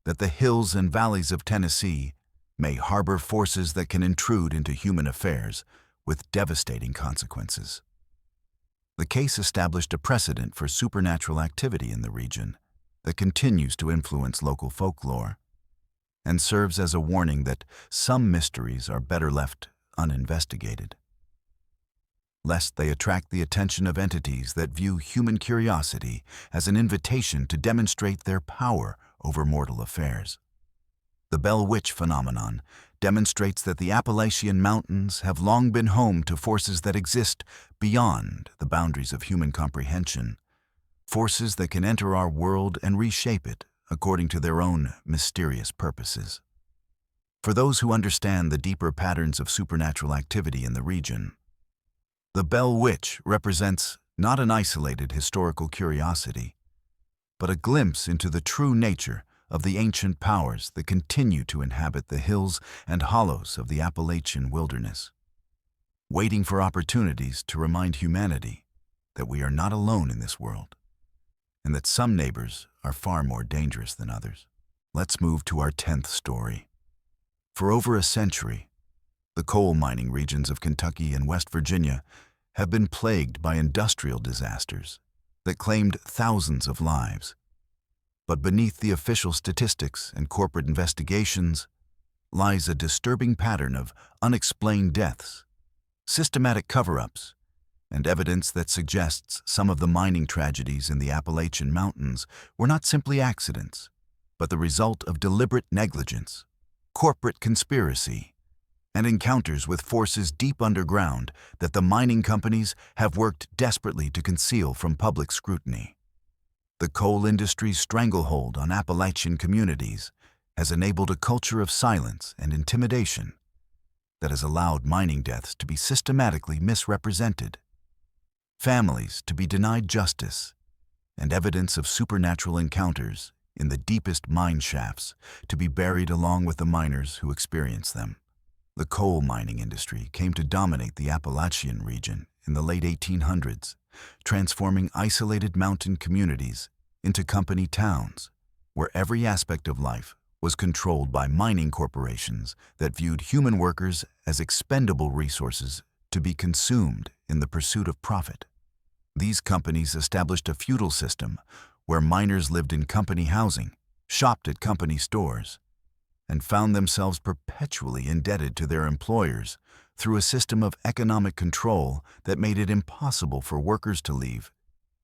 that the hills and valleys of Tennessee may harbor forces that can intrude into human affairs with devastating consequences. The case established a precedent for supernatural activity in the region that continues to influence local folklore and serves as a warning that some mysteries are better left uninvestigated, lest they attract the attention of entities that view human curiosity as an invitation to demonstrate their power over mortal affairs. The Bell Witch phenomenon demonstrates that the Appalachian Mountains have long been home to forces that exist beyond the boundaries of human comprehension, forces that can enter our world and reshape it according to their own mysterious purposes. For those who understand the deeper patterns of supernatural activity in the region, the Bell Witch represents not an isolated historical curiosity, but a glimpse into the true nature of the ancient powers that continue to inhabit the hills and hollows of the Appalachian wilderness, waiting for opportunities to remind humanity that we are not alone in this world, and that some neighbors are far more dangerous than others. Let's move to our 10th story. For over a century, the coal mining regions of Kentucky and West Virginia have been plagued by industrial disasters that claimed thousands of lives. But beneath the official statistics and corporate investigations lies a disturbing pattern of unexplained deaths, systematic cover-ups, and evidence that suggests some of the mining tragedies in the Appalachian Mountains were not simply accidents, but the result of deliberate negligence, corporate conspiracy, and encounters with forces deep underground that the mining companies have worked desperately to conceal from public scrutiny. The coal industry's stranglehold on Appalachian communities has enabled a culture of silence and intimidation that has allowed mining deaths to be systematically misrepresented, families to be denied justice, and evidence of supernatural encounters in the deepest mine shafts to be buried along with the miners who experience them. The coal mining industry came to dominate the Appalachian region in the late 1800s, transforming isolated mountain communities into company towns, where every aspect of life was controlled by mining corporations that viewed human workers as expendable resources to be consumed in the pursuit of profit. These companies established a feudal system where miners lived in company housing, shopped at company stores, and found themselves perpetually indebted to their employers through a system of economic control that made it impossible for workers to leave,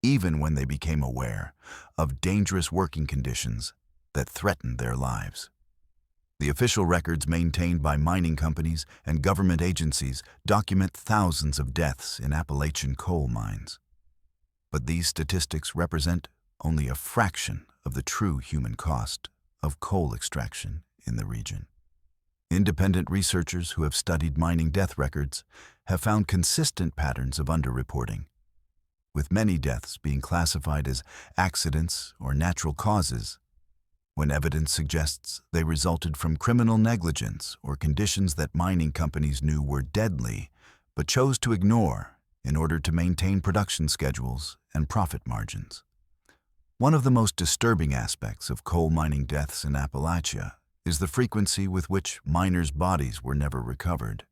even when they became aware of dangerous working conditions that threatened their lives. The official records maintained by mining companies and government agencies document thousands of deaths in Appalachian coal mines. But these statistics represent only a fraction of the true human cost of coal extraction in the region. Independent researchers who have studied mining death records have found consistent patterns of underreporting, with many deaths being classified as accidents or natural causes, when evidence suggests they resulted from criminal negligence or conditions that mining companies knew were deadly but chose to ignore in order to maintain production schedules and profit margins. One of the most disturbing aspects of coal mining deaths in Appalachia is the frequency with which miners' bodies were never recovered.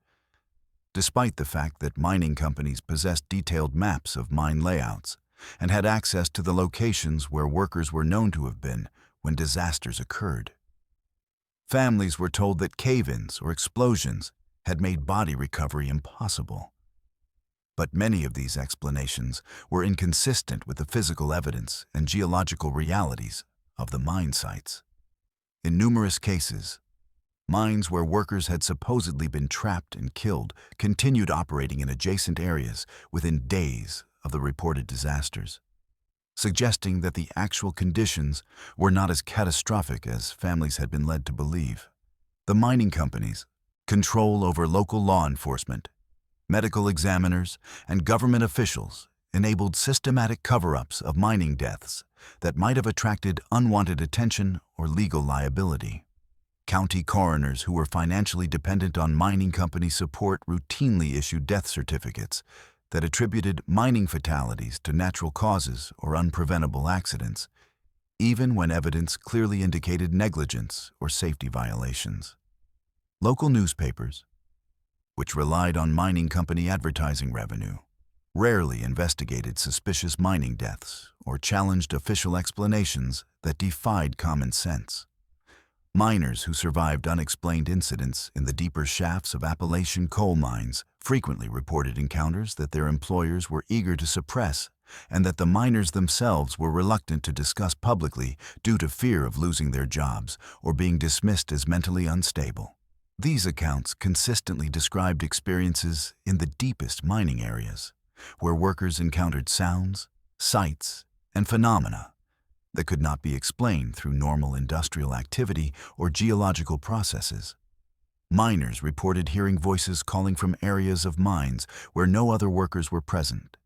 Despite the fact that mining companies possessed detailed maps of mine layouts and had access to the locations where workers were known to have been when disasters occurred, families were told that cave-ins or explosions had made body recovery impossible. But many of these explanations were inconsistent with the physical evidence and geological realities of the mine sites. In numerous cases, mines where workers had supposedly been trapped and killed continued operating in adjacent areas within days of the reported disasters, suggesting that the actual conditions were not as catastrophic as families had been led to believe. The mining companies' control over local law enforcement, medical examiners, and government officials enabled systematic cover-ups of mining deaths that might have attracted unwanted attention or legal liability. County coroners who were financially dependent on mining company support routinely issued death certificates that attributed mining fatalities to natural causes or unpreventable accidents, even when evidence clearly indicated negligence or safety violations. Local newspapers, which relied on mining company advertising revenue, rarely investigated suspicious mining deaths or challenged official explanations that defied common sense. Miners who survived unexplained incidents in the deeper shafts of Appalachian coal mines frequently reported encounters that their employers were eager to suppress and that the miners themselves were reluctant to discuss publicly due to fear of losing their jobs or being dismissed as mentally unstable. These accounts consistently described experiences in the deepest mining areas, where workers encountered sounds, sights, and phenomena that could not be explained through normal industrial activity or geological processes. Miners reported hearing voices calling from areas of mines where no other workers were present,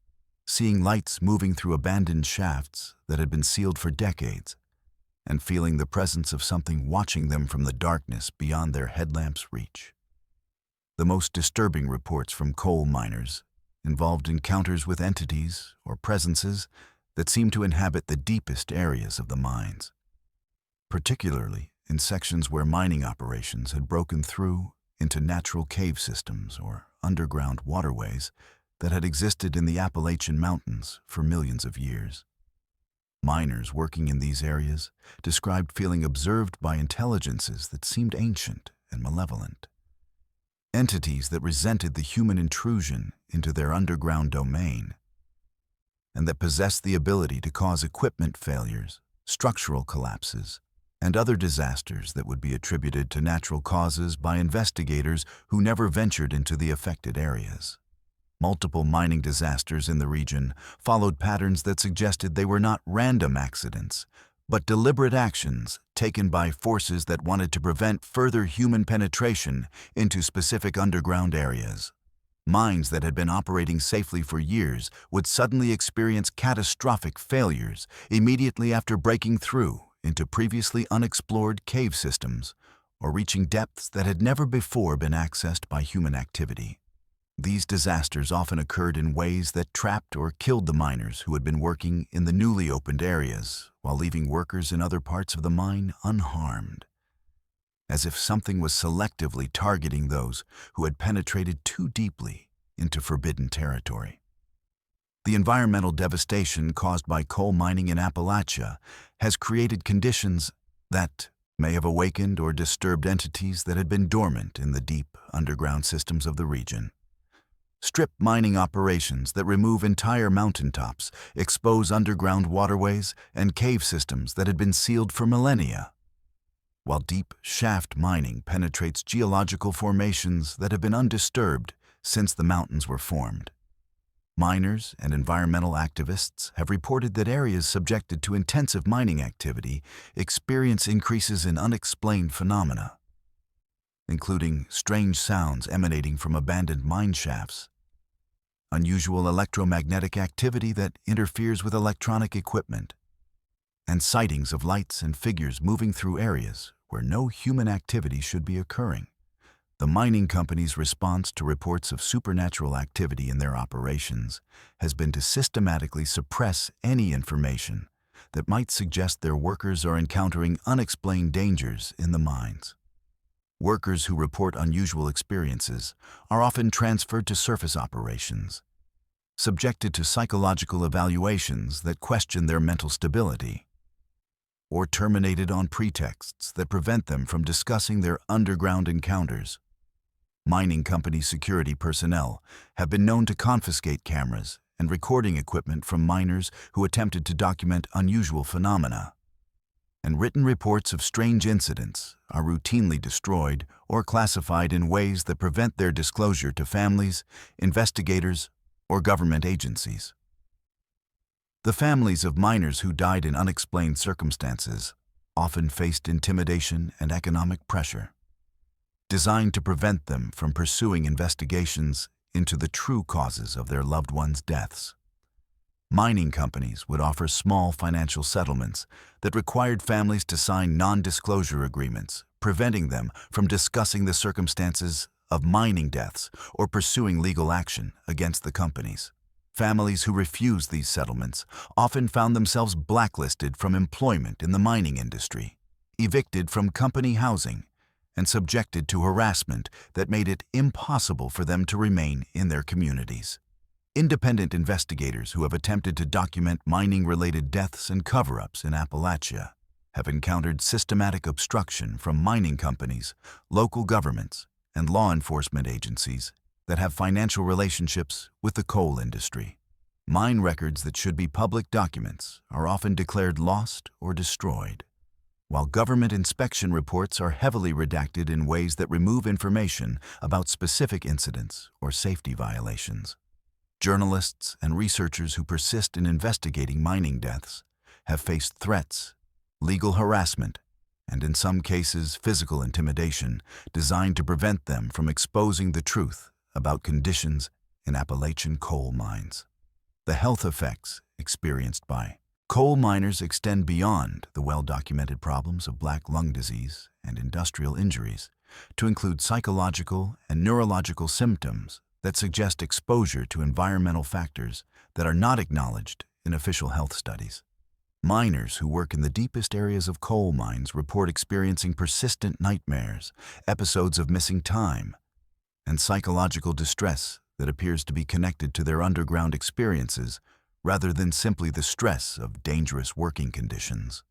seeing lights moving through abandoned shafts that had been sealed for decades, and feeling the presence of something watching them from the darkness beyond their headlamp's reach. The most disturbing reports from coal miners involved encounters with entities or presences that seemed to inhabit the deepest areas of the mines, particularly in sections where mining operations had broken through into natural cave systems or underground waterways that had existed in the Appalachian Mountains for millions of years. Miners working in these areas described feeling observed by intelligences that seemed ancient and malevolent. Entities that resented the human intrusion into their underground domain, and that possessed the ability to cause equipment failures, structural collapses, and other disasters that would be attributed to natural causes by investigators who never ventured into the affected areas. Multiple mining disasters in the region followed patterns that suggested they were not random accidents, but deliberate actions taken by forces that wanted to prevent further human penetration into specific underground areas. Mines that had been operating safely for years would suddenly experience catastrophic failures immediately after breaking through into previously unexplored cave systems or reaching depths that had never before been accessed by human activity. These disasters often occurred in ways that trapped or killed the miners who had been working in the newly opened areas, while leaving workers in other parts of the mine unharmed, as if something was selectively targeting those who had penetrated too deeply into forbidden territory. The environmental devastation caused by coal mining in Appalachia has created conditions that may have awakened or disturbed entities that had been dormant in the deep underground systems of the region. Strip mining operations that remove entire mountaintops, expose underground waterways and cave systems that had been sealed for millennia, while deep shaft mining penetrates geological formations that have been undisturbed since the mountains were formed. Miners and environmental activists have reported that areas subjected to intensive mining activity experience increases in unexplained phenomena, including strange sounds emanating from abandoned mine shafts, unusual electromagnetic activity that interferes with electronic equipment, and sightings of lights and figures moving through areas where no human activity should be occurring. The mining company's response to reports of supernatural activity in their operations has been to systematically suppress any information that might suggest their workers are encountering unexplained dangers in the mines. Workers who report unusual experiences are often transferred to surface operations, subjected to psychological evaluations that question their mental stability, or terminated on pretexts that prevent them from discussing their underground encounters. Mining company security personnel have been known to confiscate cameras and recording equipment from miners who attempted to document unusual phenomena, and written reports of strange incidents are routinely destroyed or classified in ways that prevent their disclosure to families, investigators, or government agencies. The families of miners who died in unexplained circumstances often faced intimidation and economic pressure, designed to prevent them from pursuing investigations into the true causes of their loved ones' deaths. Mining companies would offer small financial settlements that required families to sign non-disclosure agreements, preventing them from discussing the circumstances of mining deaths or pursuing legal action against the companies. Families who refused these settlements often found themselves blacklisted from employment in the mining industry, evicted from company housing, and subjected to harassment that made it impossible for them to remain in their communities. Independent investigators who have attempted to document mining-related deaths and cover-ups in Appalachia have encountered systematic obstruction from mining companies, local governments, and law enforcement agencies that have financial relationships with the coal industry. Mine records that should be public documents are often declared lost or destroyed, while government inspection reports are heavily redacted in ways that remove information about specific incidents or safety violations. Journalists and researchers who persist in investigating mining deaths have faced threats, legal harassment, and in some cases physical intimidation designed to prevent them from exposing the truth about conditions in Appalachian coal mines. The health effects experienced by coal miners extend beyond the well-documented problems of black lung disease and industrial injuries to include psychological and neurological symptoms that suggest exposure to environmental factors that are not acknowledged in official health studies. Miners who work in the deepest areas of coal mines report experiencing persistent nightmares, episodes of missing time, and psychological distress that appears to be connected to their underground experiences rather than simply the stress of dangerous working conditions.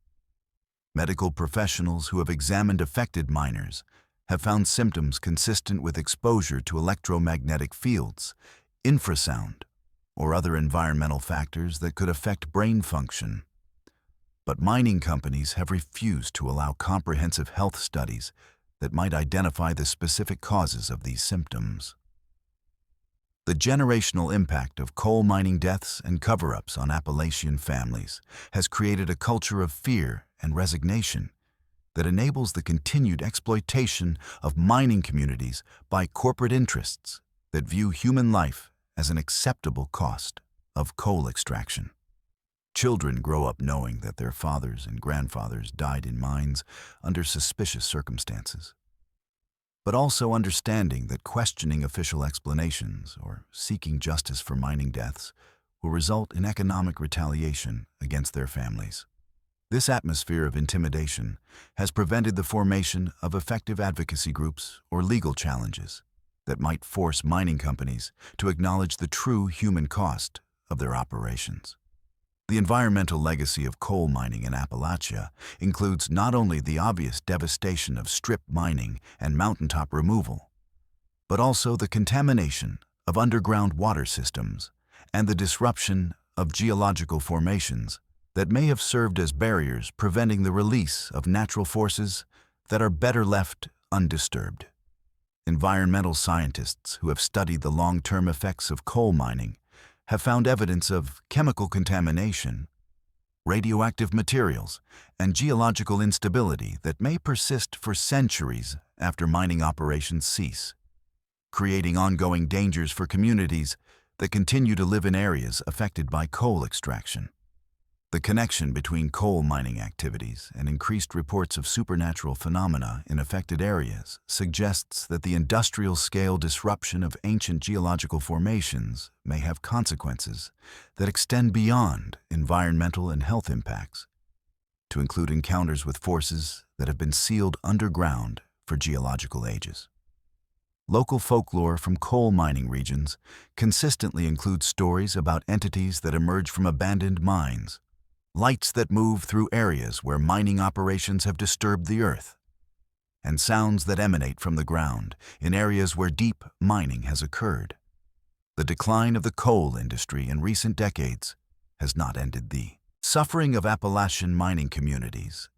Medical professionals who have examined affected miners have found symptoms consistent with exposure to electromagnetic fields, infrasound, or other environmental factors that could affect brain function. But mining companies have refused to allow comprehensive health studies that might identify the specific causes of these symptoms. The generational impact of coal mining deaths and cover-ups on Appalachian families has created a culture of fear and resignation that enables the continued exploitation of mining communities by corporate interests that view human life as an acceptable cost of coal extraction. Children grow up knowing that their fathers and grandfathers died in mines under suspicious circumstances, but also understanding that questioning official explanations or seeking justice for mining deaths will result in economic retaliation against their families. This atmosphere of intimidation has prevented the formation of effective advocacy groups or legal challenges that might force mining companies to acknowledge the true human cost of their operations. The environmental legacy of coal mining in Appalachia includes not only the obvious devastation of strip mining and mountaintop removal, but also the contamination of underground water systems and the disruption of geological formations that may have served as barriers preventing the release of natural forces that are better left undisturbed. Environmental scientists who have studied the long-term effects of coal mining have found evidence of chemical contamination, radioactive materials, and geological instability that may persist for centuries after mining operations cease, creating ongoing dangers for communities that continue to live in areas affected by coal extraction. The connection between coal mining activities and increased reports of supernatural phenomena in affected areas suggests that the industrial-scale disruption of ancient geological formations may have consequences that extend beyond environmental and health impacts, to include encounters with forces that have been sealed underground for geological ages. Local folklore from coal mining regions consistently includes stories about entities that emerge from abandoned mines, lights that move through areas where mining operations have disturbed the earth, and sounds that emanate from the ground in areas where deep mining has occurred. The decline of the coal industry in recent decades has not ended the suffering of Appalachian mining communities,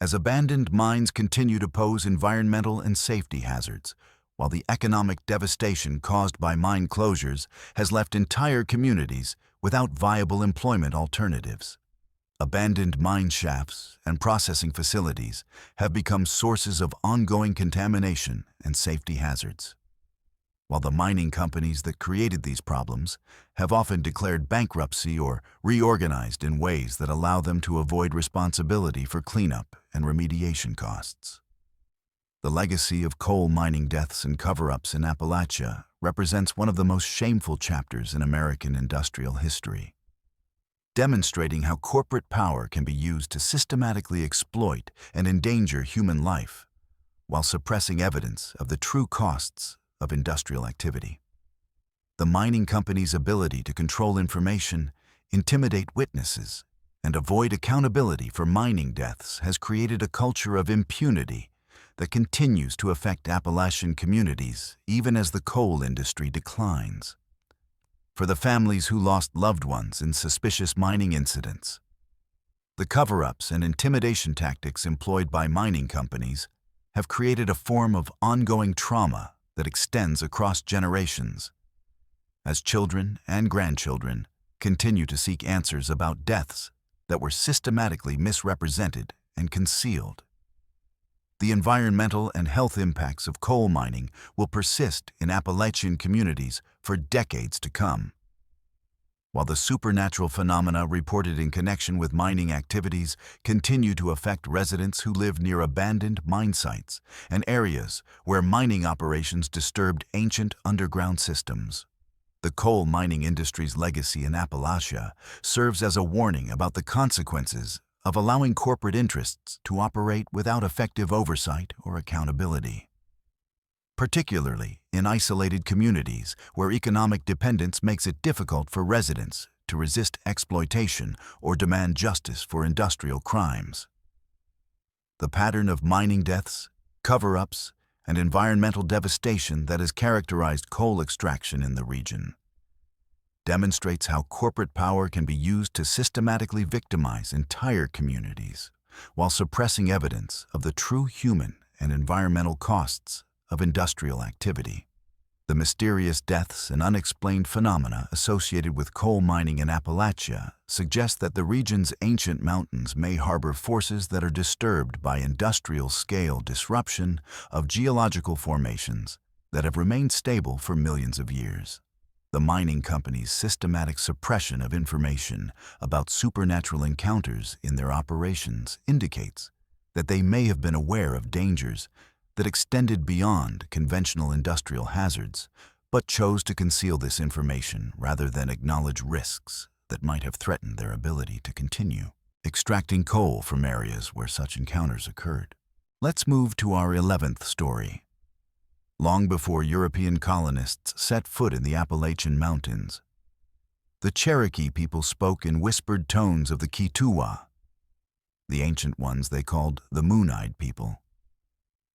as abandoned mines continue to pose environmental and safety hazards, while the economic devastation caused by mine closures has left entire communities without viable employment alternatives. Abandoned mine shafts and processing facilities have become sources of ongoing contamination and safety hazards. While the mining companies that created these problems have often declared bankruptcy or reorganized in ways that allow them to avoid responsibility for cleanup and remediation costs. The legacy of coal mining deaths and cover-ups in Appalachia represents one of the most shameful chapters in American industrial history, demonstrating how corporate power can be used to systematically exploit and endanger human life while suppressing evidence of the true costs of industrial activity. The mining company's ability to control information, intimidate witnesses, and avoid accountability for mining deaths has created a culture of impunity that continues to affect Appalachian communities even as the coal industry declines. For the families who lost loved ones in suspicious mining incidents, the cover-ups and intimidation tactics employed by mining companies have created a form of ongoing trauma that extends across generations, as children and grandchildren continue to seek answers about deaths that were systematically misrepresented and concealed. The environmental and health impacts of coal mining will persist in Appalachian communities for decades to come. While the supernatural phenomena reported in connection with mining activities continue to affect residents who live near abandoned mine sites and areas where mining operations disturbed ancient underground systems, the coal mining industry's legacy in Appalachia serves as a warning about the consequences of allowing corporate interests to operate without effective oversight or accountability. particularly in isolated communities where economic dependence makes it difficult for residents to resist exploitation or demand justice for industrial crimes. The pattern of mining deaths, cover-ups, and environmental devastation that has characterized coal extraction in the region demonstrates how corporate power can be used to systematically victimize entire communities while suppressing evidence of the true human and environmental costs of industrial activity. The mysterious deaths and unexplained phenomena associated with coal mining in Appalachia suggest that the region's ancient mountains may harbor forces that are disturbed by industrial-scale disruption of geological formations that have remained stable for millions of years. The mining company's systematic suppression of information about supernatural encounters in their operations indicates that they may have been aware of dangers that extended beyond conventional industrial hazards, but chose to conceal this information rather than acknowledge risks that might have threatened their ability to continue extracting coal from areas where such encounters occurred. Let's move to our 11th story. Long before European colonists set foot in the Appalachian Mountains, the Cherokee people spoke in whispered tones of the Kituwa, the ancient ones they called the Moon-Eyed people.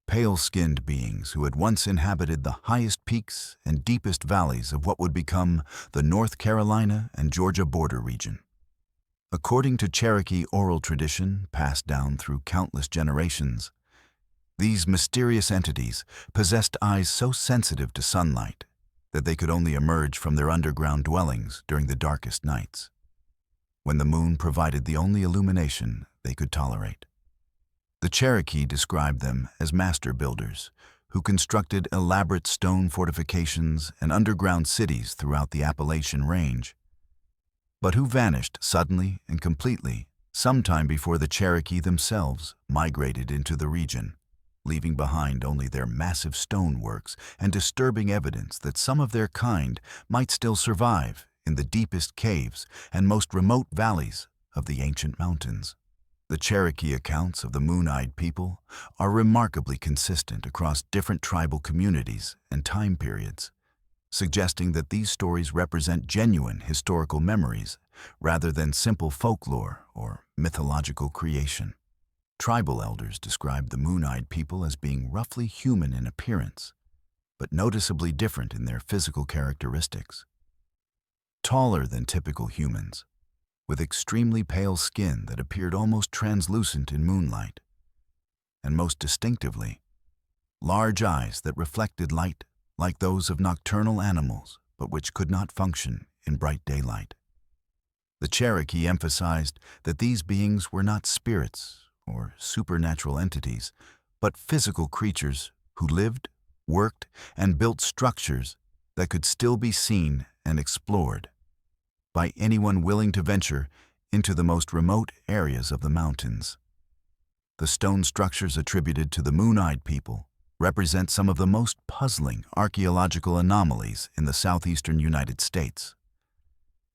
Pale-skinned beings who had once inhabited the highest peaks and deepest valleys of what would become the North Carolina and Georgia border region. According to Cherokee oral tradition passed down through countless generations, these mysterious entities possessed eyes so sensitive to sunlight that they could only emerge from their underground dwellings during the darkest nights, when the moon provided the only illumination they could tolerate. The Cherokee described them as master builders who constructed elaborate stone fortifications and underground cities throughout the Appalachian Range, but who vanished suddenly and completely sometime before the Cherokee themselves migrated into the region, leaving behind only their massive stoneworks and disturbing evidence that some of their kind might still survive in the deepest caves and most remote valleys of the ancient mountains. The Cherokee accounts of the Moon-Eyed people are remarkably consistent across different tribal communities and time periods, suggesting that these stories represent genuine historical memories rather than simple folklore or mythological creation. Tribal elders described the Moon-Eyed people as being roughly human in appearance, but noticeably different in their physical characteristics. Taller than typical humans, with extremely pale skin that appeared almost translucent in moonlight, and most distinctively, large eyes that reflected light like those of nocturnal animals, but which could not function in bright daylight. The Cherokee emphasized that these beings were not spirits or supernatural entities, but physical creatures who lived, worked, and built structures that could still be seen and explored by anyone willing to venture into the most remote areas of the mountains. The stone structures attributed to the Moon-Eyed people represent some of the most puzzling archaeological anomalies in the southeastern United States,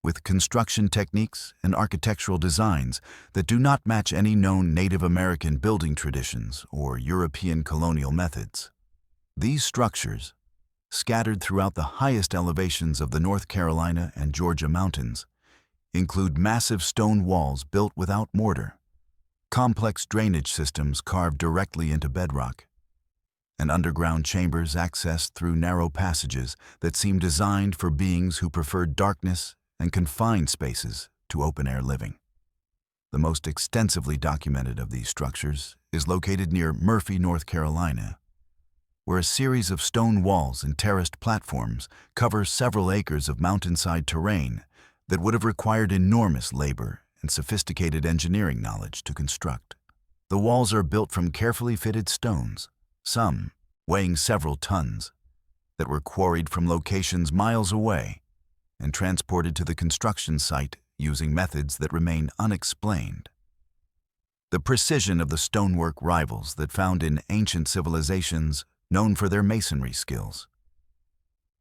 with construction techniques and architectural designs that do not match any known Native American building traditions or European colonial methods. These structures, scattered throughout the highest elevations of the North Carolina and Georgia mountains, include massive stone walls built without mortar, complex drainage systems carved directly into bedrock, and underground chambers accessed through narrow passages that seem designed for beings who preferred darkness and confined spaces to open-air living. The most extensively documented of these structures is located near Murphy, North Carolina, where a series of stone walls and terraced platforms cover several acres of mountainside terrain that would have required enormous labor and sophisticated engineering knowledge to construct. The walls are built from carefully fitted stones, some weighing several tons, that were quarried from locations miles away and transported to the construction site using methods that remain unexplained. The precision of the stonework rivals that found in ancient civilizations known for their masonry skills.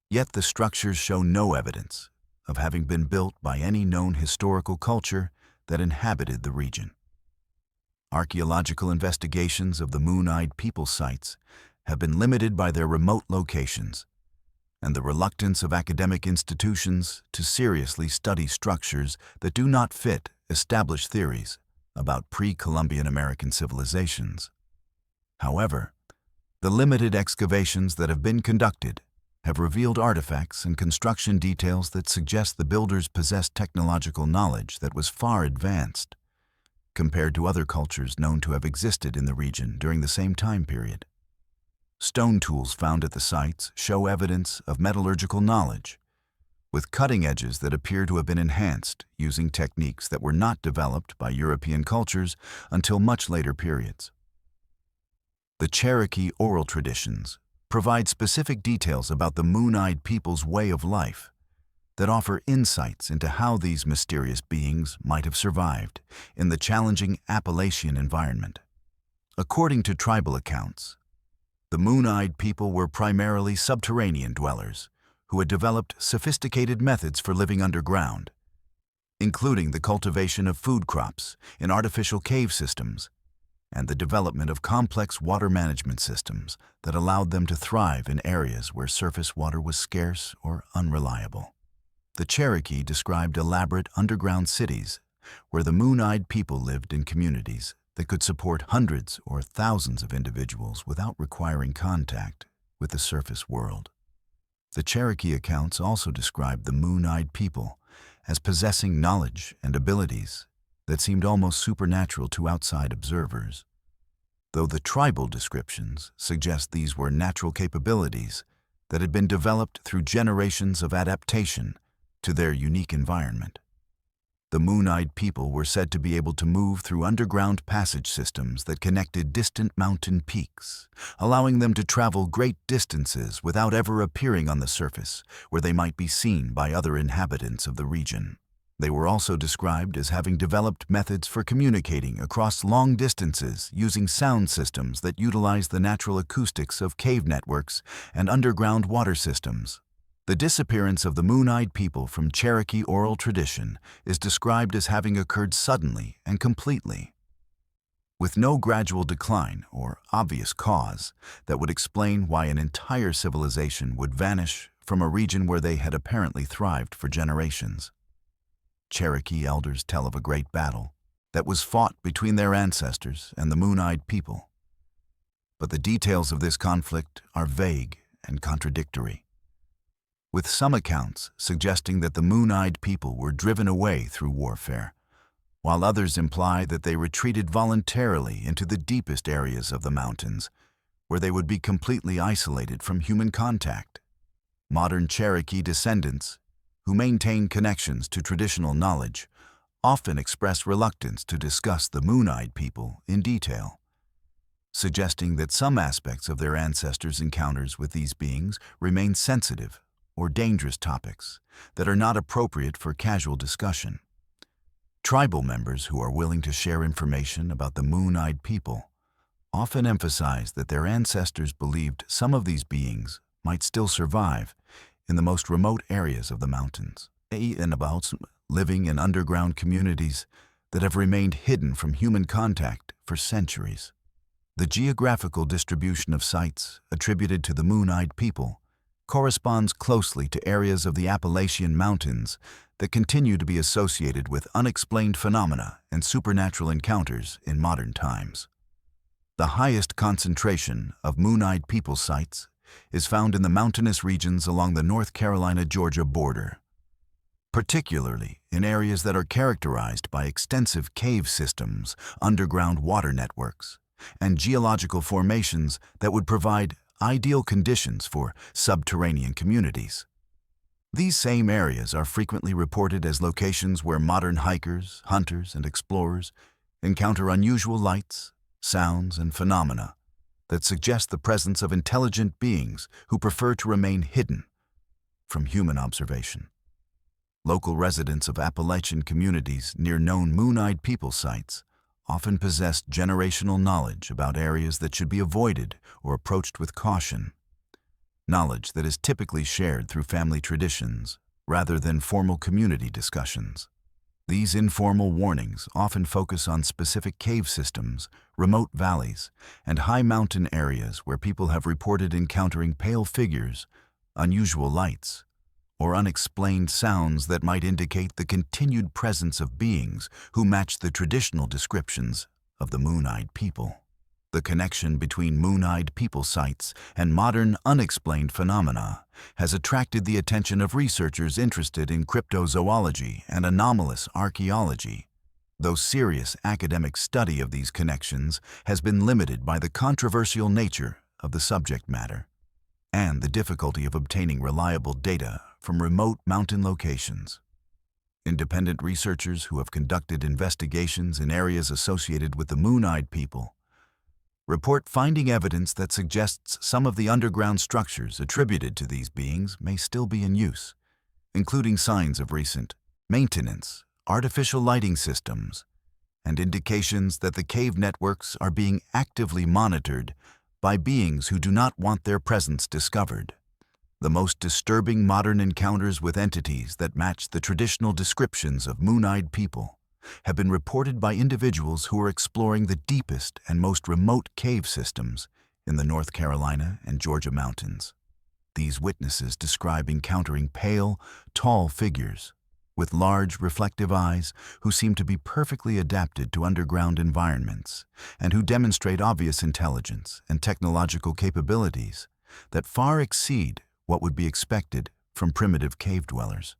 Yet the structures show no evidence of having been built by any known historical culture that inhabited the region. Archaeological investigations of the Moon-Eyed people sites have been limited by their remote locations and the reluctance of academic institutions to seriously study structures that do not fit established theories about pre-Columbian American civilizations. However, the limited excavations that have been conducted have revealed artifacts and construction details that suggest the builders possessed technological knowledge that was far advanced compared to other cultures known to have existed in the region during the same time period. Stone tools found at the sites show evidence of metallurgical knowledge, with cutting edges that appear to have been enhanced using techniques that were not developed by European cultures until much later periods. The Cherokee oral traditions provide specific details about the Moon-Eyed people's way of life that offer insights into how these mysterious beings might have survived in the challenging Appalachian environment. According to tribal accounts, the Moon-Eyed people were primarily subterranean dwellers who had developed sophisticated methods for living underground, including the cultivation of food crops in artificial cave systems and the development of complex water management systems that allowed them to thrive in areas where surface water was scarce or unreliable. The Cherokee described elaborate underground cities where the Moon-Eyed people lived in communities that could support hundreds or thousands of individuals without requiring contact with the surface world. The Cherokee accounts also described the Moon-Eyed people as possessing knowledge and abilities that seemed almost supernatural to outside observers, though the tribal descriptions suggest these were natural capabilities that had been developed through generations of adaptation to their unique environment. The Moon-Eyed people were said to be able to move through underground passage systems that connected distant mountain peaks, allowing them to travel great distances without ever appearing on the surface, where they might be seen by other inhabitants of the region. They were also described as having developed methods for communicating across long distances using sound systems that utilize the natural acoustics of cave networks and underground water systems. The disappearance of the Moon-Eyed people from Cherokee oral tradition is described as having occurred suddenly and completely, with no gradual decline or obvious cause that would explain why an entire civilization would vanish from a region where they had apparently thrived for generations. Cherokee elders tell of a great battle that was fought between their ancestors and the Moon-Eyed people, but the details of this conflict are vague and contradictory, with some accounts suggesting that the Moon-Eyed people were driven away through warfare, while others imply that they retreated voluntarily into the deepest areas of the mountains, where they would be completely isolated from human contact. Modern Cherokee descendants, who maintain connections to traditional knowledge, often express reluctance to discuss the Moon-Eyed people in detail, suggesting that some aspects of their ancestors' encounters with these beings remain sensitive or dangerous topics that are not appropriate for casual discussion. Tribal members who are willing to share information about the Moon-Eyed people often emphasize that their ancestors believed some of these beings might still survive in the most remote areas of the mountains, and about living in underground communities that have remained hidden from human contact for centuries. The geographical distribution of sites attributed to the Moon-Eyed people corresponds closely to areas of the Appalachian Mountains that continue to be associated with unexplained phenomena and supernatural encounters in modern times. The highest concentration of Moon-Eyed people sites is found in the mountainous regions along the North Carolina-Georgia border, particularly in areas that are characterized by extensive cave systems, underground water networks, and geological formations that would provide ideal conditions for subterranean communities. These same areas are frequently reported as locations where modern hikers, hunters, and explorers encounter unusual lights, sounds, and phenomena that suggest the presence of intelligent beings who prefer to remain hidden from human observation. Local residents of Appalachian communities near known Moon-Eyed people sites often possess generational knowledge about areas that should be avoided or approached with caution, knowledge that is typically shared through family traditions rather than formal community discussions. These informal warnings often focus on specific cave systems, remote valleys, and high mountain areas where people have reported encountering pale figures, unusual lights, or unexplained sounds that might indicate the continued presence of beings who match the traditional descriptions of the Moon-Eyed People. The connection between Moon-Eyed People sites and modern unexplained phenomena has attracted the attention of researchers interested in cryptozoology and anomalous archaeology, though serious academic study of these connections has been limited by the controversial nature of the subject matter and the difficulty of obtaining reliable data from remote mountain locations. Independent researchers who have conducted investigations in areas associated with the Moon-Eyed People report finding evidence that suggests some of the underground structures attributed to these beings may still be in use, including signs of recent maintenance, artificial lighting systems, and indications that the cave networks are being actively monitored by beings who do not want their presence discovered. The most disturbing modern encounters with entities that match the traditional descriptions of Moon-Eyed People have been reported by individuals who are exploring the deepest and most remote cave systems in the North Carolina and Georgia mountains. These witnesses describe encountering pale, tall figures with large, reflective eyes who seem to be perfectly adapted to underground environments and who demonstrate obvious intelligence and technological capabilities that far exceed what would be expected from primitive cave dwellers.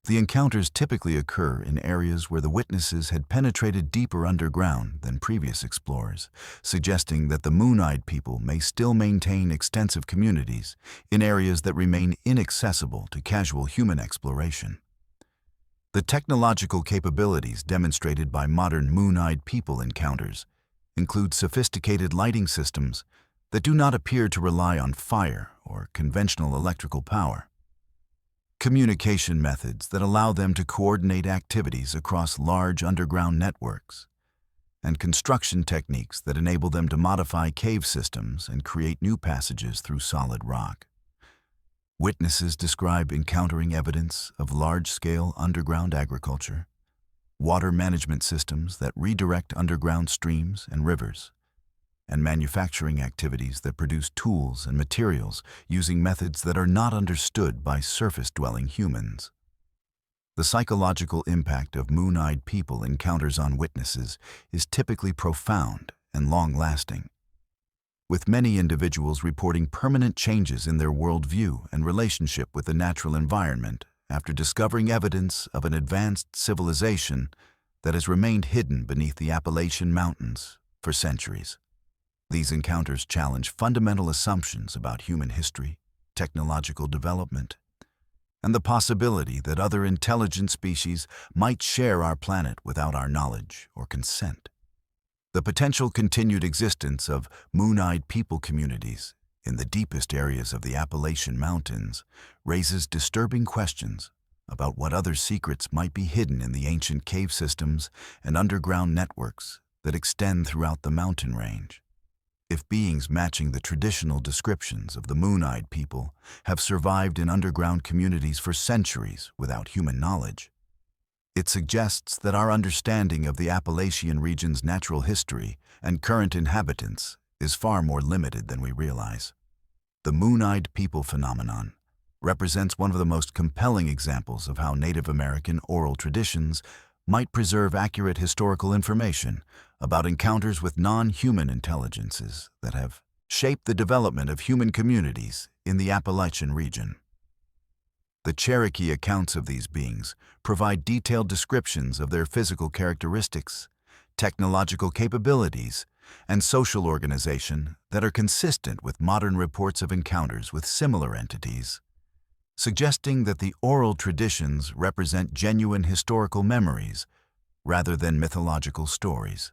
The encounters typically occur in areas where the witnesses had penetrated deeper underground than previous explorers, suggesting that the Moon-Eyed People may still maintain extensive communities in areas that remain inaccessible to casual human exploration. The technological capabilities demonstrated by modern Moon-Eyed People encounters include sophisticated lighting systems that do not appear to rely on fire or conventional electrical power, communication methods that allow them to coordinate activities across large underground networks, and construction techniques that enable them to modify cave systems and create new passages through solid rock. Witnesses describe encountering evidence of large-scale underground agriculture, water management systems that redirect underground streams and rivers, and manufacturing activities that produce tools and materials using methods that are not understood by surface-dwelling humans. The psychological impact of Moon-Eyed People encounters on witnesses is typically profound and long-lasting, with many individuals reporting permanent changes in their worldview and relationship with the natural environment after discovering evidence of an advanced civilization that has remained hidden beneath the Appalachian Mountains for centuries. These encounters challenge fundamental assumptions about human history, technological development, and the possibility that other intelligent species might share our planet without our knowledge or consent. The potential continued existence of Moon-Eyed People communities in the deepest areas of the Appalachian Mountains raises disturbing questions about what other secrets might be hidden in the ancient cave systems and underground networks that extend throughout the mountain range. If beings matching the traditional descriptions of the Moon-Eyed People have survived in underground communities for centuries without human knowledge, it suggests that our understanding of the Appalachian region's natural history and current inhabitants is far more limited than we realize. The Moon-Eyed People phenomenon represents one of the most compelling examples of how Native American oral traditions might preserve accurate historical information about encounters with non-human intelligences that have shaped the development of human communities in the Appalachian region. The Cherokee accounts of these beings provide detailed descriptions of their physical characteristics, technological capabilities, and social organization that are consistent with modern reports of encounters with similar entities, suggesting that the oral traditions represent genuine historical memories rather than mythological stories.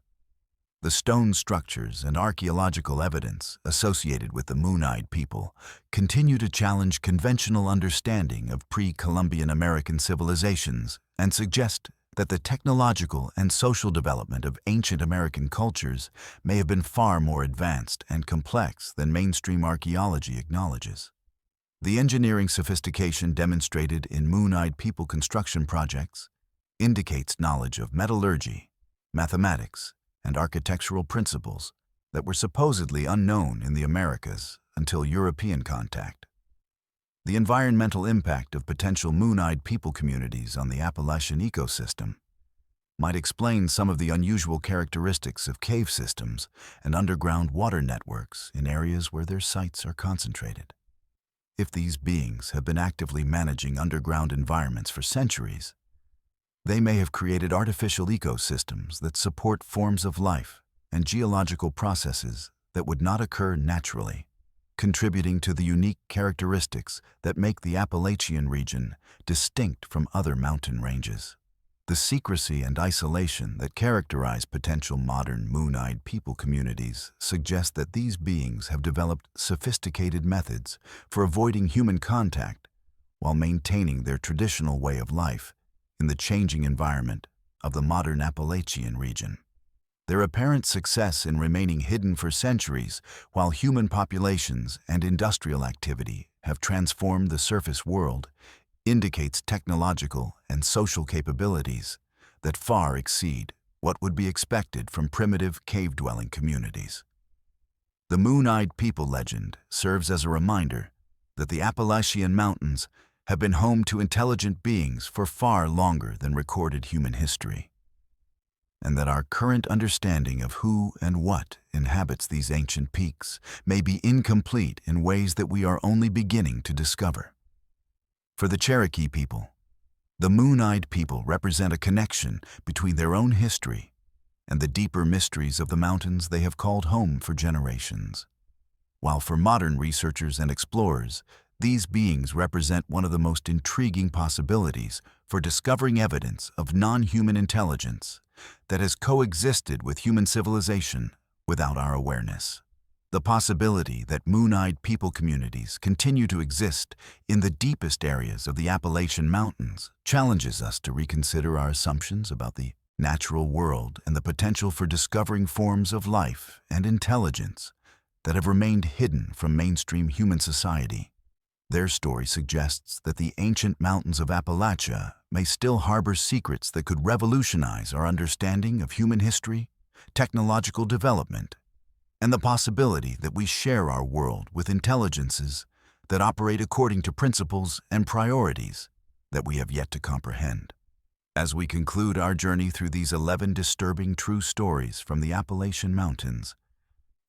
The stone structures and archaeological evidence associated with the Moon-Eyed People continue to challenge conventional understanding of pre-Columbian American civilizations and suggest that the technological and social development of ancient American cultures may have been far more advanced and complex than mainstream archaeology acknowledges. The engineering sophistication demonstrated in Moon-Eyed People construction projects indicates knowledge of metallurgy, mathematics, and architectural principles that were supposedly unknown in the Americas until European contact. The environmental impact of potential moon-eyed people communities on the Appalachian ecosystem might explain some of the unusual characteristics of cave systems and underground water networks in areas where their sites are concentrated. If these beings have been actively managing underground environments for centuries, they may have created artificial ecosystems that support forms of life and geological processes that would not occur naturally, contributing to the unique characteristics that make the Appalachian region distinct from other mountain ranges. The secrecy and isolation that characterize potential modern moon-eyed people communities suggest that these beings have developed sophisticated methods for avoiding human contact while maintaining their traditional way of life in the changing environment of the modern Appalachian region. Their apparent success in remaining hidden for centuries while human populations and industrial activity have transformed the surface world indicates technological and social capabilities that far exceed what would be expected from primitive cave-dwelling communities. The moon-eyed people legend serves as a reminder that the Appalachian Mountains have been home to intelligent beings for far longer than recorded human history, and that our current understanding of who and what inhabits these ancient peaks may be incomplete in ways that we are only beginning to discover. For the Cherokee people, the moon-eyed people represent a connection between their own history and the deeper mysteries of the mountains they have called home for generations. While for modern researchers and explorers, these beings represent one of the most intriguing possibilities for discovering evidence of non-human intelligence that has coexisted with human civilization without our awareness. The possibility that moon-eyed people communities continue to exist in the deepest areas of the Appalachian Mountains challenges us to reconsider our assumptions about the natural world and the potential for discovering forms of life and intelligence that have remained hidden from mainstream human society. Their story suggests that the ancient mountains of Appalachia may still harbor secrets that could revolutionize our understanding of human history, technological development, and the possibility that we share our world with intelligences that operate according to principles and priorities that we have yet to comprehend. As we conclude our journey through these 11 disturbing true stories from the Appalachian Mountains,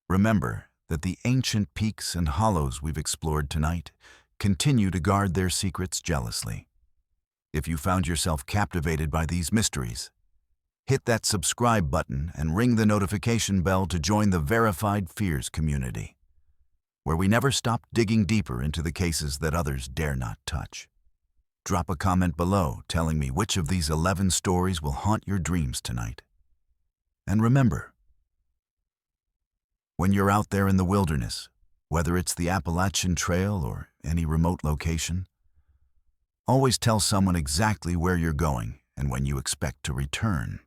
remember that the ancient peaks and hollows we've explored tonight continue to guard their secrets jealously. If you found yourself captivated by these mysteries, hit that subscribe button and ring the notification bell to join the Verified Fears community, where we never stop digging deeper into the cases that others dare not touch. Drop a comment below telling me which of these 11 stories will haunt your dreams tonight. And remember, when you're out there in the wilderness, whether it's the Appalachian Trail or any remote location, always tell someone exactly where you're going and when you expect to return.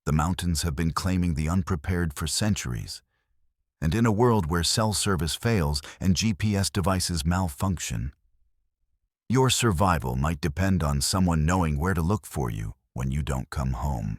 The mountains have been claiming the unprepared for centuries, and in a world where cell service fails and GPS devices malfunction, your survival might depend on someone knowing where to look for you when you don't come home.